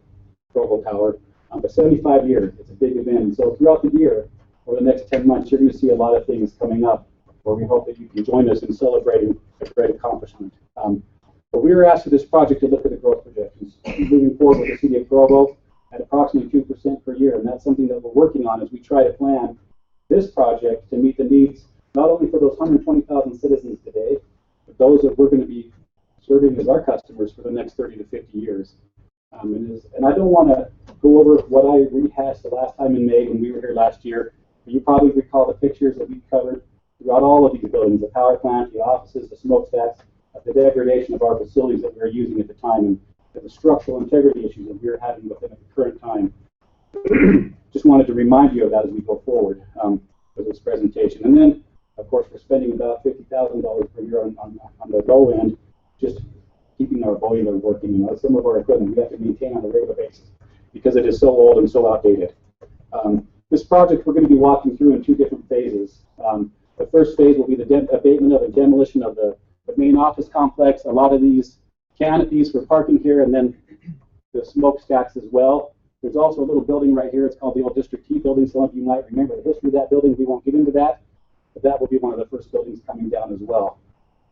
Provo Power. For 75 years, it's a big event. And so throughout the year, over the next 10 months, you're going to see a lot of things coming up where we hope that you can join us in celebrating a great accomplishment. But we were asked for this project to look at the growth projections, moving forward with the city of Provo at approximately 2% per year. And that's something that we're working on as we try to plan this project to meet the needs not only for those 120,000 citizens today, but those that we're going to be serving as our customers for the next 30 to 50 years. And I don't want to go over what I rehashed the last time in May when we were here last year, but you probably recall the pictures that we covered throughout all of these buildings, the power plant, the offices, the smokestacks, the degradation of our facilities that we were using at the time, and the structural integrity issues that we were having with them at the current time. Just wanted to remind you of that as we go forward with this presentation. And then, of course, we're spending about $50,000 per year on the low end, just keeping our boiler working. You know, some of our equipment we have to maintain on a regular basis because it is so old and so outdated. This project we're going to be walking through in 2 different phases. The first phase will be the abatement of and demolition of the main office complex. A lot of these canopies for parking here, and then the smokestacks as well. There's also a little building right here. It's called the old District T building. Some of you might remember the history of that building. We won't get into that. but that will be one of the first buildings coming down as well.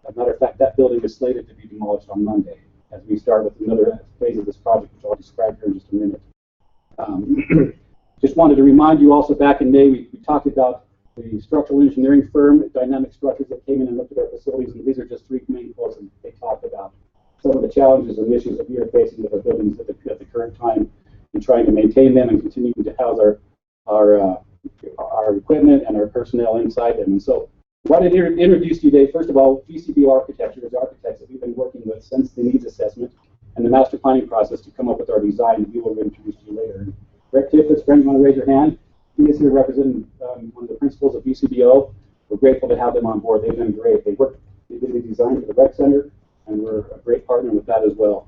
As a matter of fact, that building is slated to be demolished on Monday as we start with another phase of this project, which I'll describe here in just a minute. Just wanted to remind you also, back in May, we talked about the structural engineering firm, Dynamic Structures, that came in and looked at our facilities, and these are just three main quotes, and they talked about some of the challenges and issues that we are facing with our buildings at the current time in trying to maintain them and continuing to house our equipment and our personnel inside them. And so what I introduced you today, first of all, VCB Architecture is architects that we've been working with since the needs assessment and the master planning process to come up with our design that we will introduce to you later. Rick Tiffitz, Brent, you want to raise your hand? He is here representing one of the principals of VCBO. We're grateful to have them on board. They've been great. They did the design for the rec center, and we're a great partner with that as well.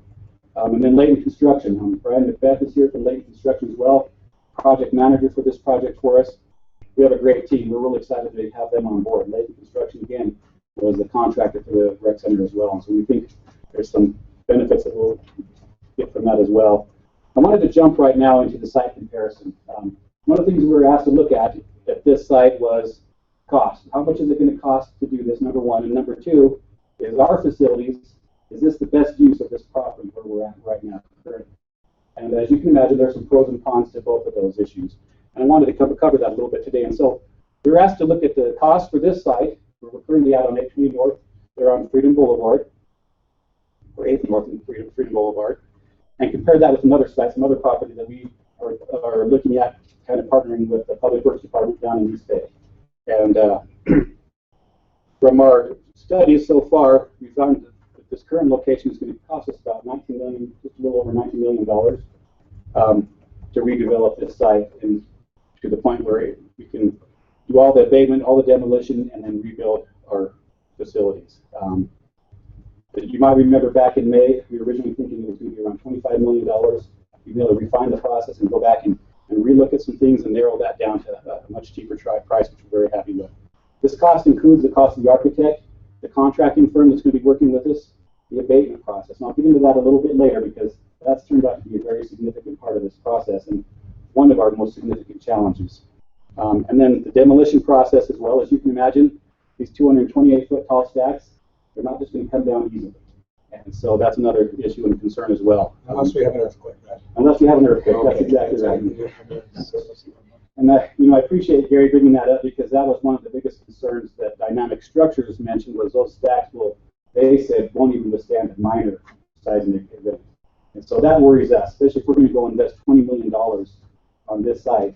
And then Layton Construction. Brian McBeth is here from Layton Construction as well, project manager for this project for us. We have a great team. We're really excited to have them on board. Layton Construction, again, was the contractor for the rec center as well. And so we think there's some benefits that we'll get from that as well. I wanted to jump right now into the site comparison. One of the things we were asked to look at this site was cost. How much is it going to cost to do this, number one? And number two, is our facilities, is this the best use of this property where we're at right now? And as you can imagine, there's some pros and cons to both of those issues. And I wanted to cover that a little bit today. And so we were asked to look at the cost for this site, where we're currently at on 8th North. They're on Freedom Boulevard, or 8th North and Freedom Boulevard, and compare that with another site, some other property that we are looking at, kind of partnering with the Public Works Department down in East Bay. And from our studies so far, we found that this current location is going to cost us about $19 million, just a little over $19 million to redevelop this site and to the point where we can do all the abatement, all the demolition, and then rebuild our facilities. But you might remember back in May, we were originally thinking it was going to be around $25 million. We've been able to refine the process and go back and relook at some things and narrow that down to a much cheaper price, which we're very happy with. This cost includes the cost of the architect, the contracting firm that's going to be working with us, the abatement process. And I'll get into that a little bit later because that's turned out to be a very significant part of this process and one of our most significant challenges. And then the demolition process as well. As you can imagine, these 228-foot tall stacks, they're not just going to come down easily. And so that's another issue and concern as well. Unless we have an earthquake, right? Unless we have an earthquake, that's exactly right. And I appreciate Gary bringing that up because that was one of the biggest concerns that Dynamic Structures mentioned was those stacks they said, won't even withstand a minor seismic event. And so that worries us, especially if we're going to go invest $20 million on this site.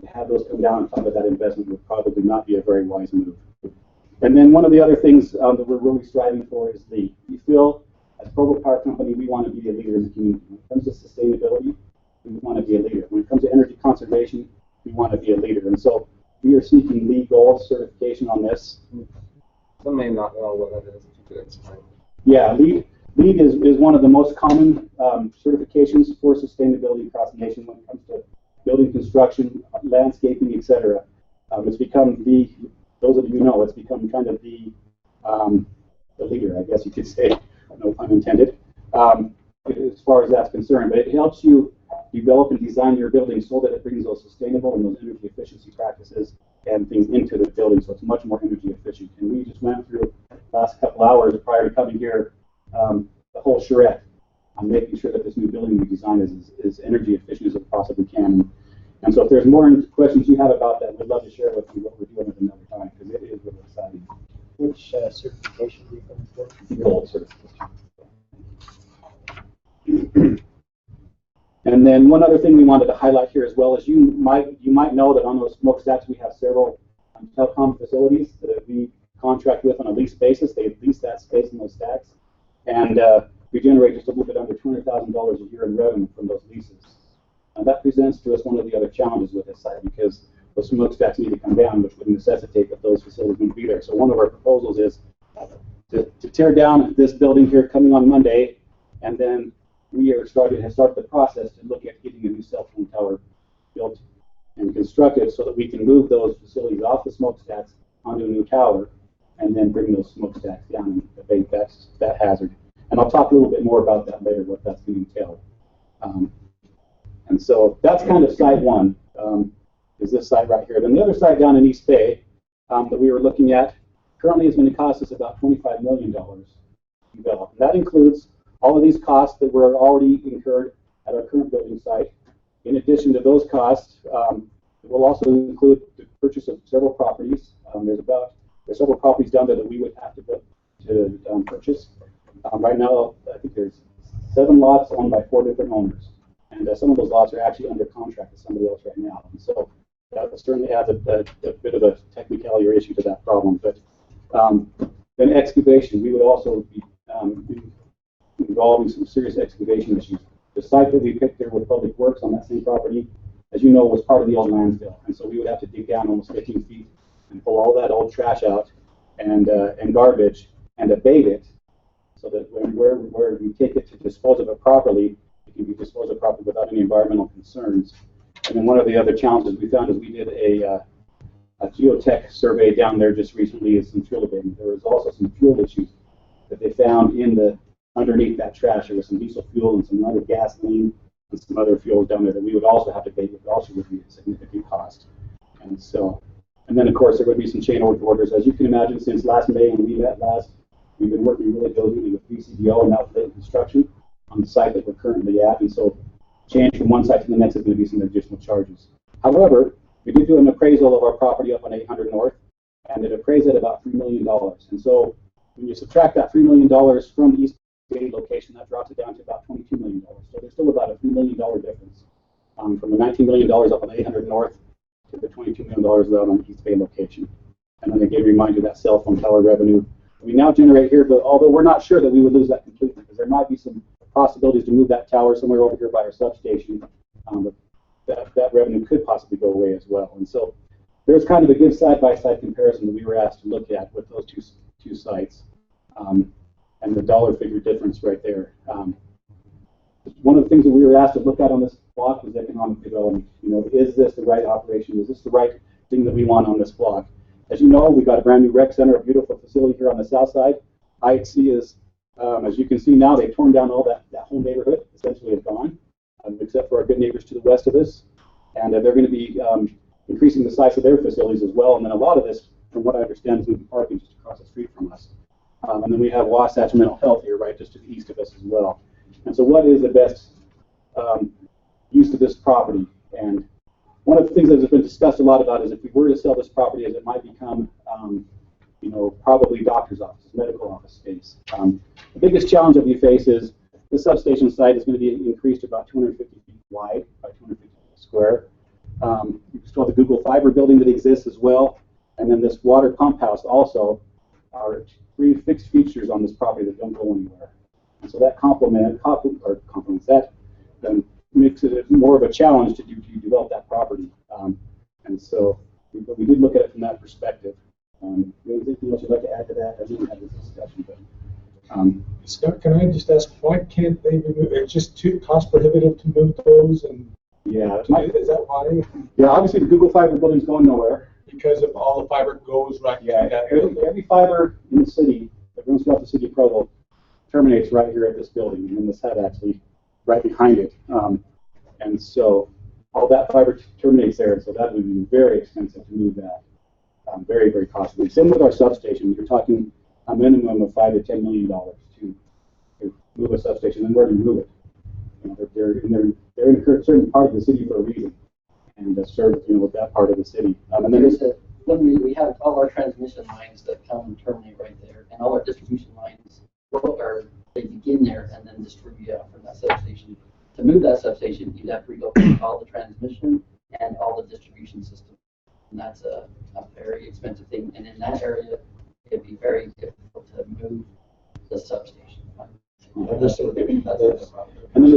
To have those come down on top of that investment would probably not be a very wise move. And then one of the other things that we're really striving for is we feel, as Provo Power Company, we want to be a leader in the community. When it comes to sustainability, we want to be a leader. When it comes to energy conservation, we want to be a leader. And so we are seeking LEED Gold certification on this. Some may not know what that is. If you could explain. Yeah, LEED is one of the most common certifications for sustainability across the nation when it comes to building construction, landscaping, etc. It's become those of you who know, it's become kind of the leader, I guess you could say, no pun intended, as far as that's concerned. But it helps you develop and design your building so that it brings those sustainable and those energy efficiency practices and things into the building, so it's much more energy efficient. And we just went through the last couple hours prior to coming here, the whole charrette on making sure that this new building we design is as energy efficient as it possibly can. And so if there's more questions you have about that, we'd love to share with you what we're doing at another time, because it is really exciting. Which certification do you come for? Gold certification. And then one other thing we wanted to highlight here as well is you might know that on those smokestacks we have several telecom facilities that we contract with on a lease basis. They lease that space in those stacks, and we generate just a little bit under $200,000 a year in revenue from those leases. And that presents to us one of the other challenges with this site because those smokestacks need to come down, which would necessitate that those facilities wouldn't be there. So one of our proposals is to tear down this building here coming on Monday, and then we are starting to start the process to look at getting a new cell phone tower built and constructed so that we can move those facilities off the smokestacks onto a new tower and then bring those smokestacks down and abate that hazard. And I'll talk a little bit more about that later, what that's going to entail. And so that's kind of site one, is this site right here. Then the other site down in East Bay, that we were looking at currently is going to cost us about $25 million to develop. And that includes all of these costs that were already incurred at our current building site. In addition to those costs, it will also include the purchase of several properties. There's several properties down there that we would have to purchase. Right now, I think there's 7 lots owned by 4 different owners, and some of those lots are actually under contract with somebody else right now. And so that certainly adds a bit of a technicality or issue to that problem. But then excavation, we would also be involving some serious excavation issues. The site that we picked there with Public Works on that same property, as you know, was part of the old landfill, and so we would have to dig down almost 15 feet and pull all that old trash out and garbage and abate it, so that where we take it to dispose of it properly, it can be disposed of properly without any environmental concerns. And then one of the other challenges we found is we did a geotech survey down there just recently of some fuel abatement. There was also some fuel issues that they found underneath that trash. There was some diesel fuel and some other gasoline and some other fuels down there that we would also have to pay, which also would be a significant cost. And then of course there would be some change orders. As you can imagine, since last May when we met last, we've been working really diligently with VCDO and now Clayton Construction on the site that we're currently at, and so change from one site to the next is going to be some additional charges. However, we did do an appraisal of our property up on 800 North, and it appraised at about $3 million. And so when you subtract that $3 million from the East Bay location, that drops it down to about $22 million. So there's still about a $3 million difference from the $19 million up on 800 North to the $22 million down on the East Bay location. And then again, remind you that cell phone tower revenue we now generate here, but although we're not sure that we would lose that completely, because there might be some possibilities to move that tower somewhere over here by our substation, but that revenue could possibly go away as well. And so there's kind of a good side-by-side comparison that we were asked to look at with those two sites, and the dollar figure difference right there. One of the things that we were asked to look at on this block was economic development. You know, is this the right operation? Is this the right thing that we want on this block? As you know, we've got a brand new rec center, a beautiful facility here on the south side. IHC is, as you can see now, they've torn down all that whole neighborhood, essentially is gone, except for our good neighbors to the west of us. And they're going to be increasing the size of their facilities as well. And then a lot of this, from what I understand, is moving parking just across the street from us. And then we have Wasatch Mental Health here, right, just to the east of us as well. And so what is the best use of this property? And one of the things that has been discussed a lot about is if we were to sell this property, as it might become, you know, probably doctor's offices, medical office space. The biggest challenge that we face is the substation site is going to be increased to about 250 feet wide by 250 feet square. You still have the Google Fiber building that exists as well, and then this water pump house also are 3 fixed features on this property that don't go anywhere. And so that complements that, then makes it more of a challenge to develop that property. And so we did look at it from that perspective. Anything else you'd like to add to that? I didn't have this discussion, but Scott, can I just ask, why can't they be moved? It's just too cost prohibitive to move those, and yeah, is that why? Yeah, obviously the Google Fiber building's going nowhere Because of all the fiber goes right to that. Every fiber in the city that runs throughout the city of Provo terminates right here at this building, and then this head actually right behind it. And so all that fiber terminates there, and so that would be very expensive to move that. Very, very costly. Same with our substation. You're talking a minimum of $5 to $10 million to move a substation, and where to move it. You know, they're in a certain part of the city for a reason, and serve with that part of the city. And then when we have all our transmission lines that come and terminate right there, and all our distribution lines they begin there and then distribute out from that substation. To move that substation, you'd have to relocate all the transmission and all the distribution system. And that's a very expensive thing. And in that area, it'd be very difficult to move the substation. And then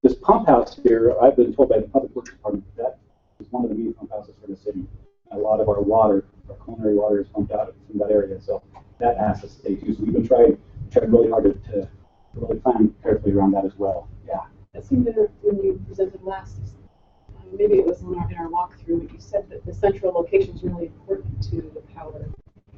this pump house here, I've been told by the Public Works Department that is one of the main pump houses for the city. A lot of our water, our culinary water, is pumped out from that area, so that has to stay too. So we've been trying really hard to really plan carefully around that as well. Yeah. That seemed when you presented last. Maybe it was in our walkthrough, but you said that the central location is really important to the power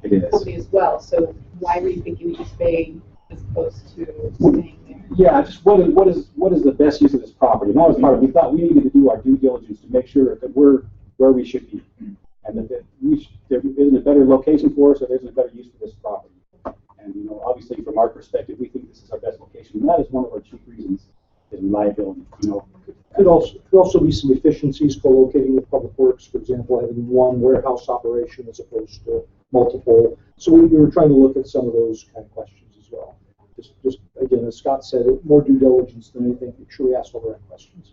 company as well. So why were you thinking East Bay as opposed to staying there? Yeah, just what is the best use of this property? And that was part of it. We thought we needed to do our due diligence to make sure that we're where we should be. and that there isn't a better location for us, or there isn't a better use for this property. And obviously from our perspective, we think this is our best location, and that is one of our chief reasons, is reliability. Could also be some efficiencies co-locating with public works, for example, having one warehouse operation as opposed to multiple. So we were trying to look at some of those kind of questions as well. Just again, as Scott said, more due diligence than anything. Make sure we ask all the right questions.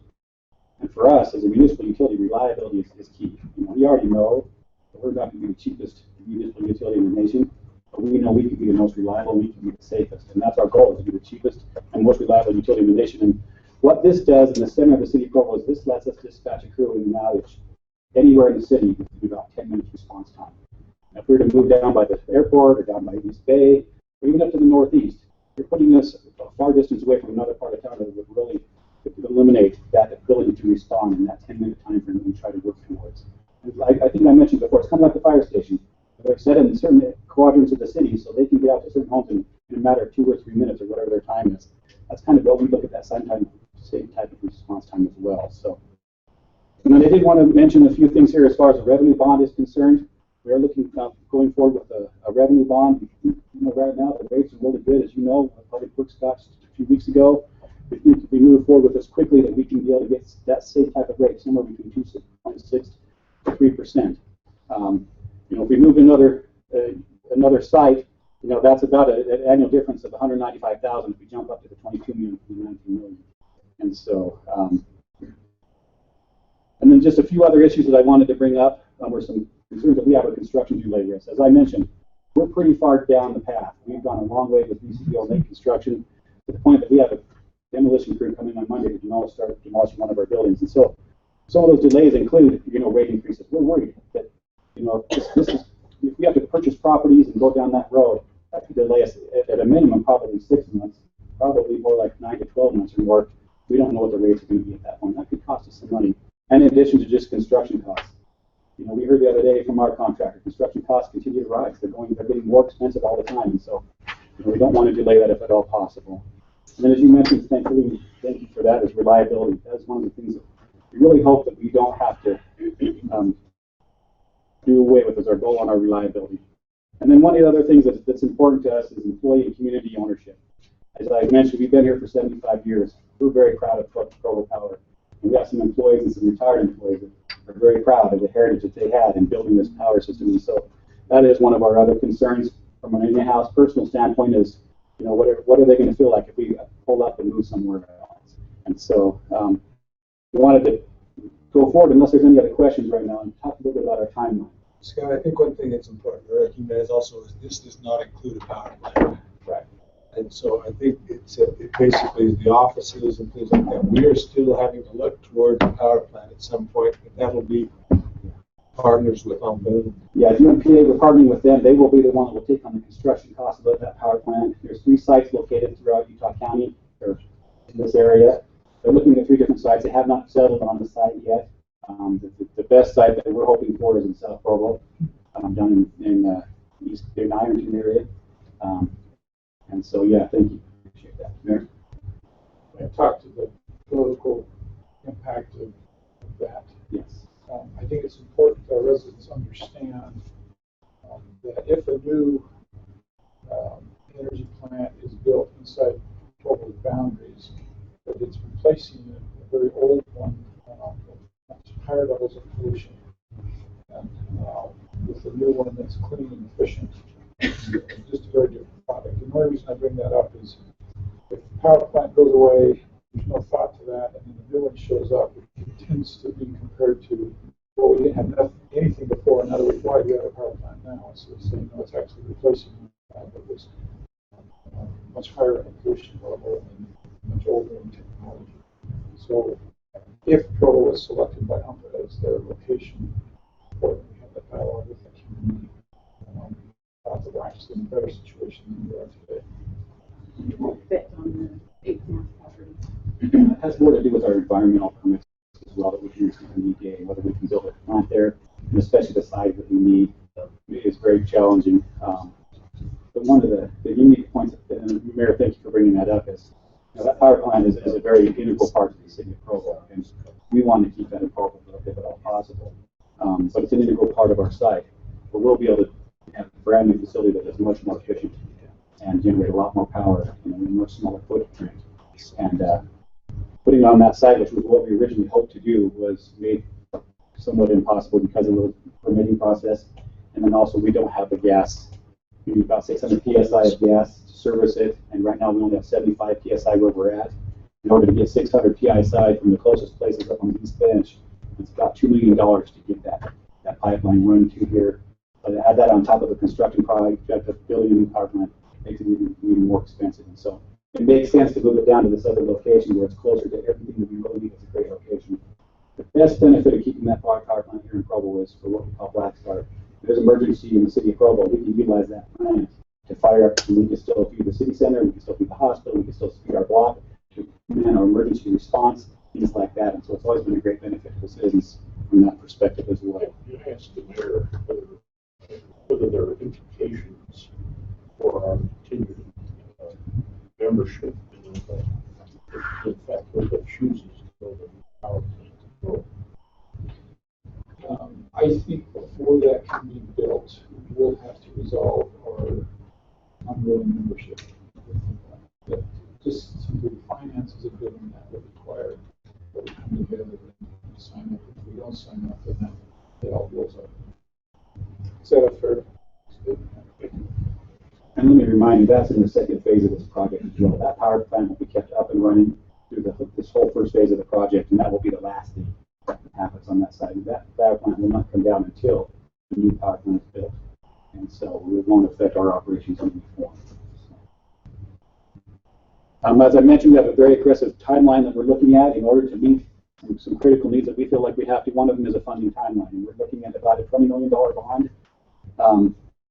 And for us, as a municipal utility, reliability is key. We already know that we're not going to be the cheapest municipal utility in the nation, but we know we can be the most reliable, we can be the safest, and that's our goal, is to be the cheapest and most reliable utility in the nation. And what this does in the center of the city of Provo is this lets us dispatch a crew in an outage anywhere in the city with about 10 minutes response time. Now, if we were to move down by the airport or down by East Bay, or even up to the northeast, you're putting us a far distance away from another part of town that would really eliminate that ability to respond in that 10-minute time frame that we try to work towards. And I think I mentioned before, it's kind of like the fire station. They're set in certain quadrants of the city so they can get out to certain homes in a matter of 2 or 3 minutes or whatever their time is. That's kind of what we look at that same type of response time as well. So, and then I did want to mention a few things here as far as the revenue bond is concerned. We are looking going forward with a revenue bond. Right now the rates are really good, as you know. Public Works got a few weeks ago. We think if we move forward with this quickly, that we can be able to get that same type of rate, somewhere between 2.6 to 3%. If we move another site, that's about an annual difference of 195,000 if we jump up to the 22 million from the 19 million. And so, and then just a few other issues that I wanted to bring up were some concerns that we have with construction delay risk. As I mentioned, we're pretty far down the path. We've gone a long way with BCDL late construction to the point that we have a demolition crew coming on Monday to start demolishing one of our buildings. And so some of those delays include, rate increases. We're worried that, this is, if we have to purchase properties and go down that road, that could delay us at a minimum probably 6 months, probably more like 9 to 12 months or more. We don't know what the rates are going to be at that point. That could cost us some money. And in addition to just construction costs. We heard the other day from our contractor, construction costs continue to rise. They're getting more expensive all the time. And so, we don't want to delay that if at all possible. And then as you mentioned, thank you for that, is reliability. That is one of the things that we really hope that we don't have to do away with as our goal on our reliability. And then one of the other things that's important to us is employee and community ownership. As I mentioned, we've been here for 75 years. We're very proud of Provo Power. And we have some employees and some retired employees that are very proud of the heritage that they had in building this power system. And so that is one of our other concerns from an in-house personal standpoint is, what are they going to feel like if we pull up and move somewhere else? And so we wanted to go forward, unless there's any other questions right now, and talk a little bit about our timeline. Scott, I think one thing that's important to recognize also is this does not include a power plant. Right. And so I think it basically is the offices and things like that. We are still having to look toward the power plant at some point, but that will be partners with Boone. Yeah, UMPA, we're partnering with them. They will be the one that will take on the construction costs of that power plant. There's 3 sites located throughout Utah County, or in this area. They're looking at 3 different sites. They have not settled on the site yet. The best site that we're hoping for is in South Provo, down in East Ironton area. And so, yeah, thank you. Appreciate that. Mayor? I talked to the political impact of that. Yes. I think it's important that our residents understand that if a new energy plant is built inside Provo's boundaries, that it's replacing a very old one with much higher levels of pollution, and with a new one that's clean and efficient. Just a very different product. And the only reason I bring that up is if the power plant goes away, there's no thought to that, and then the new one shows up, it tends to be compared to, well, we didn't have anything before, and now why do we have a power plant now? So it's saying, no, it's actually replacing that was much higher in pollution level and much older in technology. So if Provo was selected by UMPA as their location, or we have that dialogue with the community, we're actually in a better situation than we are today. It won't fit on the 8th property. It has more to do with our environmental permits as well that we can receive from the EPA, whether we can build a plant there, and especially the size that we need. It's very challenging. But one of the unique points, and Mayor, thank you for bringing that up, is that power plant is a very integral part of the city of Provo, and we want to keep that in Provo if at all possible. but it's an integral part of our site. But we'll be able to have a brand new facility that is much more efficient and generate a lot more power in a much smaller footprint. And putting on that site, which was what we originally hoped to do, was made somewhat impossible because of the permitting process. And then also we don't have the gas. We need about 600 psi of gas to service it, and right now we only have 75 psi where we're at. In order to get 600 psi from the closest places up on the East Bench, it's about $2 million to get that pipeline run to here. But to add that on top of the construction project of building a new power plant makes it even more expensive. And so it makes sense to move it down to this other location where it's closer to everything that we really need. It's a great location. The best benefit of keeping that power plant here in Provo is for what we call Black Start. If there's an emergency in the city of Provo, we can utilize that plant to fire up, and we can still feed the city center, we can still feed the hospital, we can still feed our block, to man our emergency response, things like that. And so it's always been a great benefit to the citizens from that perspective as well. You asked the mayor whether there are implications for our continued membership in fact whether chooses to build a power plant. I think before that can be built, we'll have to resolve our unwilling membership. That just simply finances of building that would require that we come together and sign up. If we don't sign up, then it all blows up. Is that a fair statement? And let me remind you, that's in the second phase of this project as well. That power plant will be kept up and running through this whole first phase of the project, and that will be the last thing that happens on that side. That power plant will not come down until the new power plant is built. And so it won't affect our operations in any form. As I mentioned, we have a very aggressive timeline that we're looking at in order to meet some critical needs that we feel like we have to. One of them is a funding timeline. And we're looking at about a $20 million bond.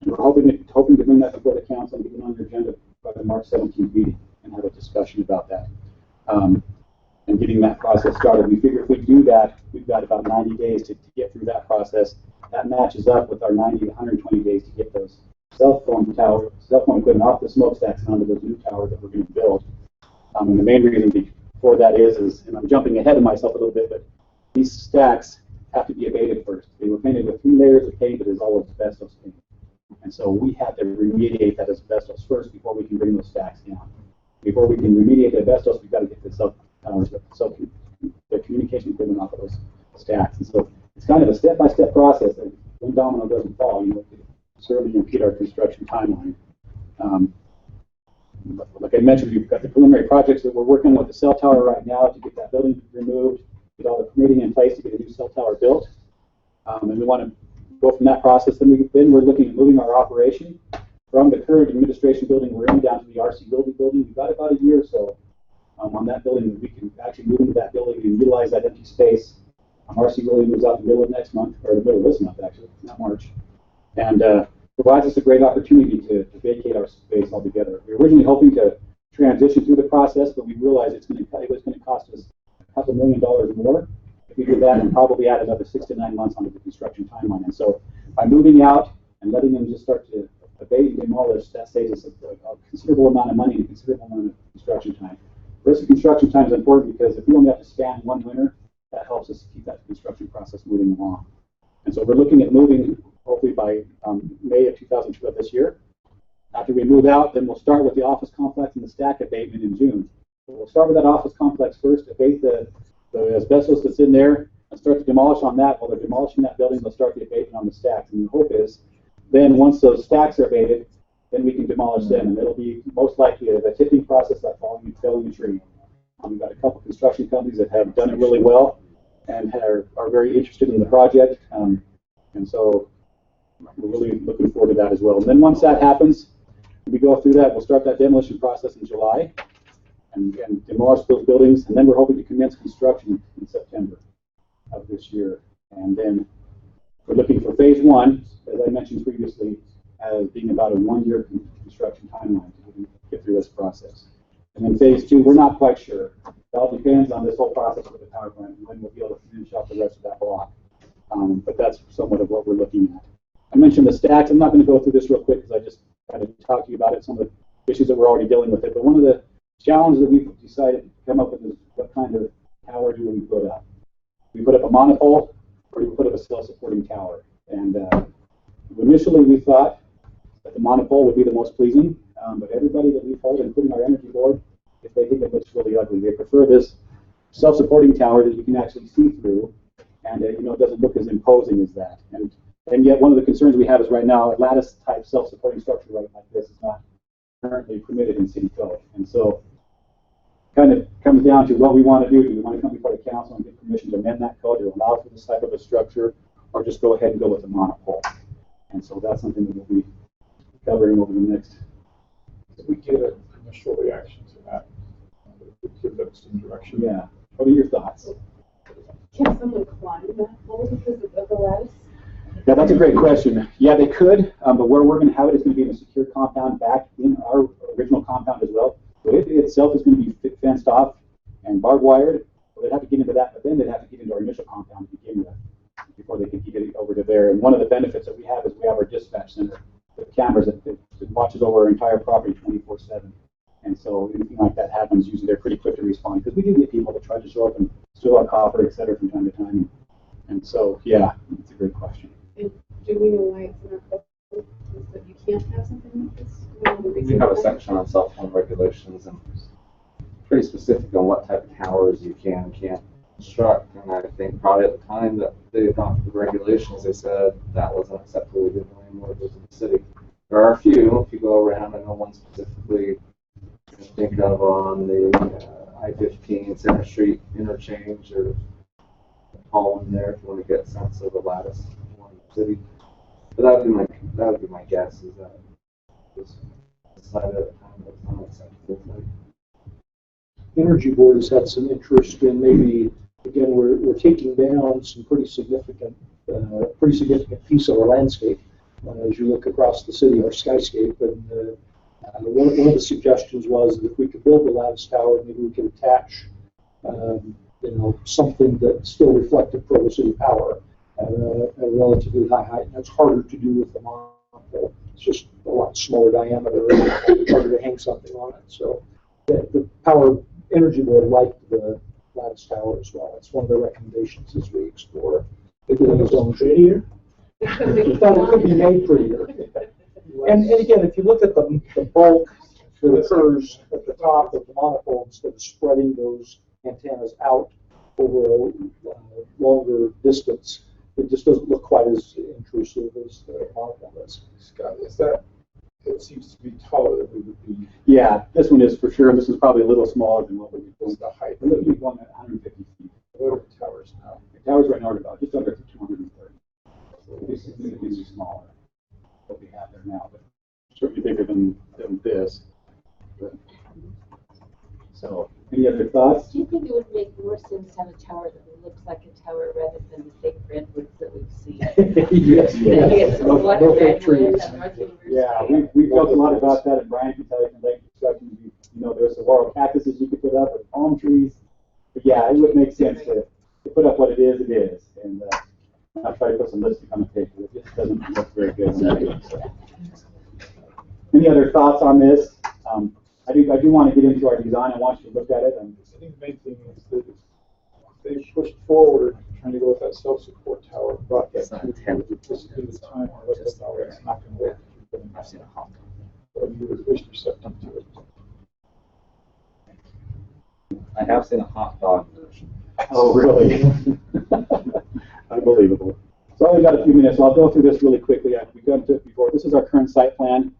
We're hoping to bring that before the council and get it on the agenda by the March 17th meeting and have a discussion about that. And getting that process started. We figure if we do that, we've got about 90 days to get through that process. That matches up with our 90 to 120 days to get those cell phone equipment off the smokestacks and onto those new towers that we're going to build. And the main reason for that is, and I'm jumping ahead of myself a little bit, but these stacks have to be abated first. They were painted with 3 layers of paint that is all asbestos paint. And so we have to remediate that asbestos first before we can bring those stacks down. Before we can remediate the asbestos, we've got to get the communication equipment off of those stacks. And so it's kind of a step-by-step process. That one domino doesn't fall, you know, to certainly impede our construction timeline. Like I mentioned, we've got the preliminary projects that we're working with the cell tower right now to get that building removed, get all the permitting in place to get a new cell tower built. And we want to go from that process. Then we're looking at moving our operation from the current administration building we're in down to the RC building. We've got about a year or so on that building. We can actually move into that building and utilize that empty space. RC building moves out in the middle of next month, or the middle of this month actually, not March. And provides us a great opportunity to vacate our space altogether. We were originally hoping to transition through the process, but we realized it was going to cost us a couple $1 million more if we did that, and probably add another 6 to 9 months onto the construction timeline. And so by moving out and letting them just start to abate and demolish, that saves us a considerable amount of money and a considerable amount of construction time. First, construction time is important because if we only have to span one winter, that helps us keep that construction process moving along. And so we're looking at moving hopefully by May of 2002 of this year. After we move out, then we'll start with the office complex and the stack abatement in June. So we'll start with that office complex first, abate the asbestos that's in there, and start to demolish on that. While they're demolishing that building, they'll start the abatement on the stacks. And the hope is, then once those stacks are abated, then we can demolish them. And it'll be most likely a tipping process like felling a tree. We've got a couple construction companies that have done it really well and are very interested in the project. And so we're really looking forward to that as well. And then once that happens, we go through that, we'll start that demolition process in July and demolish those buildings. And then we're hoping to commence construction in September of this year. And then we're looking for phase 1, as I mentioned previously, as being about a 1-year construction timeline to get through this process. And then phase 2, we're not quite sure. It all depends on this whole process with the power plant and when we'll be able to finish off the rest of that block. But that's somewhat of what we're looking at. I mentioned the stacks. I'm not going to go through this real quick because I just kind of talked to you about it, some of the issues that we're already dealing with it. But one of the challenges that we've decided to come up with is what kind of tower do we put up? We put up a monopole or you put up a self-supporting tower. And initially we thought that the monopole would be the most pleasing, but everybody that we've told, including our energy board, if they think it looks really ugly, they prefer this self-supporting tower that you can actually see through, and it doesn't look as imposing as that. And yet one of the concerns we have is right now a lattice type self-supporting structure right like this is not currently permitted in city code. And so kind of comes down to what we want to do. Do we want to come before the council and get permission to amend that code to allow for this type of a structure, or just go ahead and go with the monopole? And so that's something that we'll be covering over the next. If we get an initial reaction to that, give them some direction. Yeah. What are your thoughts? Can someone climb that pole because of the lattice? Yeah, that's a great question. Yeah, they could, but where we're going to have it is going to be in a secure compound back in our original compound as well. So it itself is going to be fenced off and barbed wired. So they'd have to get into that, but then they'd have to get into our initial compound to begin with before they could get it over to there. And one of the benefits that we have is we have our dispatch center with cameras that watches over our entire property 24/7. And so anything like that happens, usually they're pretty quick to respond, because we do get people that try to show up and steal our copper, et cetera, from time to time. And so, yeah, it's a great question. And do we know why it's in our code? Is that you can't have something like this? We have a section on cell phone regulations and pretty specific on what type of towers you can and can't construct. And I think probably at the time that they adopted the regulations, they said that wasn't acceptable within the landlord within the city. There are a few, if you go around, I know one specifically I think of on the I-15 Center Street interchange, or hall in there if you want to get a sense of the lattice in the city. But that would be my guess, is that this decided at the time that it's not acceptable. Energy Board has had some interest in maybe, again, we're taking down some pretty significant piece of our landscape as you look across the city, our skyscape. And one of the suggestions was that if we could build a lattice tower, maybe we could attach something that still reflected Provo City power at a relatively high height. And that's harder to do with the monopole. It's just a lot smaller diameter, harder to hang something on it. So the Power Energy Board liked the lattice tower as well. It's one of the recommendations as we explore getting its own prettier. We thought it could be made prettier. And again, if you look at the bulk that occurs at the top of the monopole, instead of spreading those antennas out over a longer distance, it just doesn't look quite as intrusive as the monopole does. Scott, it seems to be taller than we would be. Yeah, this one is for sure. This is probably a little smaller than what we're doing. The height. We're looking at one at 150 feet. What are the towers now? The towers right now are about just under 230. So it's significantly smaller than what we have there now, but certainly bigger than this. But, so, any other thoughts? Do you think it would make more sense to have a tower that looks like a tower rather than the fake redwoods that we've seen? Yes, yes. No fake trees. Yeah, we've talked a lot about that, and Brian can tell you from lake construction. There's the laurel cactuses you could put up, with palm trees. But yeah, it would make sense to put up what it is, and not try to put some lipstick on the paper. It just doesn't look very good. So. Any other thoughts on this? I do want to get into our design. I want you to look at it. I think the main thing is that they pushed forward trying to go with that self-support tower, brought that to the time or what it's not going to work. I've seen a hawk. So you were at least receptive to it. I have seen a hot dog version. Oh, really? Unbelievable. So I only got a few minutes, so I'll go through this really quickly. We've gone through it before. This is our current site plan.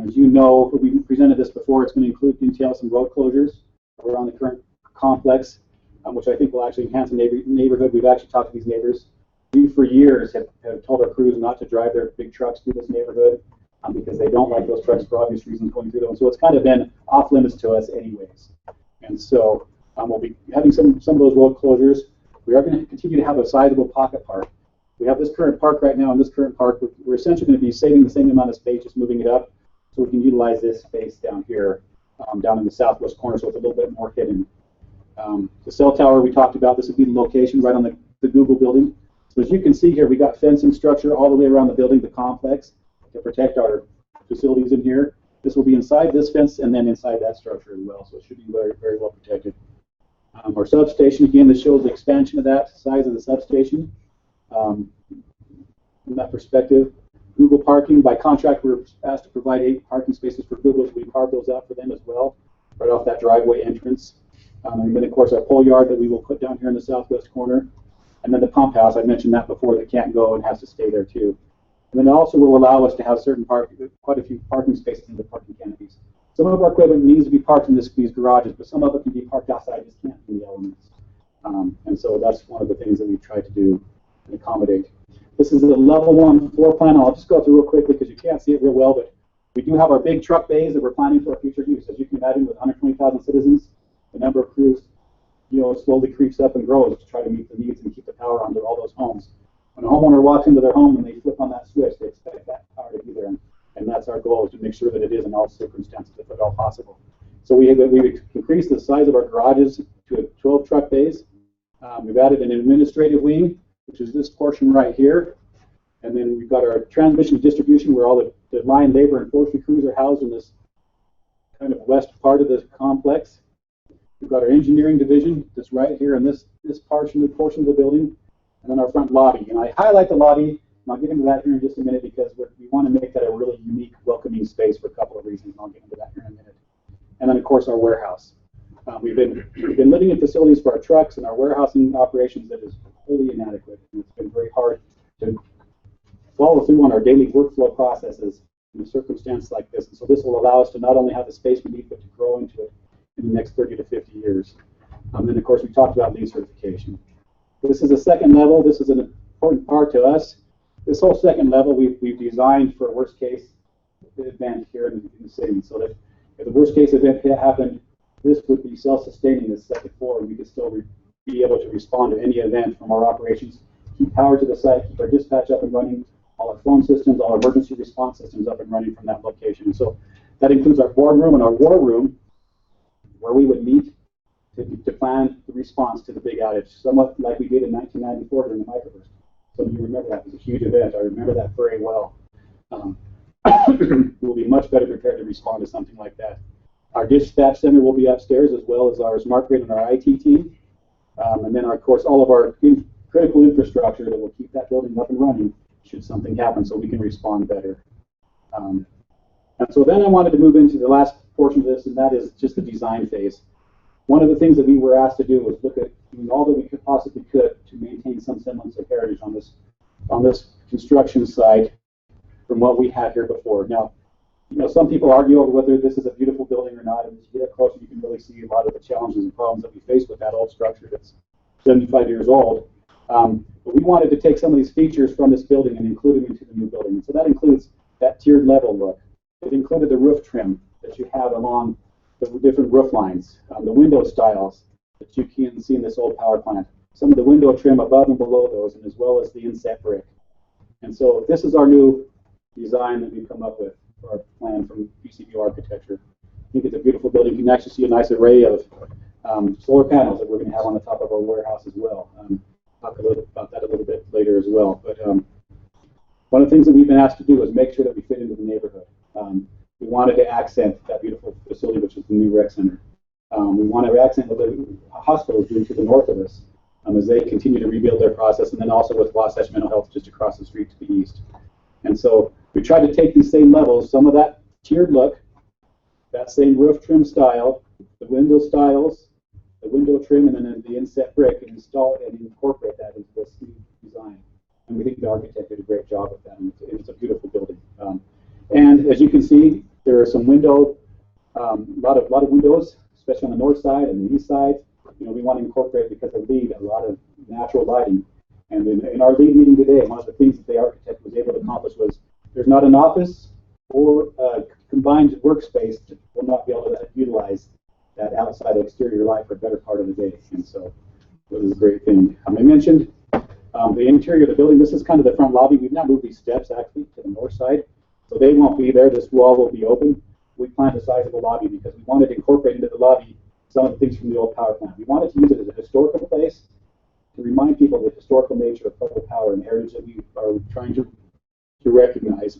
As you know, we presented this before. It's going to entail some road closures around the current complex, which I think will actually enhance the neighborhood. We've actually talked to these neighbors. We, for years, have told our crews not to drive their big trucks through this neighborhood because they don't like those trucks for obvious reasons going through them. So it's kind of been off limits to us anyways. And so we'll be having some of those road closures. We are going to continue to have a sizable pocket park. We have this current park right now, and this current park, we're essentially going to be saving the same amount of space, just moving it up, so we can utilize this space down here, down in the southwest corner, so it's a little bit more hidden. The cell tower we talked about, this would be the location right on the Google building. So as you can see here, we got fencing structure all the way around the building, the complex, to protect our facilities in here. This will be inside this fence and then inside that structure as well, so it should be very, very well protected. Our substation, again, this shows the expansion of that size of the substation. From that perspective, Google parking, by contract, we're asked to provide 8 parking spaces for Google, so we carve those out for them as well, right off that driveway entrance. And then, of course, our pole yard that we will put down here in the southwest corner. And then the pump house, I mentioned that before, that can't go and has to stay there too. And then it also will allow us to have quite a few parking spaces in the parking canopies. Some of our equipment needs to be parked in these garages, but some of it can be parked outside, just can't in the elements. And so that's one of the things that we've tried to do and accommodate. This is a level 1 floor plan. I'll just go through real quickly because you can't see it real well, but we do have our big truck bays that we're planning for future use. As you can imagine, with 120,000 citizens, the number of crews, slowly creeps up and grows to try to meet the needs and keep the power onto all those homes. When a homeowner walks into their home and they flip on that switch, they expect that power to be there, and that's our goal, is to make sure that it is in all circumstances, if at all possible. So we've increased the size of our garages to 12 truck bays. We've added an administrative wing, which is this portion right here. And then we've got our transmission and distribution, where all the line labor and forestry crews are housed in this kind of west part of the complex. We've got our engineering division that's right here in this portion of the building, and then our front lobby. And I highlight the lobby, and I'll get into that here in just a minute because we want to make that a really unique, welcoming space for a couple of reasons. I'll get into that here in a minute. And then, of course, our warehouse. We've been living in facilities for our trucks and our warehousing operations that is wholly inadequate. And it's been very hard to follow through on our daily workflow processes in a circumstance like this. And so this will allow us to not only have the space we need, but to grow into it in the next 30 to 50 years. Then, of course, we talked about lead certification. This is a second level. This is an important part to us. This whole second level we've designed for a worst case event here in the city, so that if the worst case event happened, this would be self-sustaining, this second floor, and we could still be able to respond to any event from our operations, keep power to the site, keep our dispatch up and running, all our phone systems, all our emergency response systems up and running from that location. And so that includes our boardroom and our war room, where we would meet to plan the response to the big outage, somewhat like we did in 1994 during the microburst. Some of you remember that. It was a huge event. I remember that very well. We'll be much better prepared to respond to something like that. Our dispatch center will be upstairs, as well as our smart grid and our IT team. And then, of course, all of our critical infrastructure that will keep that building up and running should something happen, so we can respond better. And so then I wanted to move into the last portion of this, and that is just the design phase. One of the things that we were asked to do was look at doing all that we possibly could to maintain some semblance of heritage on this construction site from what we had here before. Now, some people argue over whether this is a beautiful building or not, and as you get up closer, you can really see a lot of the challenges and problems that we face with that old structure that's 75 years old. But we wanted to take some of these features from this building and include them into the new building. And so that includes that tiered level look. It included the roof trim that you have along the different roof lines, the window styles that you can see in this old power plant, some of the window trim above and below those, and as well as the inset brick. And so this is our new design that we've come up with for our plan from PCB architecture. I think it's a beautiful building. You can actually see a nice array of solar panels that we're going to have on the top of our warehouse as well. Talk a little about that a little bit later as well. But one of the things that we've been asked to do is make sure that we fit into the neighborhood. We wanted to accent that beautiful facility, which is the new rec center. We want to accent what the hospital is doing to the north of us as they continue to rebuild their process, and then also with Wasatch Mental Health just across the street to the east. And so we tried to take these same levels, some of that tiered look, that same roof trim style, the window styles, the window trim, and then the inset brick, and install it and incorporate that into this new design. And we think the architect did a great job with that, and it's a beautiful building. And as you can see, there are some a lot of windows, especially on the north side and the east side. We want to incorporate, because of LEED, a lot of natural lighting. And in our LEED meeting today, one of the things that the architect was able to accomplish was there's not an office or a combined workspace that will not be able to utilize that outside exterior light for a better part of the day. And so it was a great thing. I mentioned the interior of the building. This is kind of the front lobby. We've now moved these steps actually to the north side, so they won't be there. This wall will be open. We planned a sizable lobby because we wanted to incorporate into the lobby some of the things from the old power plant. We wanted to use it as a historical place to remind people of the historical nature of Provo Power and heritage that we are trying to recognize.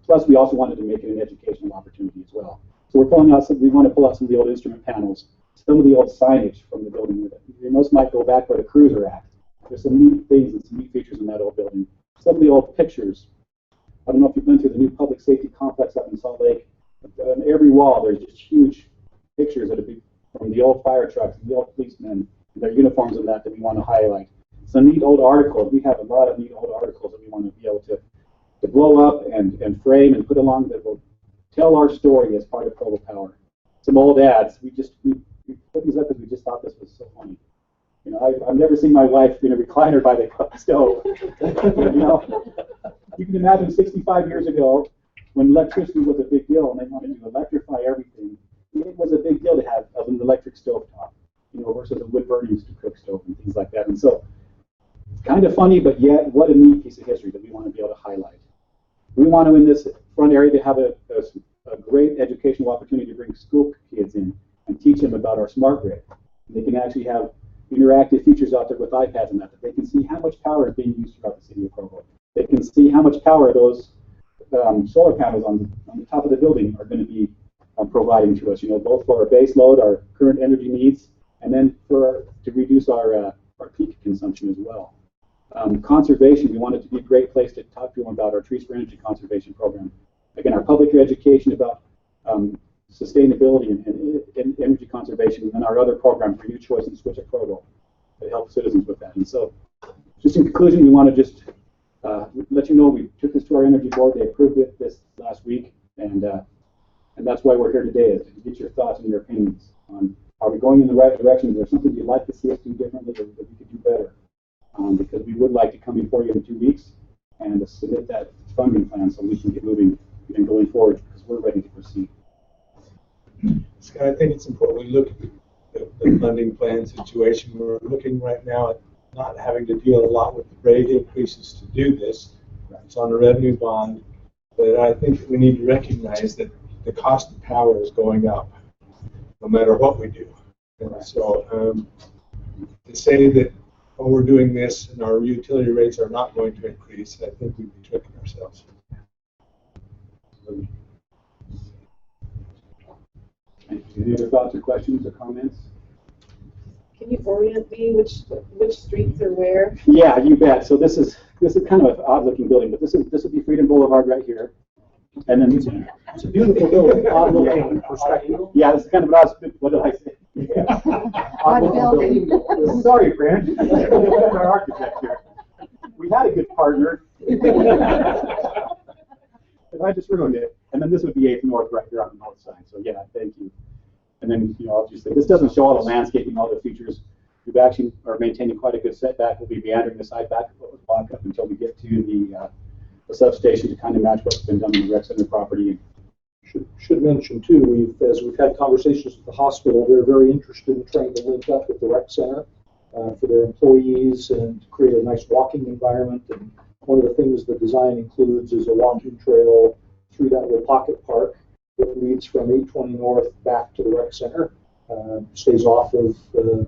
Plus, we also wanted to make it an educational opportunity as well. So we want to pull out some of the old instrument panels, some of the old signage from the building. Most might go back where the crews are at, there's some neat things and some neat features in that old building. Some of the old pictures, I don't know if you've been to the new public safety complex up in Salt Lake. On every wall, there's just huge pictures that have been from the old fire trucks and the old policemen, and their uniforms and that we want to highlight. Some neat old articles. We have a lot of neat old articles that we want to be able to blow up and frame and put along that will tell our story as part of Provo Power. Some old ads. We put these up because we just thought this was so funny. You know, I've never seen my wife in a recliner by the stove. You know, you can imagine 65 years ago when electricity was a big deal and they wanted to electrify everything. It was a big deal to have an electric stove top, you know, versus a wood burning cook stove and things like that. And so, it's kind of funny, but yet, what a neat piece of history that we want to be able to highlight. We want to, in this front area, to have a great educational opportunity to bring school kids in and teach them about our smart grid. And they can actually have interactive features out there with iPads and that they can see how much power is being used throughout the city of Provo. They can see how much power those solar panels on the top of the building are going to be providing to us, you know, both for our base load, our current energy needs, and then to reduce our peak consumption as well. Conservation, we want it to be a great place to talk to them about our Trees for Energy conservation program. Again, our public education about sustainability and energy conservation, and then our other program for New Choice and Switch at Provo that help citizens with that. And so, just in conclusion, we want to just let you know we took this to our energy board. They approved it this last week, and that's why we're here today, is to get your thoughts and your opinions on, are we going in the right direction? Is there something you'd like to see us do differently or that we could do better? Because we would like to come before you in 2 weeks and submit that funding plan so we can get moving and going forward, because we're ready to proceed. Scott, I think it's important we look at the funding plan situation. We're looking right now at not having to deal a lot with the rate increases to do this. It's on a revenue bond, but I think we need to recognize that the cost of power is going up no matter what we do. And so to say that, oh, we're doing this and our utility rates are not going to increase, I think we'd be tricking ourselves. Any other thoughts or questions or comments? Can you orient me which streets are where? Yeah, you bet. So this is kind of an odd-looking building, but this would be Freedom Boulevard right here, and then it's a beautiful building, odd-looking perspective. Yeah, this is kind of an odd. What did I say? Odd building. Sorry, Fran. Our architect here. We had a good partner. And I just ruined it. And then this would be 8th North right here on the north side. So yeah, thank you. And then, you know, obviously, this doesn't show all the landscaping, all the features. We've actually are maintaining quite a good setback. We'll be meandering the side back up until we get to the substation to kind of match what's been done on the rec center property. Should mention too, as we've had conversations with the hospital, they're very interested in trying to link up with the rec center for their employees and create a nice walking environment. And one of the things the design includes is a walking trail through that little pocket park that leads from 820 North back to the rec center. Stays off of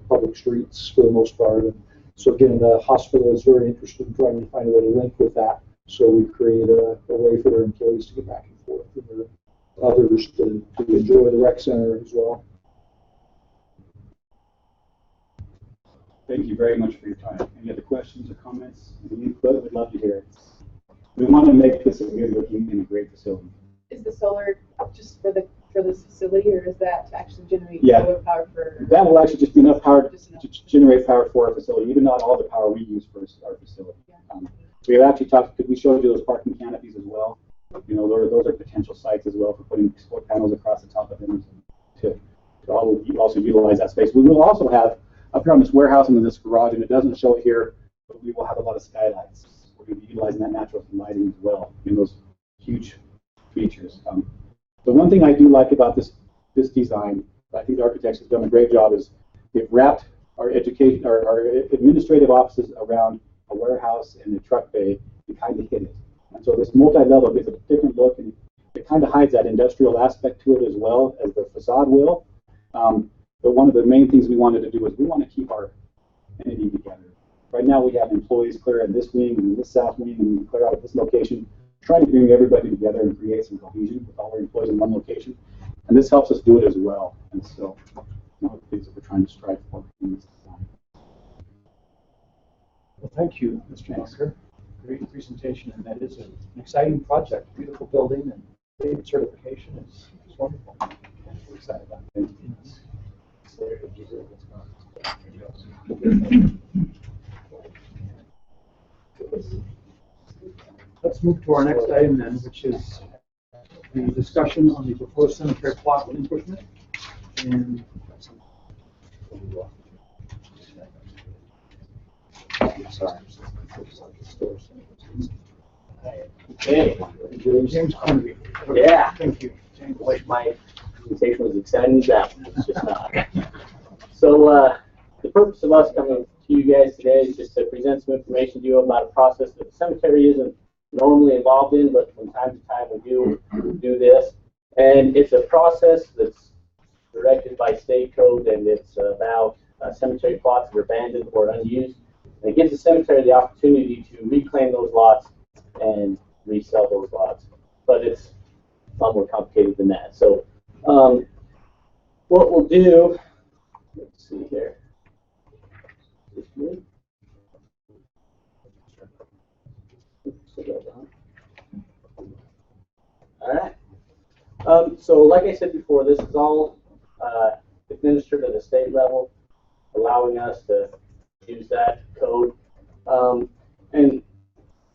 public streets for the most part. And so again, the hospital is very interested in trying to find a way to link with that. So we create a way for their employees to get back and forth, and their others to enjoy the rec center as well. Thank you very much for your time. Any other questions or comments? Any input? We'd love to hear it. We want to make this a good looking and a great facility. Is the solar just for this facility, or is that to actually generate solar power for? That will actually just be enough power to generate power for our facility, even not all the power we use for our facility. Yeah. We have actually talked. We showed you those parking canopies as well. You know, those are potential sites as well for putting solar panels across the top of them to also utilize that space. We will also have up here on this warehouse and in this garage, and it doesn't show it here, but we will have a lot of skylights. We're going to be utilizing that natural lighting as well in those huge features. The one thing I do like about this design, I think the architects have done a great job, is they've wrapped our education, our administrative offices around a warehouse and a truck bay to kind of hit it. And so this multi-level gives it a different look, and it kind of hides that industrial aspect to it as well as the facade will. But one of the main things we wanted to do was we want to keep our entity together. Right now we have employees clear in this wing and this south wing, and we clear out at this location, trying to bring everybody together and create some cohesion with all our employees in one location. And this helps us do it as well. And so one of the things that we're trying to strive for in this design. Thank you, Mr. Anker. Great presentation, and that is an exciting project. Beautiful building and great certification is wonderful. We're excited about it. Let's move to our next item then, which is the discussion on the proposed cemetery plot relinquishment. And sorry. Okay. James Convey. Yeah. Thank you. I wish my presentation was exciting as that one. It's just not. So the purpose of us coming to you guys today is just to present some information to you about a process that the cemetery isn't normally involved in, but from time to time we do this. And it's a process that's directed by state code, and it's about cemetery plots that are abandoned or unused. And it gives the cemetery the opportunity to reclaim those lots and resell those lots. But it's a lot more complicated than that. So what we'll do, let's see here. All right. So like I said before, this is all administered at a state level, allowing us to use that code. And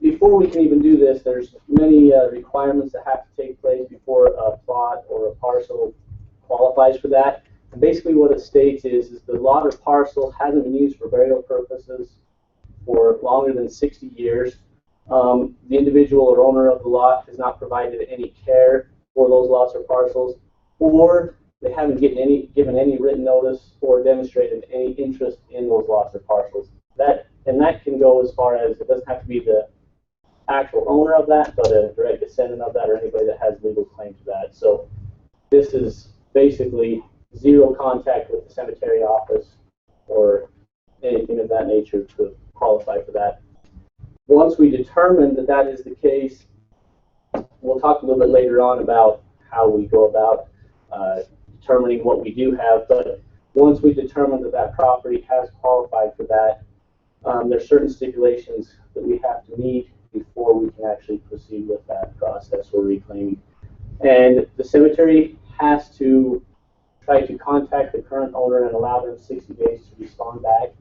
before we can even do this, there's many requirements that have to take place before a plot or a parcel qualifies for that. And basically what it states is the lot or parcel hasn't been used for burial purposes for longer than 60 years. The individual or owner of the lot has not provided any care for those lots or parcels, or they haven't given any written notice or demonstrated any interest in those lots or parcels. That can go as far as, it doesn't have to be the actual owner of that, but a direct descendant of that or anybody that has legal claim to that. So this is basically zero contact with the cemetery office or anything of that nature to qualify for that. Once we determine that that is the case, we'll talk a little bit later on about how we go about determining what we do have. But once we determine that that property has qualified for that, there's certain stipulations that we have to meet before we can actually proceed with that process or reclaiming. And the cemetery has to try to contact the current owner and allow them 60 days to respond back.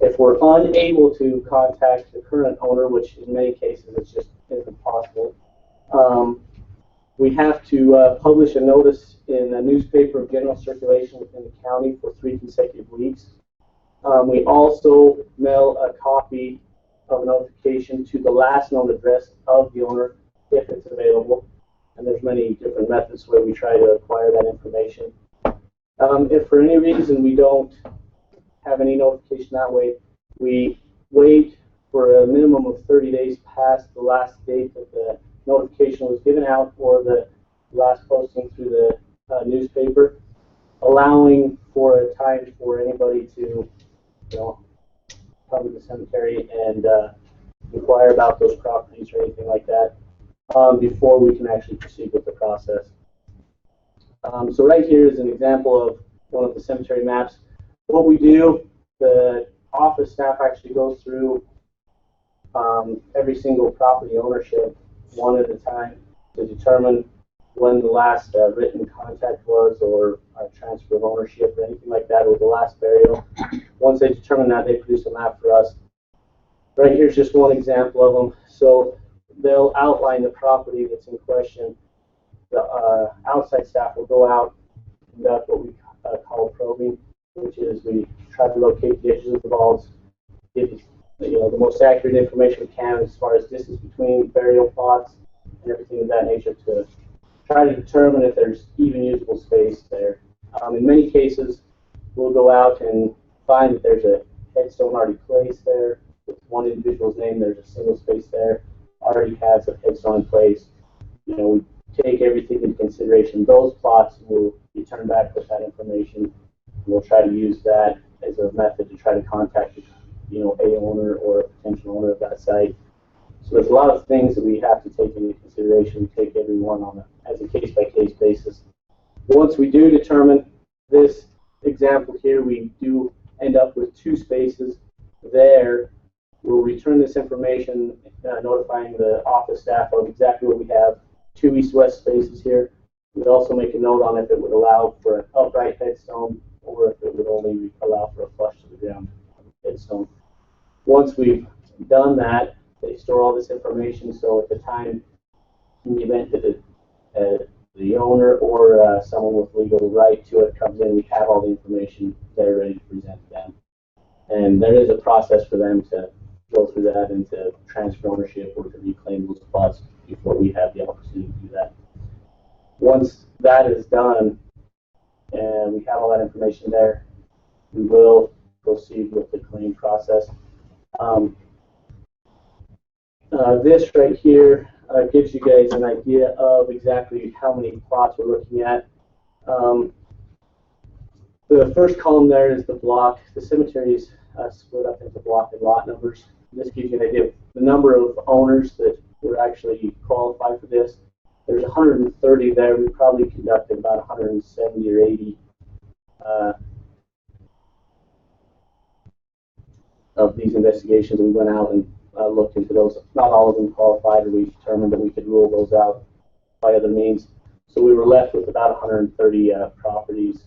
If we're unable to contact the current owner, which in many cases it's just isn't possible, we have to publish a notice in a newspaper of general circulation within the county for 3 consecutive weeks. We also mail a copy of a notification to the last known address of the owner if it's available. And there's many different methods where we try to acquire that information. If for any reason we don't have any notification that way, we wait for a minimum of 30 days past the last date that the notification was given out or the last posting through the newspaper, allowing for a time for anybody to, come to the cemetery and inquire about those properties or anything like that before we can actually proceed with the process. So right here is an example of one of the cemetery maps. What we do, the office staff actually goes through every single property ownership one at a time to determine when the last written contact was or transfer of ownership or anything like that, or the last burial. Once they determine that, they produce a map for us. Right here's just one example of them. So they'll outline the property that's in question. The outside staff will go out and conduct what we call probing, which is we try to locate the edges of the vaults, give the most accurate information we can as far as distance between burial plots and everything of that nature to try to determine if there's even usable space there. In many cases, we'll go out and find that there's a headstone already placed there. With one individual's name, there's a single space there, already has a headstone in place. We take everything into consideration. Those plots will return back with that information. We'll try to use that as a method to try to contact, a owner or a potential owner of that site. So there's a lot of things that we have to take into consideration. We take everyone on as a case-by-case basis. Once we do determine this example here, we do end up with 2 spaces there We'll return this information, notifying the office staff of exactly what we have. 2 east-west spaces here. We'd also make a note on if it would allow for an upright headstone or if it would only allow for a flush to the ground headstone. Once we've done that, they store all this information, so at the time, in the event that the owner or someone with legal right to it comes in, we have all the information there ready to present to them. And there is a process for them to go through that and to transfer ownership or to reclaim those plots before we have the opportunity to do that. Once that is done and we have all that information there, we will proceed with the claim process. This right here gives you guys an idea of exactly how many plots we're looking at. The first column there is the block. The cemetery is split up into block and lot numbers. This gives you an idea of the number of owners that were actually qualified for this. There's 130 there. We probably conducted about 170 or 80 of these investigations. We went out and looked into those. Not all of them qualified, or we determined that we could rule those out by other means. So we were left with about 130 properties.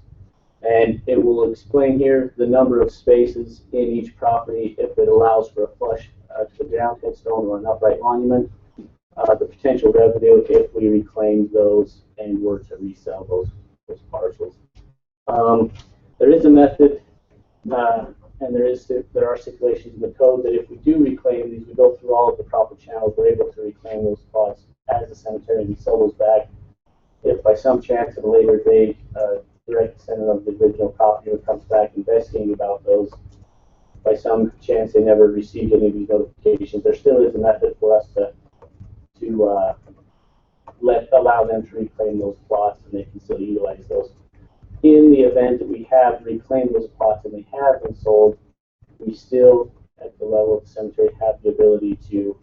And it will explain here the number of spaces in each property if it allows for a flush to the ground headstone or an upright monument. The potential revenue if we reclaimed those and were to resell those parcels. There is a method, and there are stipulations in the code that if we do reclaim these, we go through all of the proper channels, we're able to reclaim those plots as a cemetery and we sell those back. If by some chance at a later date, direct descendant of the original property owner comes back investigating about those, by some chance they never received any of these notifications, there still is a method for us to allow them to reclaim those plots, and they can still utilize those. In the event that we have reclaimed those plots and they have been sold, we still, at the level of the cemetery, have the ability to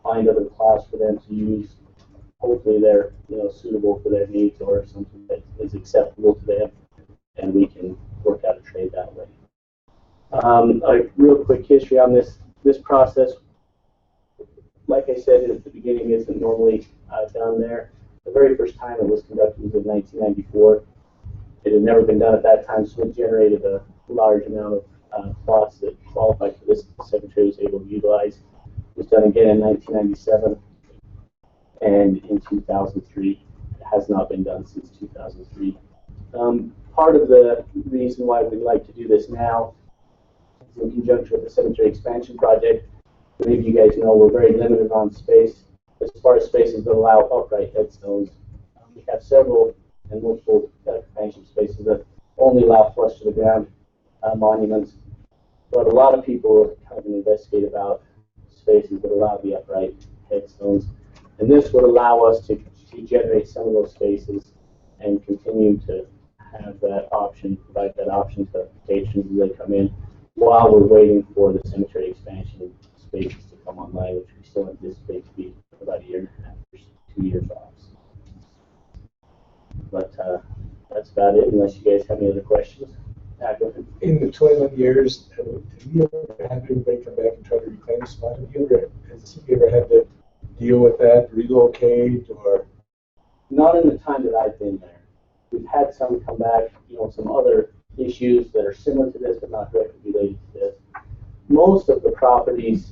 find other plots for them to use. Hopefully they're suitable for their needs or something that is acceptable to them, and we can work out a trade that way. A real quick history on this process. Like I said at the beginning, isn't normally done there. The very first time it was conducted was in 1994. It had never been done at that time, so it generated a large amount of plots that qualified for this. The Secretary was able to utilize. It was done again in 1997 and in 2003. It has not been done since 2003. Part of the reason why we'd like to do this now is in conjunction with the cemetery expansion project. Many of you guys know we're very limited on space as far as spaces that allow upright headstones. We have several and multiple expansion spaces that only allow flush to the ground monuments, but a lot of people kind of investigate about spaces that allow the upright headstones, and this would allow us to generate some of those spaces and continue to have that option, provide that option to patients as they come in, while we're waiting for the cemetery expansion spaces to come online, which we still anticipate to be about a year and a half, 2 years off. But that's about it, unless you guys have any other questions. Go ahead. In the 21 years, have you ever had anybody come back and try to reclaim a spot? Has the city ever had to deal with that, relocate, or? Not in the time that I've been there. We've had some come back, some other issues that are similar to this, but not directly related to this. Most of the properties,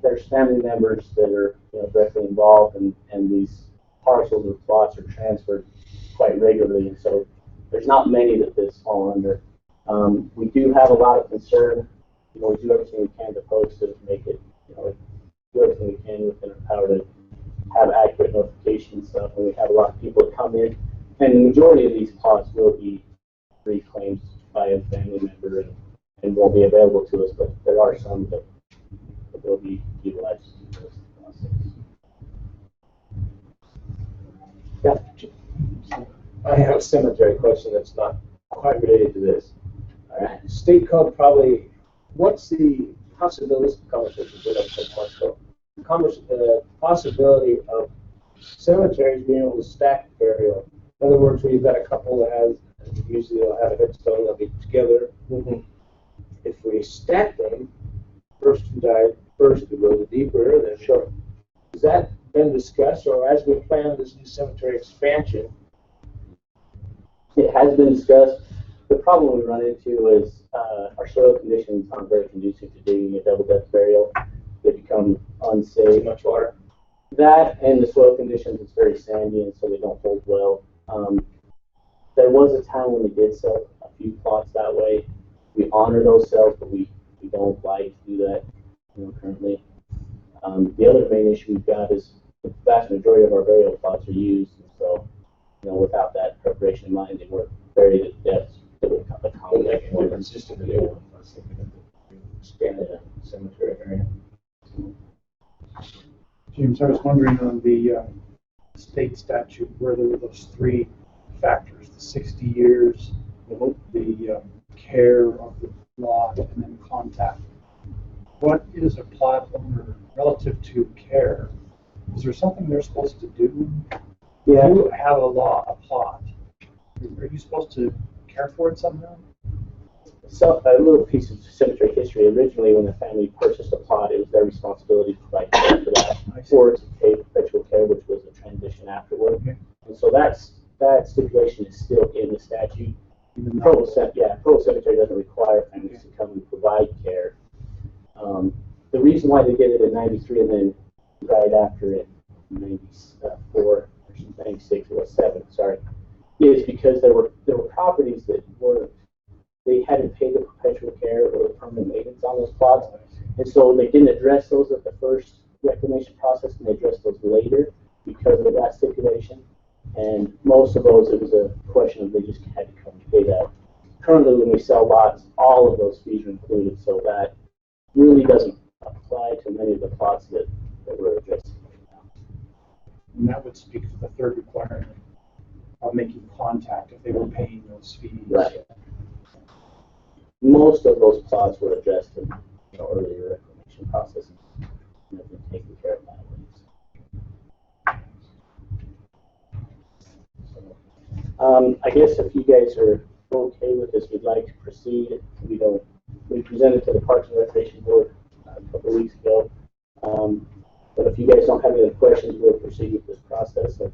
there's family members that are directly involved, and these parcels or plots are transferred quite regularly, and so there's not many that this fall under. We do have a lot of concern. We do everything we can to post it, make it, do everything we can within our power to have accurate notification and stuff. And we have a lot of people that come in, and the majority of these plots will be reclaimed by a family member and won't be available to us, but there are some that will be utilized in this process. Yeah. I have a cemetery question that's not quite related to this. State code probably, what's the possibility, possibility of cemeteries being able to stack burial? In other words, we've got a couple that has, usually they'll have a headstone, they'll be together. If we stack them, person died, first to go deeper, then sure. Has that been discussed, or as we plan this new cemetery expansion? It has been discussed. The problem we run into is our soil conditions aren't very conducive to digging a double depth burial. They become unsafe. Too much water. That and the soil conditions, it's very sandy, and so they don't hold well. There was a time when we did sell a few plots that way. We honor those sales, but we don't like to do that, currently. The other main issue we've got is the vast majority of our burial plots are used, and so, without that preparation in mind, they weren't buried at depths that would accommodate more than It's just a new one. I was thinking of the expanded cemetery area. James, I was wondering on the state statute where there were those three factors, the 60 years, the care of the plot, and then contact. What is a plot owner relative to care? Is there something they're supposed to do? Yeah. You have a plot. Are you supposed to care for it somehow? So, a little piece of cemetery history. Originally, when the family purchased a plot, it was their responsibility to provide care for that, or to pay perpetual care, which was a transition afterward. Okay. And so that stipulation is still in the statute. Provo Cemetery doesn't require families to come and provide care. The reason why they did it in '93 and then right after it, 94 or 96 or 7, sorry, is because there were properties that they hadn't paid the perpetual care or the permanent maintenance on those plots, and so they didn't address those at the first reclamation process, and they addressed those later because of that stipulation. And most of those, it was a question of they just had to come and pay that. Currently, when we sell lots, all of those fees are included, so that really doesn't apply to many of the plots that we're addressing right now. And that would speak to the third requirement of making contact if they were paying those fees. Right. Most of those plots were addressed in earlier reclamation processes. Been taken care of that way. I guess if you guys are okay with this, we'd like to proceed. We presented to the Parks and Recreation Board a couple of weeks ago. But if you guys don't have any questions, we'll proceed with this process. And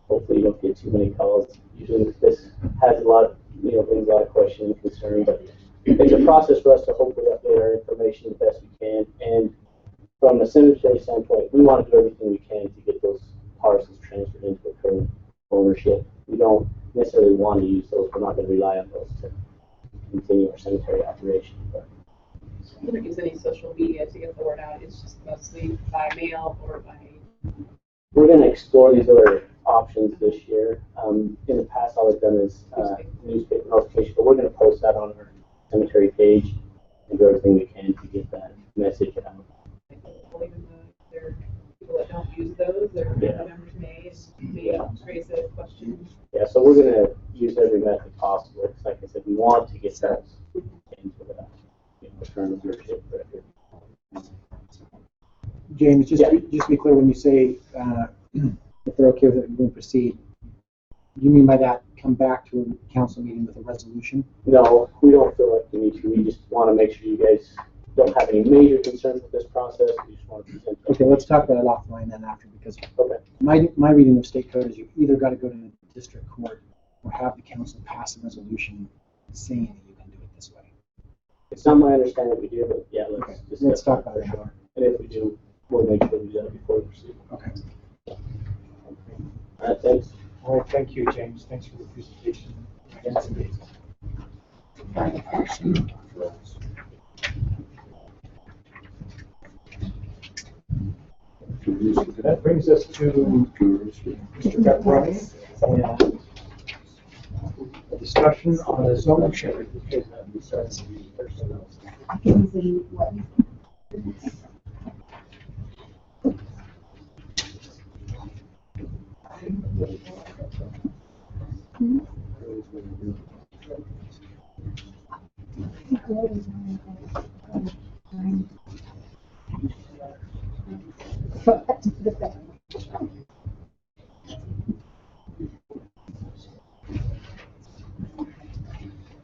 hopefully you don't get too many calls. Usually this has a lot of, brings a lot of questions and concern, but it's a process for us to hopefully update our information the best we can. And from a cemetery standpoint, we want to do everything we can to get those parcels transferred into a current ownership. We don't necessarily want to use those. We're not going to rely on those to continue our cemetery operation. But You don't use any social media to get the word out. It's just mostly by mail or by. We're going to explore these other options this year. In the past, all we've done is newspaper notification, but we're going to post that on our cemetery page and do everything we can to get that message out. Even though there are people that don't use those, their members may raise a question. Yeah, so we're going to use every method possible. Because like I said, we want to get that into the current ownership record. James, just to be clear, when you say if they're okay with it, we're going to proceed, you mean by that come back to a council meeting with a resolution? No, we don't feel like we need to. We just want to make sure you guys don't have any major concerns with this process. We just want to present. Okay, let's talk about it offline then after, because my reading of state code is you either got to go to the district court or have the council pass a resolution saying that you can do it this way. It's not my understanding we do, but yeah, let's talk about it. Sure. And if we do, we'll make sure we do that before we proceed. Okay. All right, thanks. All right, thank you, James. Thanks for the presentation. That brings us to Mr. Pepperoni and a discussion on the zoning change.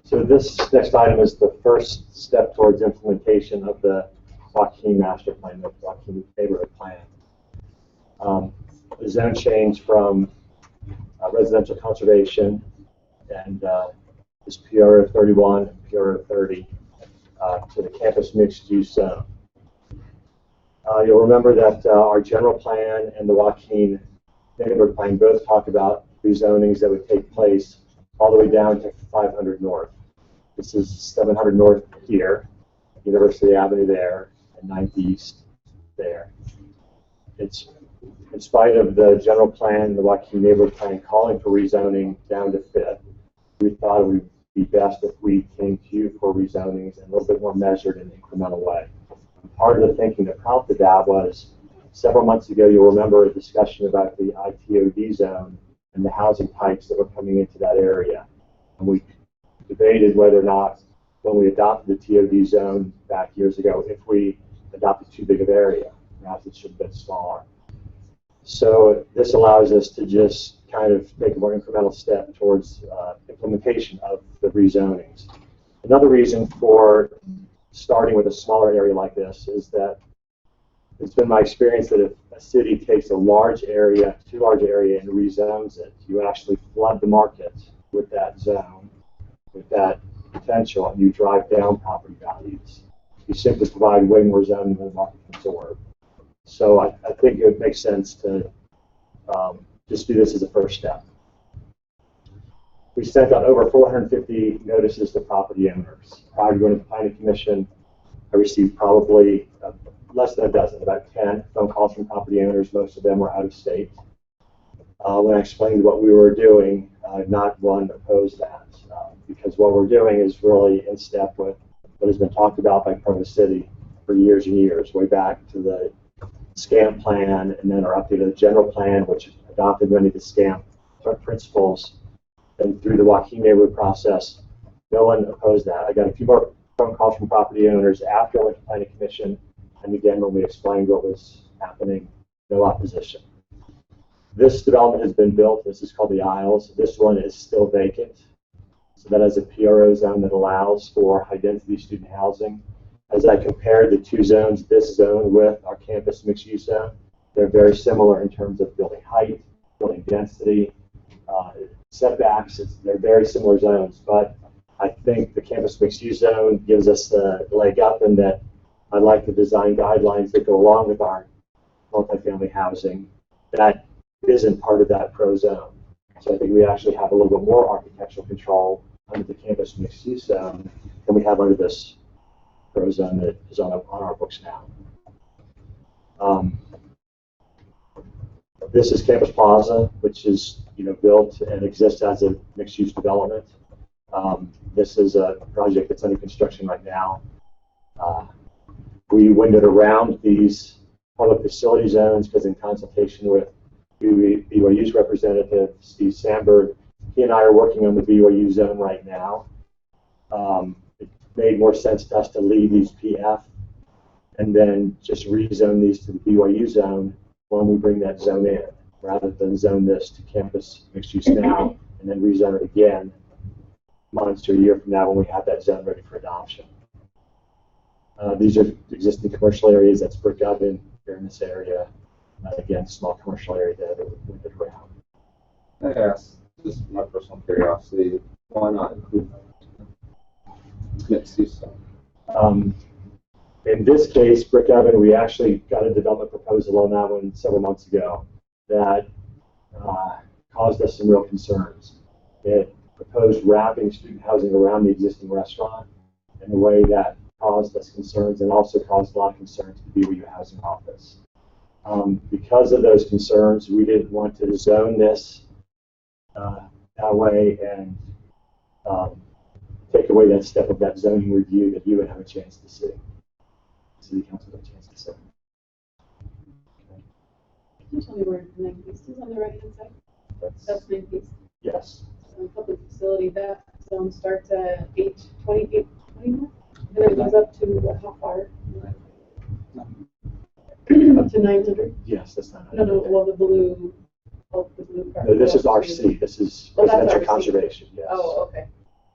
So this next item is the first step towards implementation of the Joaquin Master Plan, the Joaquin Neighborhood Plan. The zone change from residential conservation and is PRO 31 and PRO 30 to the campus mixed-use zone. You'll remember that our general plan and the Joaquin Neighborhood Plan both talk about rezonings that would take place all the way down to 500 North. This is 700 North here, University Avenue there, and 9th East there. It's in spite of the general plan, the Joaquin Neighborhood Plan calling for rezoning down to 5th, we thought it would be best if we came to you for rezonings in a little bit more measured and incremental way. Part of the thinking that prompted that was several months ago, you'll remember a discussion about the ITOD zone and the housing types that were coming into that area. And we debated whether or not, when we adopted the TOD zone back years ago, if we adopted too big of area, perhaps it should have been smaller. So this allows us to just kind of take a more incremental step towards implementation of the rezonings. Another reason for starting with a smaller area like this is that it's been my experience that if a city takes a large area, too large area, and rezones it, you actually flood the market with that zone, with that potential, and you drive down property values. You simply provide way more zoning than the market can absorb. So I think it would make sense to just do this as a first step. We sent out over 450 notices to property owners. Prior to going to the Planning Commission, I received probably less than a dozen, about 10 phone calls from property owners. Most of them were out of state. When I explained what we were doing, not one opposed that, because what we're doing is really in step with what has been talked about by Provo City for years and years, way back to the SCAMP plan and then our updated general plan, which adopted many of the SCAMP principles, and through the Joaquin Neighborhood process. No one opposed that. I got a few more phone calls from property owners after I went to Planning Commission, and again when we explained what was happening, no opposition. This development has been built. This is called the Isles. This one is still vacant. So that is a PRO zone that allows for high-density student housing. As I compared the two zones, this zone with our campus mixed-use zone, they're very similar in terms of building height, building density, setbacks. They're very similar zones, but I think the campus mixed-use zone gives us the leg up in that I like the design guidelines that go along with our multifamily housing that isn't part of that PRO zone. So I think we actually have a little bit more architectural control under the campus mixed-use zone than we have under this PRO zone that is on our books now. This is Campus Plaza, which is built and exists as a mixed-use development. This is a project that's under construction right now. We windowed around these public facility zones because in consultation with BYU's representative, Steve Sandberg, he and I are working on the BYU zone right now. It made more sense to us to leave these PF and then just rezone these to the BYU zone when we bring that zone in, rather than zone this to campus mixed use now and then rezone it again months or a year from now when we have that zone ready for adoption. These are existing commercial areas. That's Brick Oven here in this area. Again, small commercial area that are windowed around. I asked, just my personal curiosity, why not include mixed use? In this case, Brick Oven, we actually got a development proposal on that one several months ago that caused us some real concerns. It proposed wrapping student housing around the existing restaurant in a way that caused us concerns and also caused a lot of concerns to the BYU Housing Office. Because of those concerns, we didn't want to zone this that way and take away that step of that zoning review that you would have a chance to see. City Council would have a chance to see. Can you tell me where 9th East is on the right-hand side? That's 9th East? Yes. So public facility, that zone starts at 20 feet, and then it goes up to how far? Up to 900? Yes, that's not. No, well, the blue part. No, this is RC. This is residential conservation. Yes. Oh, okay.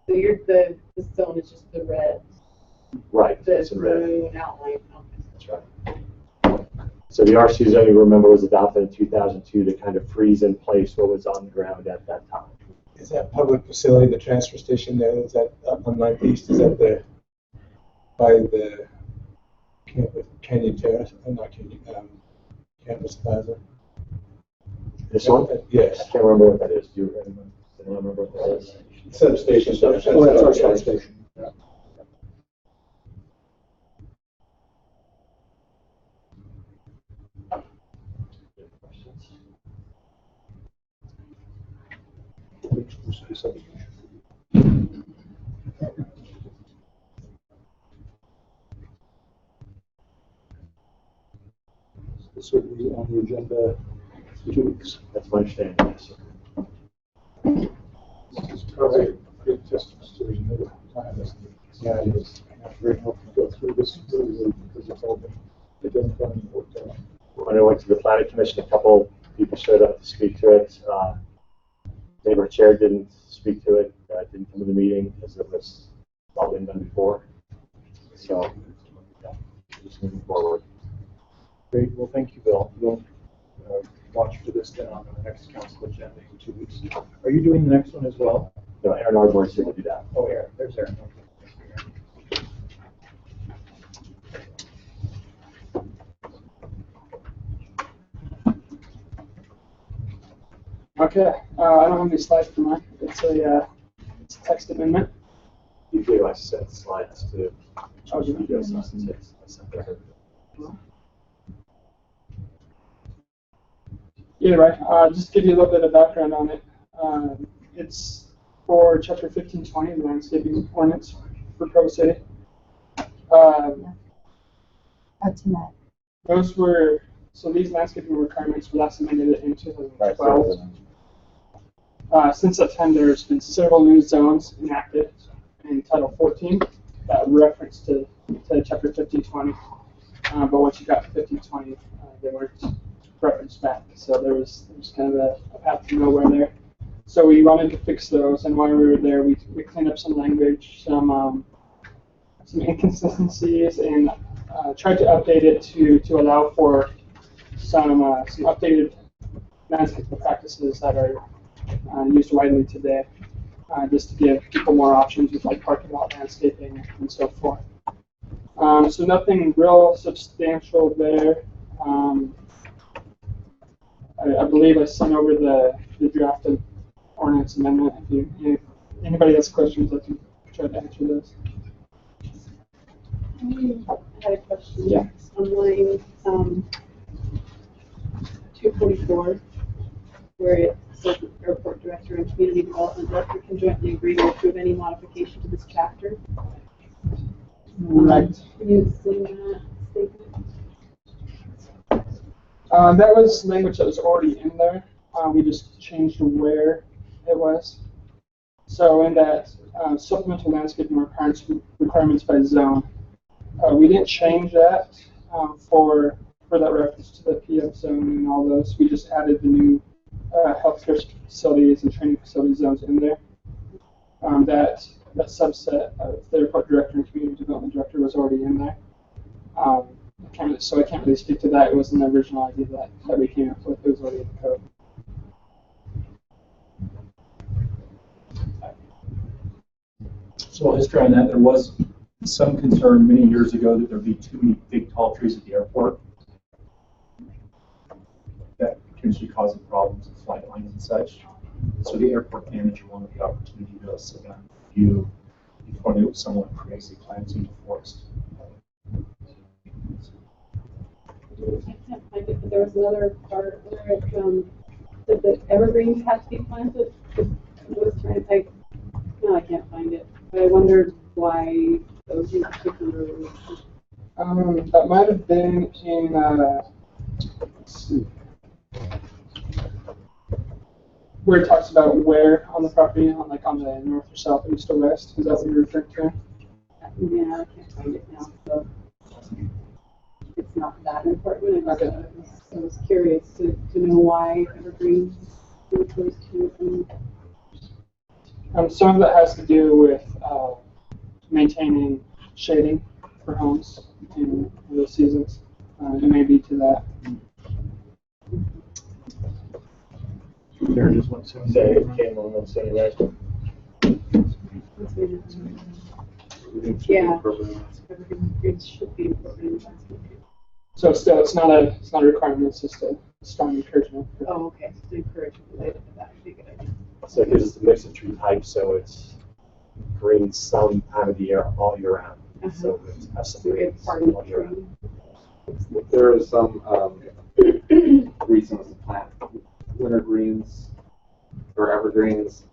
So this zone is just the red. Right. The maroon outline. Okay. That's right. So the RC zoning, remember, was adopted in 2002 to kind of freeze in place what was on the ground at that time. Is that public facility, the transfer station there, is that up on 9th East, is that the, by the Canyon Terrace, not Canyon, Campus Plaza? This one? Yes. I can't remember what that is. Do you remember what that is? Substation. Oh, that's our substation. Yeah. This will be on the agenda in 2 weeks. That's my understanding, yes, sir. Probably good distance to the middle time. Yeah, it is. It's very helpful to go through this really because it's all been identified and worked out. When I went to the planning commission, a couple people showed up to speak to it. Neighborhood chair didn't speak to it, didn't come to the meeting because it was all been done before. So, yeah, just moving forward. Great. Well, thank you, Bill. We'll launch for this then on the next council agenda in 2 weeks. Are you doing the next one as well? No, Aaron Ardmore is here to do that. Oh, Aaron. There's Aaron. Okay, I don't have any slides for mine. It's a text amendment. You do, I sent slides to. Oh, you do? Yes, I sent that. Yeah, right. Just to give you a little bit of background on it. It's for Chapter 1520, the landscaping ordinance for Provo City. Tonight. Those were, so these landscaping requirements were last amended in 2012. Since that time, there's been several new zones enacted in Title 14 that reference to Chapter 1520. But once you got to 1520, they weren't referenced back. So there was kind of a path to nowhere there. So we wanted to fix those, and while we were there, we cleaned up some language, some inconsistencies, and tried to update it to allow for some updated landscaping practices that are used widely today, just to give people more options with like parking lot landscaping and so forth. So nothing real substantial there. I believe I sent over the draft of ordinance amendment. If anybody has questions, I can try to answer those. I had a question. Yeah. On line 244, where it says the airport director and community development director can jointly agree to approve any modification to this chapter. Right. Can you explain that statement? That was language that was already in there. We just changed where it was. So in that supplemental landscaping requirements by zone, we didn't change that for that reference to the PF zone and all those. We just added the new healthcare facilities and training facility zones in there. That subset of the airport director and community development director was already in there. So I can't really speak to that. It wasn't the original idea that we came up with. It was already in the code. So history on that, there was some concern many years ago that there'd be too many big tall trees at the airport. That potentially causing problems with flight lines and such. So the airport manager wanted the opportunity to sit down and review before they someone crazy plants into forest. I can't find it, but there was another part where it said that evergreens had to be planted. No, I can't find it. But I wondered why those in particular were listed. That might have been in, let's see, where it talks about where on the property, on the north or south, east or west. Is that what you're referring to? Yeah, I can't find it now. So it's not that important. I was curious to know why evergreens were close to it. Some of that has to do with maintaining shading for homes in those seasons. It may be to that. There it is, 170. Say it came on 170, Yeah. It should be. So still, it's not a requirement. It's just a strong encouragement. Oh, okay. So encouragement related to that would be a good idea. So it gives us a mix of tree types, so it's green some time of the year, all year round. So it has some greens all year round. There are some reasons to plant winter greens or evergreens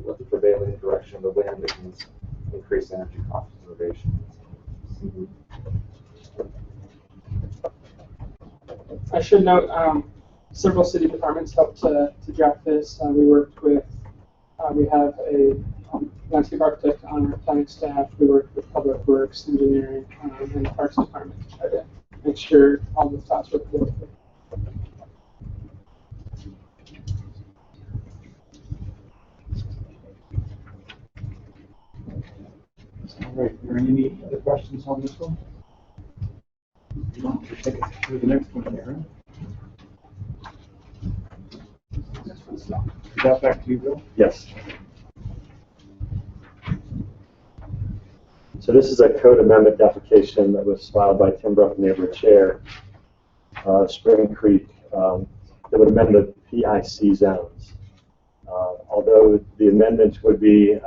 with the prevailing direction of the wind. It can increase energy cost conservation. I should note, several city departments helped to draft this. We worked with, we have a landscape architect on our planning staff. We worked with Public Works, Engineering, and the Parks Department to try to make sure all the thoughts were clear. All right, are there any other questions on this one? We'll take it through the next one here. Is that back to you, Bill? Yes. So this is a code amendment application that was filed by Tim Bruff, neighborhood chair, Spring Creek, that would amend the PIC zones. Although the amendment would be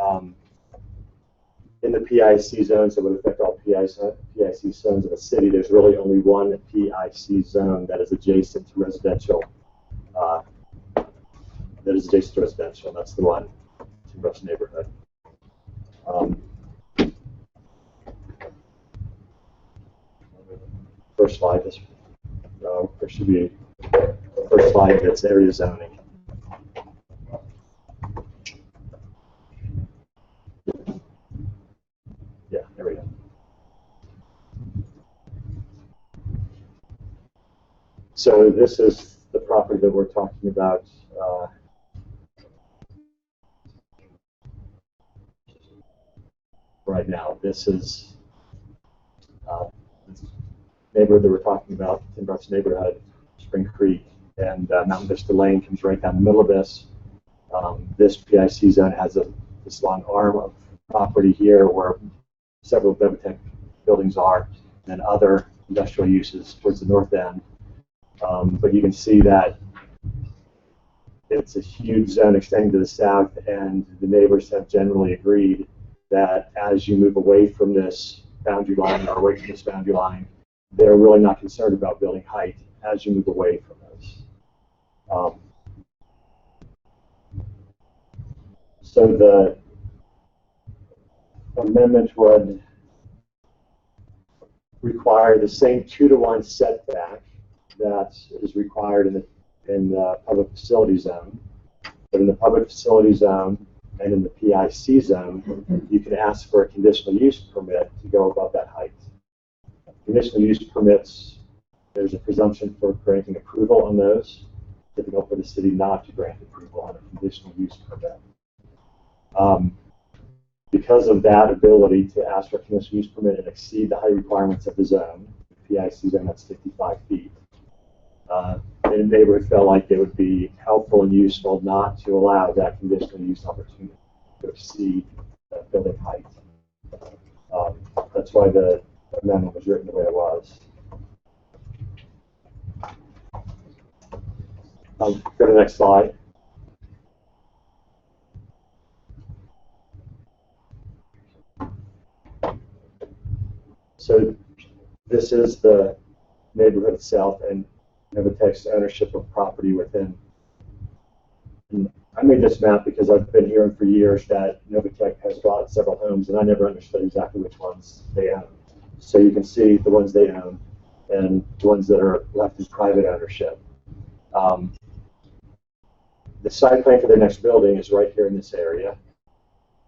in the PIC zones that would affect all PIC zones in the city, there's really only one PIC zone that is adjacent to residential. And that's the one in Bruff's neighborhood. First slide, there should be the first slide that's area zoning. Yeah, there we go. So this is the property that we're talking about. Right now, this is this neighborhood that we're talking about, Tim Bruff's neighborhood, Spring Creek, and Mountain Vista Lane comes right down the middle of this. This PIC zone has this long arm of property here where several Bevitech buildings are, and other industrial uses towards the north end. But you can see that it's a huge zone extending to the south, and the neighbors have generally agreed that as you move away from this boundary line or away from this boundary line, they're really not concerned about building height as you move away from this. So the amendment would require the same 2-to-1 setback that is required in the public facility zone. But in the public facility zone and in the PIC zone, you can ask for a conditional use permit to go above that height. Conditional use permits, there's a presumption for granting approval on those. It's difficult for the city not to grant approval on a conditional use permit. Because of that ability to ask for a conditional use permit and exceed the height requirements of the zone, the PIC zone, that's 55 feet. The neighborhood felt like it would be helpful and useful not to allow that conditional use opportunity to exceed that building height. That's why the amendment was written the way it was. Go to the next slide. So this is the neighborhood itself and Novotech's ownership of property within. And I made this map because I've been hearing for years that Novotech has bought several homes, and I never understood exactly which ones they own. So you can see the ones they own and the ones that are left in private ownership. The site plan for the next building is right here in this area.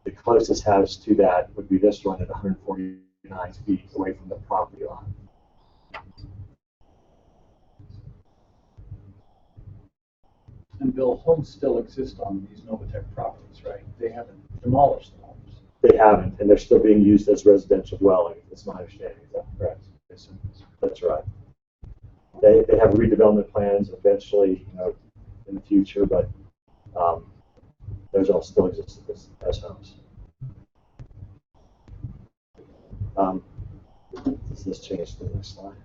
The closest house to that would be this one at 149 feet away from the property line. And Bill, homes still exist on these Novotech properties, right? They haven't demolished the homes. They haven't, and they're still being used as residential dwellings. That's my understanding. Is that correct? That's right. They have redevelopment plans eventually, in the future, but those all still exist as homes. Does this change to the next slide?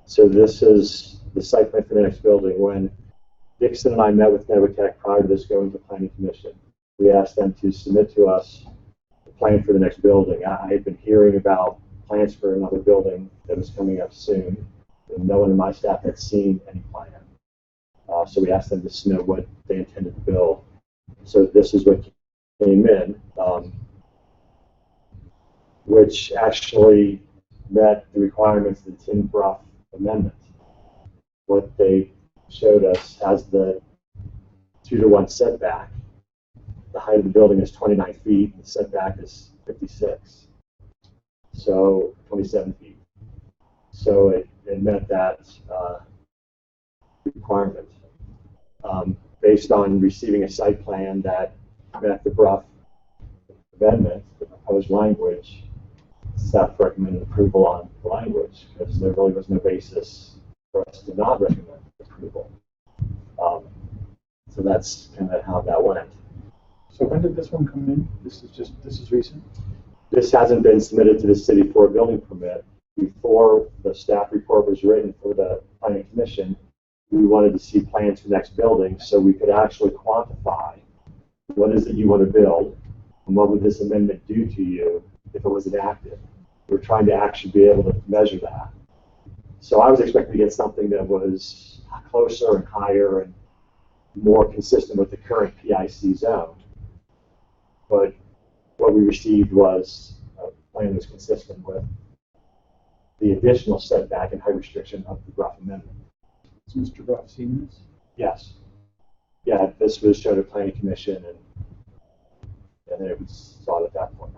So this is the site plan for the next building. When Dixon and I met with Nevertech prior to this going to Planning Commission, we asked them to submit to us the plan for the next building. I had been hearing about plans for another building that was coming up soon, and no one in my staff had seen any plan. So we asked them to submit what they intended to build. So this is what came in, which actually met the requirements of the Tin Brough Amendment. What they showed us has the 2-to-1 setback. The height of the building is 29 feet, and the setback is 56. So 27 feet. So it met that requirement. Based on receiving a site plan that met the Brough Amendment, the proposed language, staff recommended approval on the language because there really was no basis for us to not recommend approval. So that's kind of how that went. So when did this one come in? This is recent? This hasn't been submitted to the city for a building permit. Before the staff report was written for the Planning Commission, we wanted to see plans for the next building so we could actually quantify what is it you want to build and what would this amendment do to you if it was enacted. We're trying to actually be able to measure that. So I was expecting to get something that was closer and higher and more consistent with the current PIC zone. But what we received was a plan that was consistent with the additional setback and height restriction of the Brough Amendment. Has Mr. Brough seen this? Yes. Yeah, this was shown at Planning Commission and then it was sought at that point.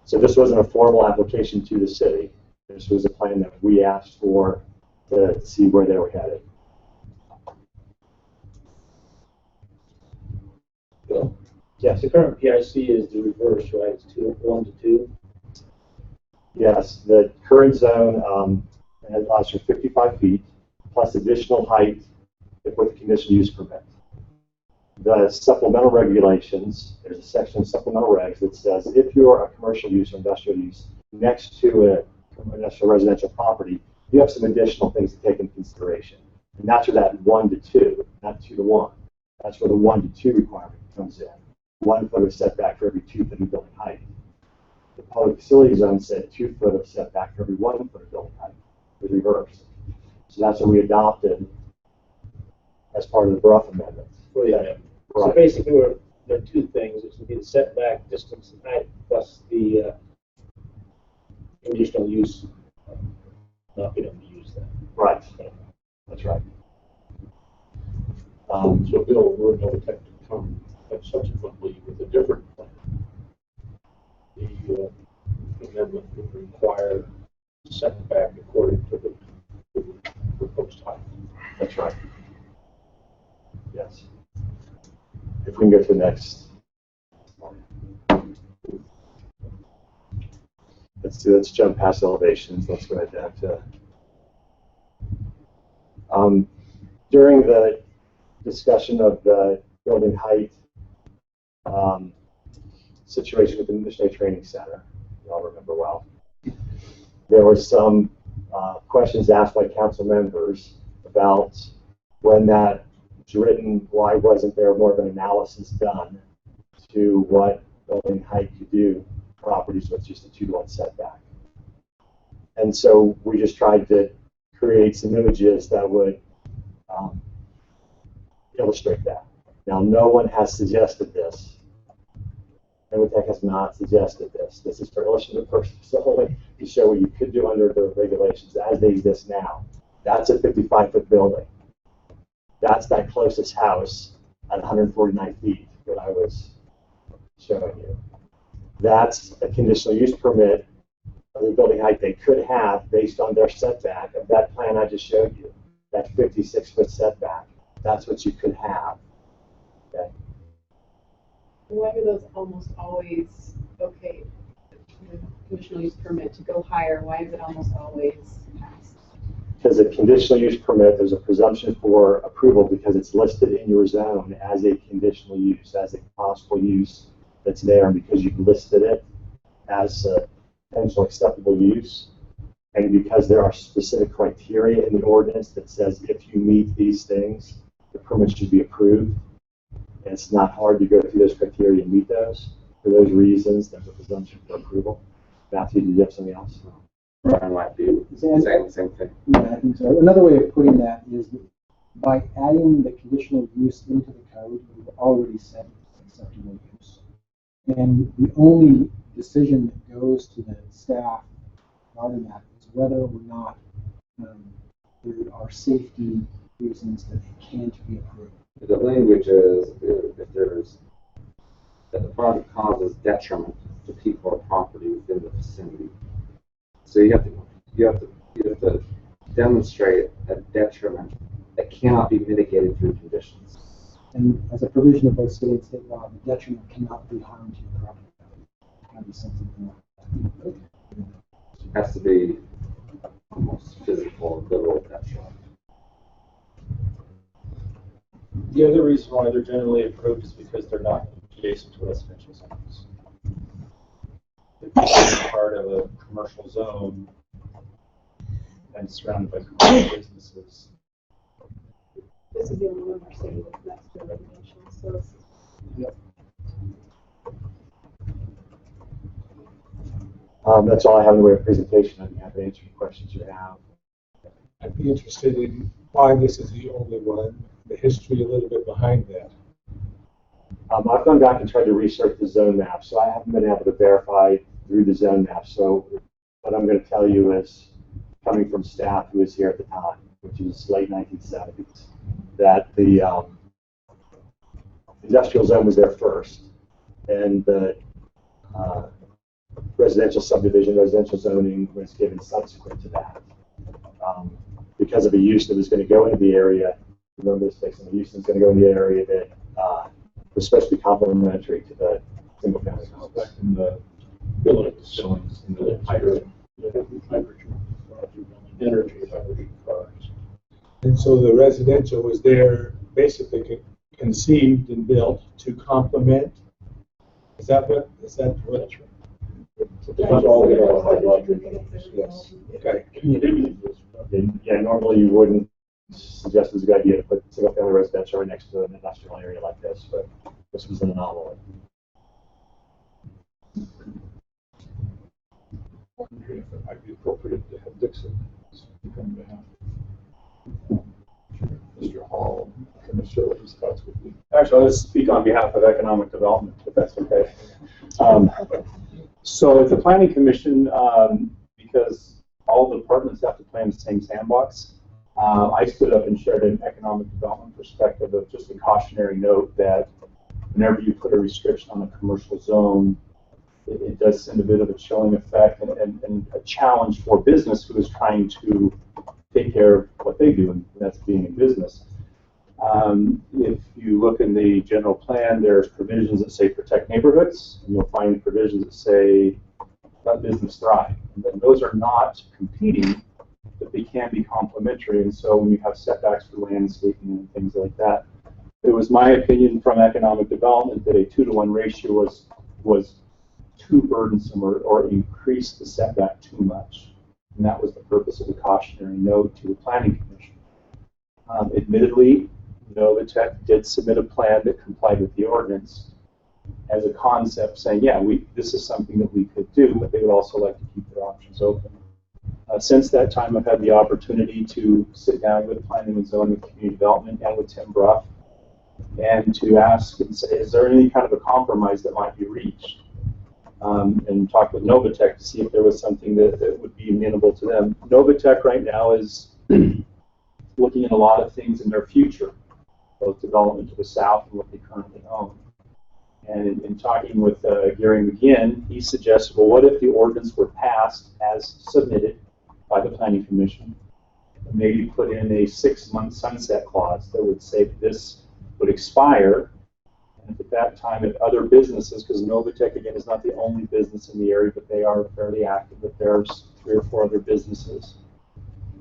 So this wasn't a formal application to the city. This was a plan that we asked for to see where they were headed. Bill? Yes. The current PIC is the reverse, right? It's 1 to 2. Yes, the current zone allows for 55 feet plus additional height with a conditional use permit. The supplemental regulations, there's a section of supplemental regs that says if you're a commercial use or industrial use next to a industrial residential property, you have some additional things to take into consideration. And that's where that 1 to 2, not 2 to 1. That's where the 1 to 2 requirement comes in. 1 foot of setback for every 2 foot of building height. The public facility zone said 2 foot of setback for every 1 foot of building height. It was reversed. So that's what we adopted as part of the Brough Amendment. For the amendment. So basically, there are two things. It would be the setback, distance, and height, plus the conditional use not being able to use that. Right. That's right. So Bill, we're going to come subsequently with a different plan. The amendment would require setback according to the proposed height. That's right. Yes. If we can go to the next. Let's jump past elevations. Let's go ahead down to. During the discussion of the building height situation with the Missionary Training Center, you all remember well, there were some questions asked by council members about when that was written, why wasn't there more of an analysis done to what building height could do properties with just a 2-to-1 setback. And so we just tried to create some images that would illustrate that. Now, no one has suggested this. Nevertech has not suggested this. This is for illustrative purposes only to show what you could do under the regulations as they exist now. That's a 55-foot building. That's that closest house at 149 feet that I was showing you. That's a conditional use permit of the building height they could have based on their setback of that plan I just showed you, that 56-foot setback. that's what you could have. Okay. Why are those almost always okay? The conditional use permit to go higher, why is it almost always passed? Because a conditional use permit, there's a presumption for approval because it's listed in your zone as a conditional use, as a possible use that's there, and because you've listed it as a potential acceptable use, and because there are specific criteria in the ordinance that says if you meet these things, the permit should be approved. And it's not hard to go through those criteria and meet those. For those reasons, there's a presumption for approval. Matthew, did you have something else? Brian might be saying the same thing. Yeah, I think so. Another way of putting that is that by adding the conditional use into the code, we've already set acceptable use. And the only decision that goes to the staff regarding that is whether or not there are safety reasons that it can't be approved. The language is if there's that the project causes detriment to people or property within the vicinity. So you have to demonstrate a detriment that cannot be mitigated through conditions. And as a provision of both state and state law, the detriment cannot be harm to your property. It can be something like that. It has to be almost physical, literal detriment. The other reason why they're generally approved is because they're not adjacent to residential zones. If they're part of a commercial zone and surrounded by commercial businesses. This is the only one in our city that's next to residential, so it's. Yep. That's all I have in the way of presentation. I'd be happy to answer any questions you have. I'd be interested in why this is the only one, the history a little bit behind that. I've gone back and tried to research the zone map, so I haven't been able to verify through the zone map. So what I'm going to tell you is coming from staff who was here at the time, which is late 1970s, that the industrial zone was there first, and the residential subdivision, residential zoning was given subsequent to that. Because of a use that was going to go into the area, remember this takes a use that's going to go in the area that was supposed to be complementary to the single family house. Back in the billings in the hydrogen energy cars. And so the residential was there basically conceived and built to complement. Is that what? Yes. Okay. Yeah, normally you wouldn't suggest it's a good idea to put single family residential right next to an industrial area like this, but this was an anomaly. Wondering if it might be appropriate to have Dixon come down. Mr. Hall, can I share what his thoughts would be? Actually, I'll just speak on behalf of economic development, if that's okay. So at the Planning Commission, because all the departments have to play in the same sandbox, I stood up and shared an economic development perspective of just a cautionary note that whenever you put a restriction on a commercial zone, it does send a bit of a chilling effect and a challenge for business who is trying to take care of what they do, and that's being in business. If you look in the general plan, there's provisions that say protect neighborhoods, and you'll find provisions that say let business thrive. And those are not competing, but they can be complementary. And so when you have setbacks for landscaping and things like that, it was my opinion from economic development that a 2-to-1 ratio was too burdensome or increased the setback too much. And that was the purpose of the cautionary note to the Planning Commission. Admittedly, Novotech did submit a plan that complied with the ordinance as a concept, saying, yeah, this is something that we could do, but they would also like to keep their options open. Since that time, I've had the opportunity to sit down with Planning and Zoning and Community Development and with Tim Bruff and to ask and say, is there any kind of a compromise that might be reached? And talk with Novotech to see if there was something that would be amenable to them. Novotech right now is looking at a lot of things in their future, both development to the south and what they currently own. And in talking with Gary McGinn, he suggested, well, what if the ordinance were passed as submitted by the Planning Commission, maybe put in a 6-month sunset clause that would say this would expire. And at that time, if other businesses, because Novatech, again, is not the only business in the area, but they are fairly active, but there's 3 or 4 other businesses,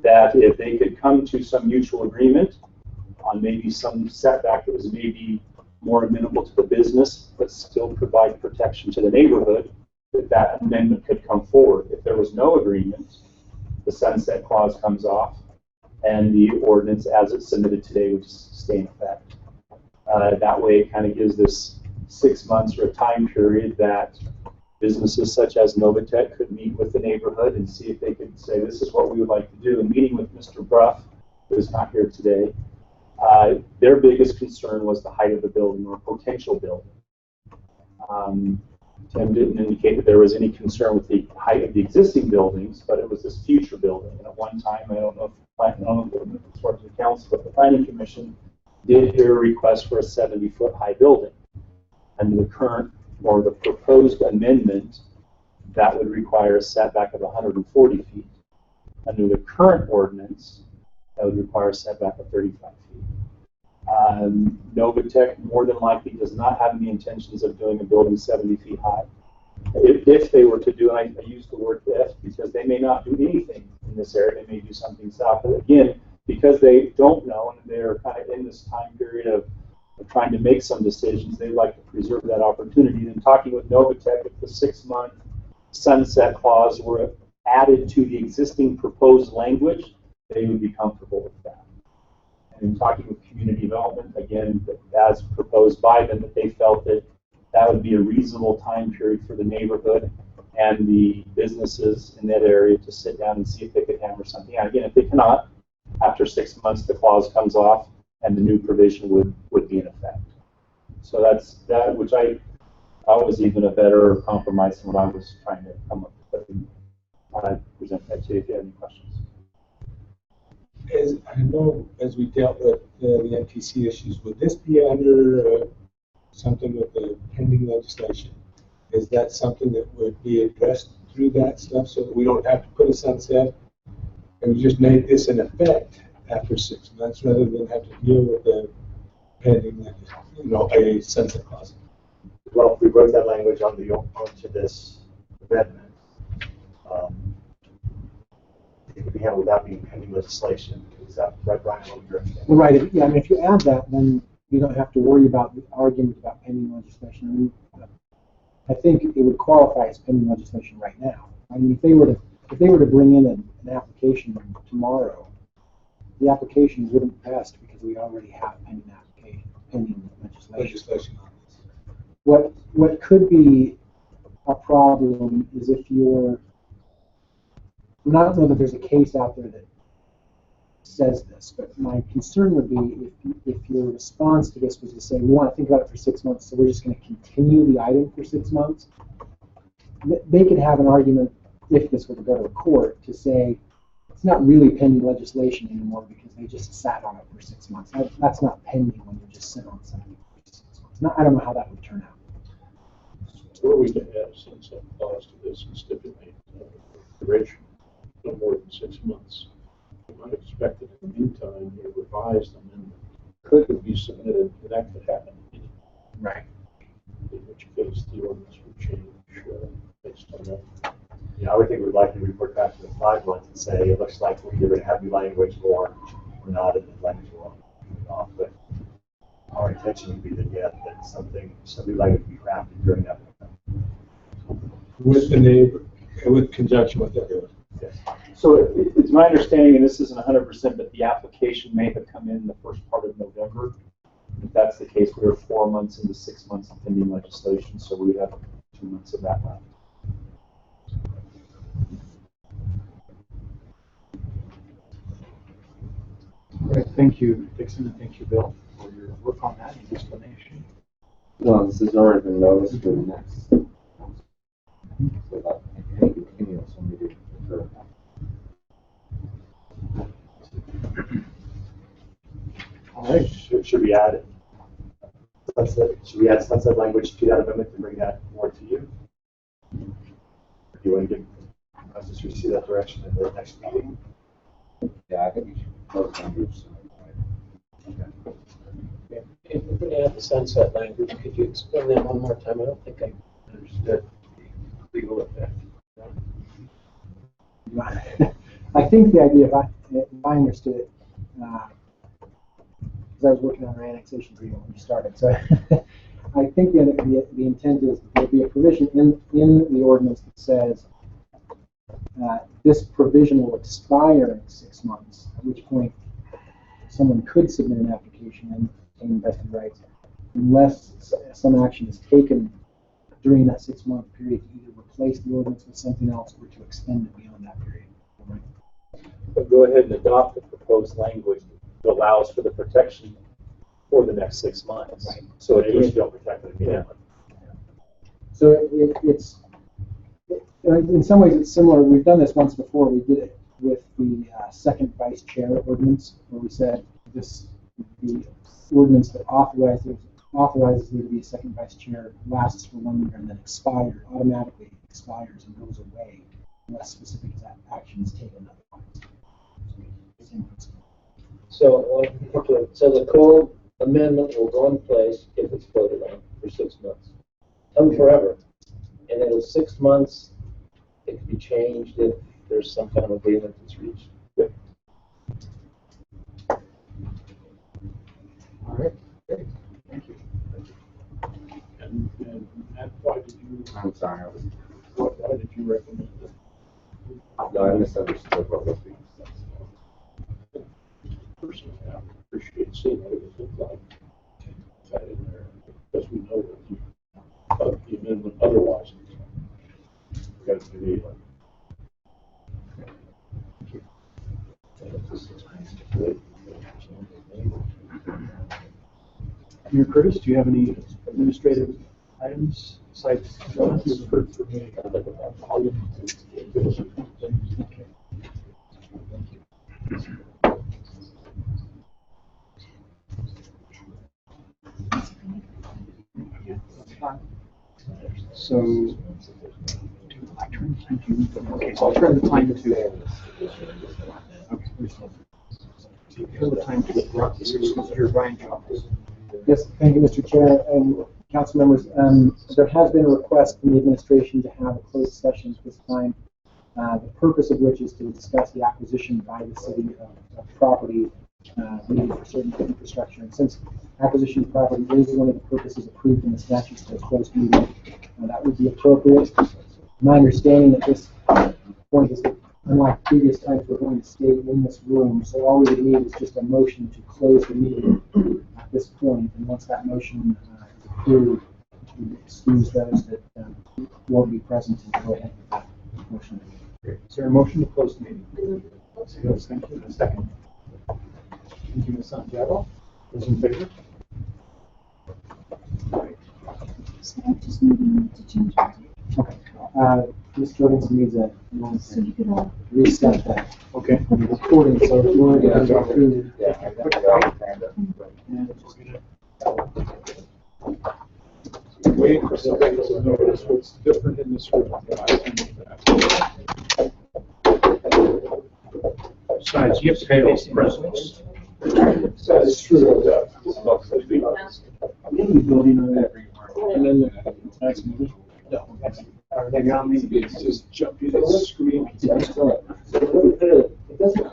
that if they could come to some mutual agreement on maybe some setback that was maybe more amenable to the business, but still provide protection to the neighborhood, that amendment could come forward. If there was no agreement, the sunset clause comes off, and the ordinance as it's submitted today would just stay in effect. That way it kind of gives this 6 months or a time period that businesses such as Novatech could meet with the neighborhood and see if they could say, this is what we would like to do. And meeting with Mr. Bruff, who is not here today, their biggest concern was the height of the building or potential building. Tim didn't indicate that there was any concern with the height of the existing buildings, but it was this future building. And at one time, I don't know if as far as the council, but the planning commission did hear a request for a 70-foot high building. Under the current or the proposed amendment, that would require a setback of 140 feet. Under the current ordinance, that would require a setback of 35 feet. Novatech more than likely does not have any intentions of doing a building 70 feet high. If they were to do, and I use the word if, because they may not do anything in this area, they may do something south. But again, because they don't know and they're kind of in this time period of trying to make some decisions, they'd like to preserve that opportunity. And talking with Novatech, if the 6-month sunset clause were added to the existing proposed language, they would be comfortable with that. And in talking with community development, again, as proposed by them, that they felt that that would be a reasonable time period for the neighborhood and the businesses in that area to sit down and see if they could hammer something out. Again, if they cannot, after 6 months, the clause comes off and the new provision would be in effect. So that's that, which I was even a better compromise than what I was trying to come up with. I present that to you if you have any questions. As I know, as we dealt with the NTC issues, would this be under something with the pending legislation? Is that something that would be addressed through that stuff so that we don't have to put a sunset and we just make this in effect after 6 months rather than have to deal with the pending, a sunset clause? Well, if we wrote that language onto this amendment, it could be handled without being pending legislation. Is that right, Brian? Well, right. Yeah, I mean, if you add that, then you don't have to worry about the argument about pending legislation. I mean, I think it would qualify as pending legislation right now. I mean, if they were to bring in an application tomorrow, the applications wouldn't pass because we already have pending legislation. What could be a problem is if you're, I don't know that there's a case out there that says this, but my concern would be if your response to this was to say, we want to think about it for 6 months, so we're just going to continue the item for 6 months. They could have an argument, if this were to go to court, to say it's not really pending legislation anymore because they just sat on it for 6 months. That's not pending when you just sit on something for 6 months. I don't know how that would turn out. Were we to add sunset clause to this and stipulate the duration no more than 6 months, you might expect that in the meantime a revised amendment could be submitted, and that could happen. Right. In which case the ordinance would change based on that. Yeah, I would think we'd likely report back to the 5 months and say it looks like we're either going to have new language or we're not, and the language will off. But our intention would be to get that some new language be crafted during that. With the neighbor, with conjunction with everyone. Yes. So it's my understanding, and this isn't 100%, but the application may have come in the first part of November. If that's the case, we are 4 months into 6 months of pending legislation, so we would have 2 months of that left. All right, thank you, Dixon, and thank you, Bill, for your work on that and explanation. Well, this has already been noticed for the next. Without any continuous when we do occur. All right. Should we add sunset? Should we add sunset language to that amendment to bring that more to you? Or do you want to give us to see that direction in the next meeting? Yeah, Yeah, I think you should close numbers. If we're going to add the sunset language, could you explain that one more time? I don't think I understood the legal effect. I think the idea, if I understood it, because I was working on our annexation agreement when we started, so I think the intent is that there'll be a provision in the ordinance that says this provision will expire in 6 months, at which point someone could submit an application and obtain vested rights, unless some action is taken during that 6-month period to either replace the ordinance with something else or to extend it beyond that period. Right? But go ahead and adopt the proposed language that allows for the protection for the next 6 months. Right. So at least you'll protect it immediately. So in some ways it's similar. We've done this once before. We did it with the second vice chair ordinance, where we said the ordinance that authorizes there to be a second vice chair lasts for 1 year and then automatically expires and goes away unless specific action is taken otherwise. So the code amendment will go in place if it's voted on for 6 months. Forever. And then in 6 months, it can be changed if there's some kind of agreement that's reached. All right. Great. Thank you. And Matt, why did you? I'm sorry. Why did you recommend it? No, I misunderstood what was being said. Personally, I appreciate seeing what it would look like. That in there, because we know that the amendment otherwise. We got to do it. Mayor Curtis, do you have any administrative items besides comments? So, I turn the time to, okay, so I'll turn the time to, turn the time to Mr. Brian Jones. Yes, thank you, Mr. Chair and council members. There has been a request from the administration to have a closed session at this time. The purpose of which is to discuss the acquisition by the city of property needed for certain infrastructure. And since acquisition of property is one of the purposes approved in the statute for a closed meeting, that would be appropriate. My understanding at this point is that, unlike previous times, we're going to stay in this room. So all we would need is just a motion to close the meeting at this point. And once that motion is approved, we excuse those that won't be present and go ahead with that motion. Is there a motion to close the meeting? Yes, thank you. A second. Thank you, Ms. Santiago. Those in favor? So I just need to change it. Okay. Ms. Jorgensen needs a So you could all. restart that. Okay. I'm recording, so if you want to get it through. Wait for somebody to notice what's different in this room. Besides, you have to pay those presidents. That is true. Maybe building on that. And then the next movie. No, Are they on me? it's just jumping and screaming. It doesn't